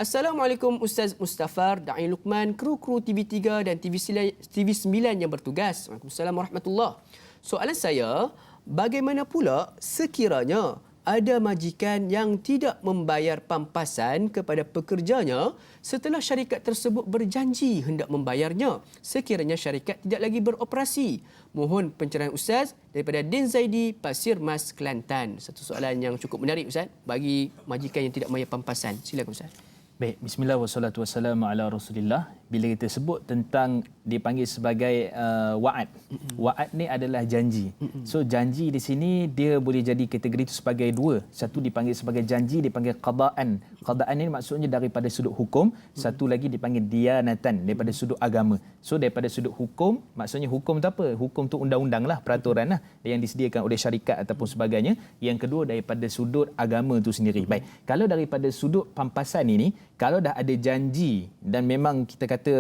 Assalamualaikum Ustaz Mustafar, Da'i Luqman, kru-kru TV3 dan TV9 yang bertugas. Waalaikumsalam warahmatullahi. Soalan saya, bagaimana pula sekiranya ada majikan yang tidak membayar pampasan kepada pekerjanya setelah syarikat tersebut berjanji hendak membayarnya sekiranya syarikat tidak lagi beroperasi? Mohon pencerahan Ustaz daripada Din Zaidi, Pasir Mas, Kelantan. Satu soalan yang cukup menarik Ustaz bagi majikan yang tidak membayar pampasan. Silakan Ustaz. Baik, bismillah wassalatu wassalamu ala Rasulillah. bila kita sebut tentang dipanggil sebagai wa'ad. Wa'ad ni adalah janji. So janji di sini dia boleh jadi kategori itu sebagai dua. Satu dipanggil sebagai janji, dipanggil qada'an. Qada'an ni maksudnya daripada sudut hukum, satu lagi dipanggil diyanatan, daripada sudut agama. So daripada sudut hukum, maksudnya hukum tu apa? Hukum tu undang-undang lah, peraturan lah yang disediakan oleh syarikat ataupun sebagainya. Yang kedua daripada sudut agama tu sendiri. Baik, kalau daripada sudut pampasan ini, kalau dah ada janji dan memang kita kata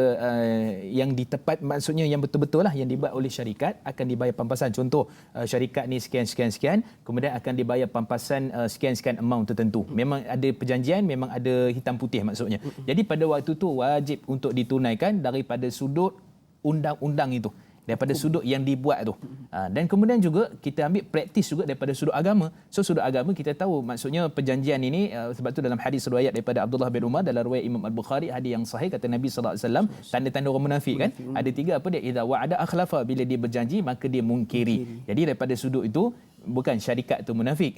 yang ditepat, maksudnya yang betul-betul lah yang dibuat oleh syarikat, akan dibayar pampasan. Contoh syarikat ni sekian, kemudian akan dibayar pampasan sekian amount tertentu. Memang ada perjanjian, memang ada hitam putih maksudnya. Jadi pada waktu tu wajib untuk ditunaikan daripada sudut undang-undang itu, daripada sudut yang dibuat tu. Dan kemudian juga kita ambil praktis juga daripada sudut agama. So sudut agama kita tahu maksudnya perjanjian ini, sebab tu dalam hadis riwayat daripada Abdullah bin Umar dalam riwayat Imam Al-Bukhari, hadis yang sahih, kata Nabi sallallahu alaihi wasallam, tanda-tanda orang munafik kan ada tiga. Apa dia? Idza wa'ada akhlafa, bila dia berjanji maka dia mungkiri. Jadi daripada sudut itu bukan syarikat tu munafik.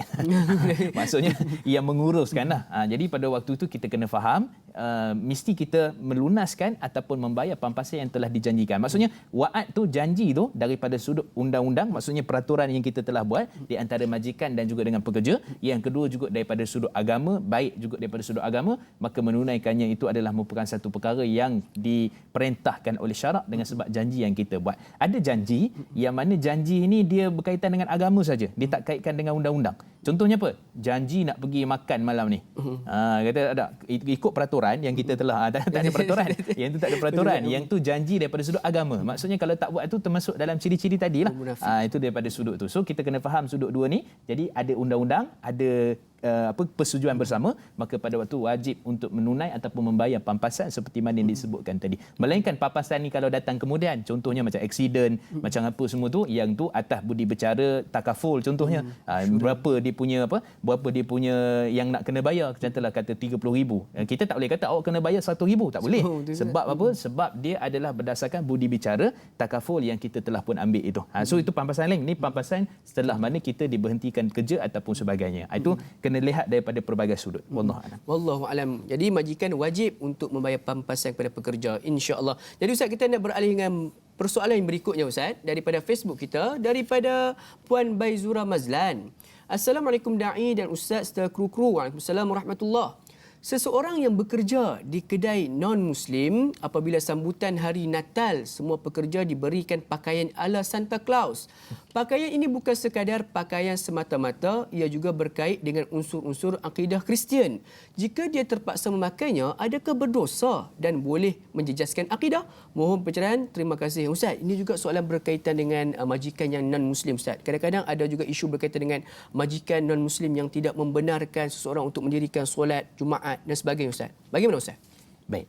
Maksudnya yang menguruskan lah. Jadi pada waktu itu kita kena faham, mesti kita melunaskan ataupun membayar pampasan yang telah dijanjikan. Maksudnya wa'ad tu, janji tu daripada sudut undang-undang, maksudnya peraturan yang kita telah buat di antara majikan dan juga dengan pekerja. Yang kedua juga daripada sudut agama, baik juga daripada sudut agama, maka menunaikannya itu adalah merupakan satu perkara yang diperintahkan oleh syarak dengan sebab janji yang kita buat. Ada janji yang mana janji ini dia berkaitan dengan agama saja. Dia tak kaitkan dengan undang-undang. Contohnya apa? Janji nak pergi makan malam ni. Kata ada ikut peraturan yang kita telah tak ada peraturan. Yang tu tak ada peraturan. Yang tu janji daripada sudut agama. Maksudnya kalau tak buat tu termasuk dalam ciri-ciri tadilah. Itu daripada sudut tu. So kita kena faham sudut dua ni. Jadi ada undang-undang, ada persetujuan bersama, maka pada waktu wajib untuk menunai ataupun membayar pampasan seperti mana yang disebutkan tadi. Melainkan pampasan ni kalau datang kemudian, contohnya macam aksiden, macam apa semua tu, yang tu atas budi bicara takaful contohnya. Berapa dia punya yang nak kena bayar, contohlah kata 30,000. Kita tak boleh kata awak kena bayar 100,000, tak boleh. Sebab apa? Sebab dia adalah berdasarkan budi bicara takaful yang kita telah pun ambil itu. So itu pampasan lain. Ni pampasan setelah mana kita diberhentikan kerja ataupun sebagainya. Itu kena lihat daripada pelbagai sudut. Wallahu alam. Jadi majikan wajib untuk membayar pampasan kepada pekerja, insya-Allah. Jadi Ustaz, kita nak beralih dengan persoalan yang berikutnya Ustaz, daripada Facebook kita, daripada Puan Baizura Mazlan. Assalamualaikum da'i dan Ustaz serta kru-kru. Waalaikumsalam warahmatullahi. Seseorang yang bekerja di kedai non-Muslim, apabila sambutan hari Natal, semua pekerja diberikan pakaian ala Santa Claus. Pakaian ini bukan sekadar pakaian semata-mata, ia juga berkait dengan unsur-unsur akidah Kristian. Jika dia terpaksa memakainya, adakah berdosa dan boleh menjejaskan akidah? Mohon pencerahan. Terima kasih Ustaz. Ini juga soalan berkaitan dengan majikan yang non-Muslim Ustaz. Kadang-kadang ada juga isu berkaitan dengan majikan non-Muslim yang tidak membenarkan seseorang untuk mendirikan solat Jumaat dan sebagainya Ustaz. Bagaimana Ustaz? Baik,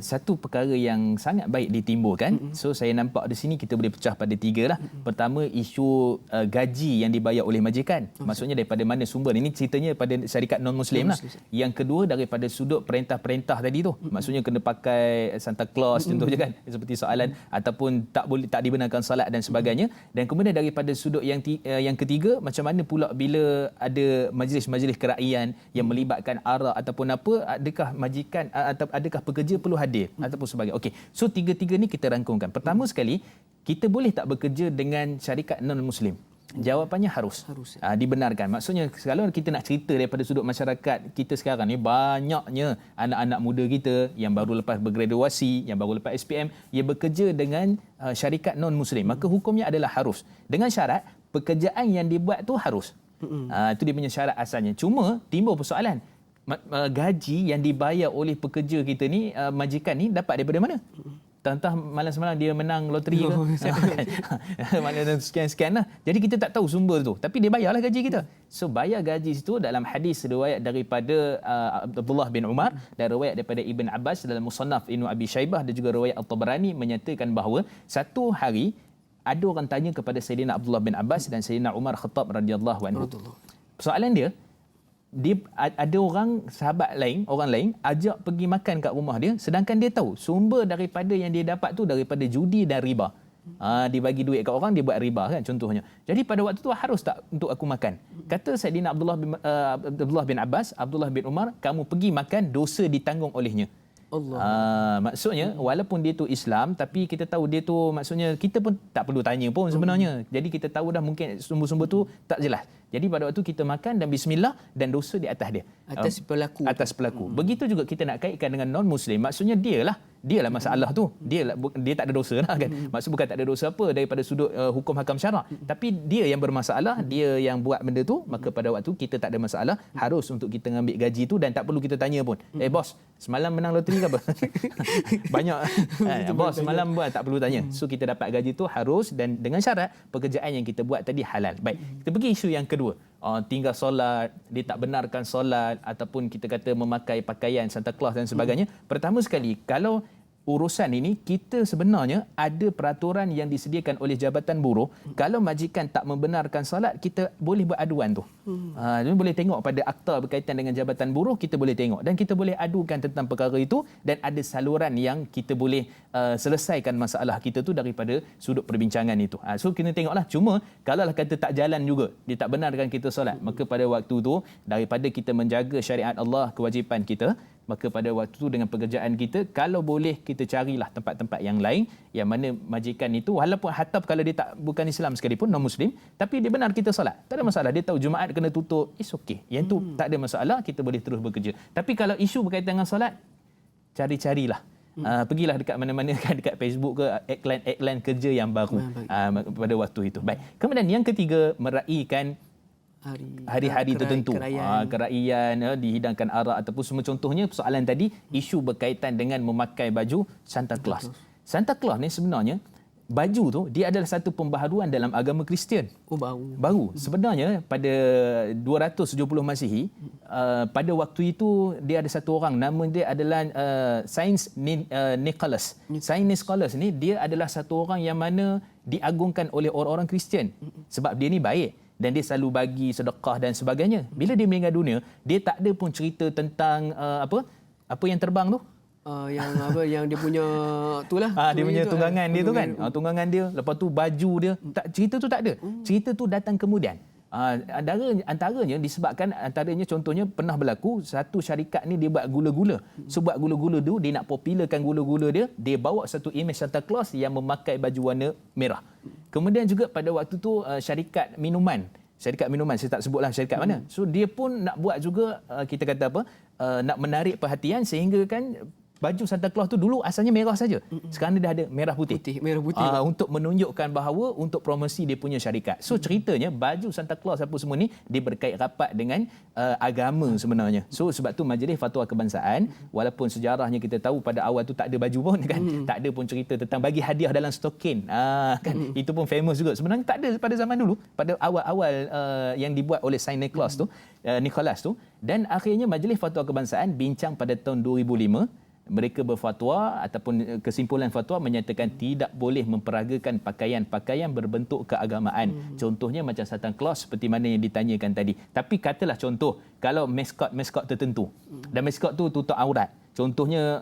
satu perkara yang sangat baik ditimbulkan. So saya nampak di sini kita boleh pecah pada tiga lah. Pertama, isu gaji yang dibayar oleh majikan. Maksudnya daripada mana sumber. Ini ceritanya pada syarikat non-Muslim lah. Yang kedua daripada sudut perintah-perintah tadi tu. Maksudnya kena pakai Santa Claus contohnya kan. Seperti soalan ataupun tak dibenarkan salat dan sebagainya. Dan kemudian daripada sudut yang ketiga, macam mana pula bila ada majlis-majlis keraian yang melibatkan arak ataupun apa, adakah majikan adakah pekerja perlu hadir ataupun sebagainya. Okey. So tiga-tiga ni kita rangkumkan. Pertama sekali, kita boleh tak bekerja dengan syarikat non-Muslim? Jawapannya harus. Dibenarkan. Maksudnya kalau kita nak cerita daripada sudut masyarakat kita sekarang ni, banyaknya anak-anak muda kita yang baru lepas bergraduasi, yang baru lepas SPM, ia bekerja dengan syarikat non-Muslim. Maka hukumnya adalah harus. Dengan syarat pekerjaan yang dibuat tu harus. Itu dia punya syarat asalnya. Cuma timbul persoalan. Gaji yang dibayar oleh pekerja kita ni, majikan ni, dapat daripada mana? Entah malam semalam dia menang loteri ke? Malam sekian-sekian lah. Jadi kita tak tahu sumber tu. Tapi dia bayarlah gaji kita. So bayar gaji itu dalam hadis riwayat daripada Abdullah bin Umar dan riwayat daripada Ibn Abbas dalam Musannaf Ibn Abi Shaybah dan juga riwayat At-Tabarani menyatakan bahawa satu hari ada orang tanya kepada Sayyidina Abdullah bin Abbas dan Sayyidina Umar Khattab radhiyallahu anhu. Soalan dia ada orang lain ajak pergi makan kat rumah dia, sedangkan dia tahu sumber daripada yang dia dapat tu daripada judi dan riba. Dibagi duit kat orang, dia buat riba kan contohnya. Jadi pada waktu tu harus tak untuk aku makan? Kata Saidina Abdullah bin Abbas, Abdullah bin Umar, kamu pergi makan, dosa ditanggung olehnya. Allah. Maksudnya walaupun dia tu Islam tapi kita tahu dia tu maksudnya kita pun tak perlu tanya pun sebenarnya. Jadi kita tahu dah mungkin sumber-sumber tu tak jelas. Jadi pada waktu kita makan dan bismillah dan dosa di atas dia. Atas pelaku. Atas pelaku. Begitu juga kita nak kaitkan dengan non-muslim. Maksudnya dialah masalah tu. Dia tak ada dosa lah kan. Maksud bukan tak ada dosa apa daripada sudut hukum hakam syarak. Tapi dia yang bermasalah, dia yang buat benda tu, maka pada waktu kita tak ada masalah, harus untuk kita ambil gaji tu dan tak perlu kita tanya pun. Bos, semalam menang loteri ke apa? Banyak. Bos, semalam buat tak perlu tanya. So kita dapat gaji tu harus dan dengan syarat pekerjaan yang kita buat tadi halal. Baik, kita pergi isu yang kedua. Tinggal solat, dia tak benarkan solat ataupun kita kata memakai pakaian Santa Claus dan sebagainya. Pertama sekali, kalau urusan ini kita sebenarnya ada peraturan yang disediakan oleh Jabatan Buruh. Kalau majikan tak membenarkan solat, kita boleh buat aduan tu. Jadi boleh tengok pada akta berkaitan dengan Jabatan Buruh, kita boleh tengok dan kita boleh adukan tentang perkara itu dan ada saluran yang kita boleh selesaikan masalah kita tu daripada sudut perbincangan itu. So kita tengoklah. Cuma kalau kata tak jalan juga, dia tak benarkan kita solat, maka pada waktu tu daripada kita menjaga syariat Allah, kewajipan kita, maka pada waktu itu dengan pekerjaan kita, kalau boleh kita carilah tempat-tempat yang lain yang mana majikan itu walaupun hatta kalau dia bukan Islam sekalipun, non-Muslim, tapi dia benar kita solat, tak ada masalah. Dia tahu Jumaat kena tutup, it's okay. Yang tu tak ada masalah, kita boleh terus bekerja. Tapi kalau isu berkaitan dengan solat, cari-carilah. Pergilah dekat mana-mana kan, dekat Facebook ke, iklan kerja yang baru pada waktu itu. Baik. Kemudian yang ketiga, meraihkan hari-hari tertentu, keraian, dihidangkan arak ataupun semua. Contohnya soalan tadi, isu berkaitan dengan memakai baju Santa Claus. Santa Claus ni sebenarnya baju tu dia adalah satu pembaharuan dalam agama Kristian. Baru. Sebenarnya pada 270 Masihi, pada waktu itu dia ada satu orang, nama dia adalah Saint Nicholas. Saint Nicholas ni dia adalah satu orang yang mana diagungkan oleh orang-orang Kristian sebab dia ni baik dan dia selalu bagi sedekah dan sebagainya. Bila dia meninggal dunia, dia tak ada pun cerita tentang apa yang terbang tu. Yang dia punya itulah. Dia punya tunggangan dia tu kan. Tunggangan dia, lepas tu baju dia, cerita tu tak ada. Cerita tu datang kemudian. Antaranya disebabkan contohnya pernah berlaku satu syarikat ni dia buat gula-gula. So buat gula-gula tu dia nak popularkan gula-gula dia bawa satu imej Santa Claus yang memakai baju warna merah. Kemudian juga pada waktu tu syarikat minuman, saya tak sebutlah syarikat mana. So dia pun nak buat juga kita kata nak menarik perhatian sehingga kan baju Santa Claus tu dulu asalnya merah saja. Sekarang dia dah ada merah putih. Untuk menunjukkan bahawa untuk promosi dia punya syarikat. So ceritanya baju Santa Claus apa semua ni dia berkait rapat dengan agama sebenarnya. So sebab tu Majlis Fatwa Kebangsaan, walaupun sejarahnya kita tahu pada awal tu tak ada baju pun kan. Tak ada pun cerita tentang bagi hadiah dalam stokin. Kan itu pun famous juga. Sebenarnya tak ada pada zaman dulu, pada awal-awal yang dibuat oleh Saint Nicholas tu, Nicholas tu. Dan akhirnya Majlis Fatwa Kebangsaan bincang pada tahun 2005. Mereka berfatwa ataupun kesimpulan fatwa menyatakan tidak boleh memperagakan pakaian-pakaian berbentuk keagamaan. Contohnya macam Santa Claus seperti mana yang ditanyakan tadi. Tapi katalah contoh, kalau maskot tertentu dan maskot tu tutup aurat. Contohnya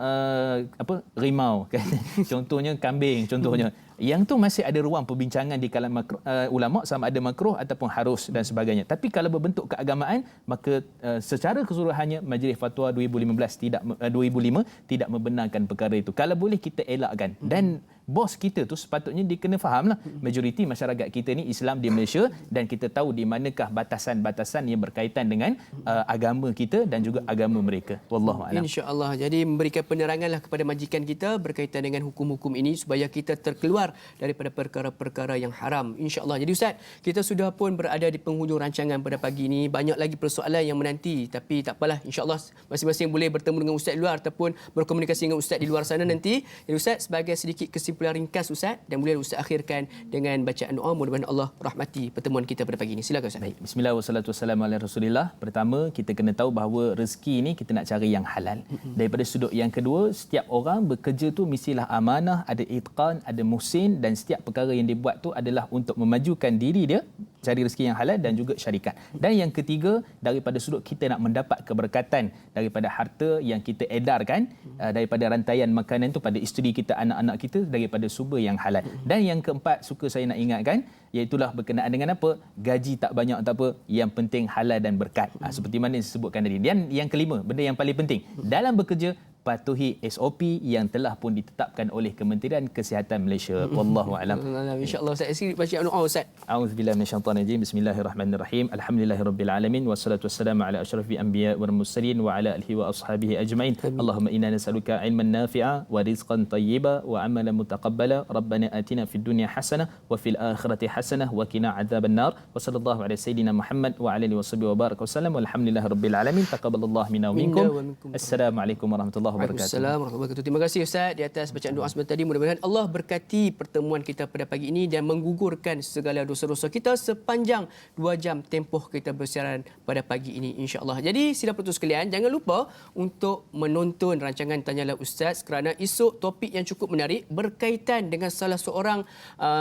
rimau kan. Contohnya kambing contohnya. Yang tu masih ada ruang perbincangan di kalangan ulama sama ada makruh ataupun harus dan sebagainya. Tapi kalau berbentuk keagamaan, maka secara keseluruhannya Majlis Fatwa 2005 tidak membenarkan perkara itu. Kalau boleh kita elakkan. Dan bos kita tu sepatutnya dia kena fahamlah. Majoriti masyarakat kita ni Islam di Malaysia dan kita tahu di manakah batasan-batasan yang berkaitan dengan agama kita dan juga agama mereka. Wallahu a'lam. Insya-Allah. Jadi memberikan peneranganlah kepada majikan kita berkaitan dengan hukum-hukum ini supaya kita terkeluar daripada perkara-perkara yang haram. Insya-Allah. Jadi Ustaz, kita sudah pun berada di penghujung rancangan pada pagi ini. Banyak lagi persoalan yang menanti, tapi tak apalah. Insya-Allah masing-masing boleh bertemu dengan Ustaz di luar ataupun berkomunikasi dengan Ustaz di luar sana nanti. Jadi Ustaz, sebagai sedikit kesimpulan ringkas Ustaz, dan boleh Ustaz akhirkan dengan bacaan doa, mudah-mudahan Allah rahmati pertemuan kita pada pagi ini. Silakan Ustaz. Baik. Bismillah wassalatu wassalamu ala Rasulillah. Pertama, kita kena tahu bahawa rezeki ini kita nak cari yang halal. Daripada sudut yang kedua, setiap orang bekerja tu mestilah amanah, ada itqan, ada muhsin, dan setiap perkara yang dibuat tu adalah untuk memajukan diri dia, cari rezeki yang halal dan juga syarikat. Dan yang ketiga, daripada sudut kita nak mendapat keberkatan daripada harta yang kita edarkan, daripada rantaian makanan tu pada isteri kita, anak-anak kita, daripada sumber yang halal. Dan yang keempat, suka saya nak ingatkan, iaitulah berkenaan dengan apa? Gaji tak banyak tak apa, yang penting halal dan berkat. Seperti mana yang disebutkan tadi. Dan yang kelima, benda yang paling penting, dalam bekerja patuhi SOP yang telah pun ditetapkan oleh Kementerian Kesihatan Malaysia. Wallahu a'lam. InsyaAllah Ustaz. Sikit baca doa Ustaz. A'udzubillahi minasyaitanir rajim. Bismillahirrahmanirrahim. Alhamdulillahirabbil alamin wassalatu wassalamu ala asyrafil anbiya wal mursalin wa ala alihi wa ashabihi ajmain. Allahumma inna nas'aluka ilman nafi'a wa rizqan thayyiba wa amalan mutaqabbala. Rabbana atina fid dunya hasanah wa fil akhirati hasanah wa qina adzabannar. Wa sallallahu ala sayidina Muhammad wa ala alihi washabihi wa baraka wasallam. Walhamdulillahirabbil alamin. Taqabbalallahu minna wa minkum. Assalamualaikum warahmatullahi wabarakatuh. Waalaikumsalam warahmatullahi wabarakatuh. Terima kasih Ustaz di atas bacaan doa sebentar tadi. Mudah-mudahan Allah berkati pertemuan kita pada pagi ini dan menggugurkan segala dosa-dosa kita sepanjang 2 jam tempoh kita bersiaran pada pagi ini insya-Allah. Jadi sidang penonton sekalian, jangan lupa untuk menonton rancangan Tanyalah Ustaz kerana esok topik yang cukup menarik berkaitan dengan salah seorang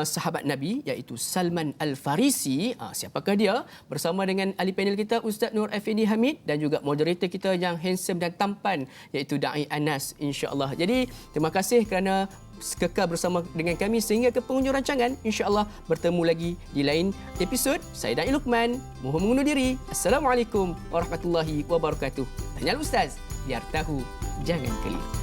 sahabat Nabi iaitu Salman Al-Farisi. Siapakah dia? Bersama dengan ahli panel kita Ustaz Nur Effendi Hamid dan juga moderator kita yang handsome dan tampan iaitu Da'i Anas insya-Allah. Jadi terima kasih kerana kekal bersama dengan kami sehingga ke penghujung rancangan. InsyaAllah bertemu lagi di lain episod. Saya Da'i Luqman, mohon mengundur diri. Assalamualaikum warahmatullahi wabarakatuh. Tanyalah Ustaz, biar tahu jangan keliru.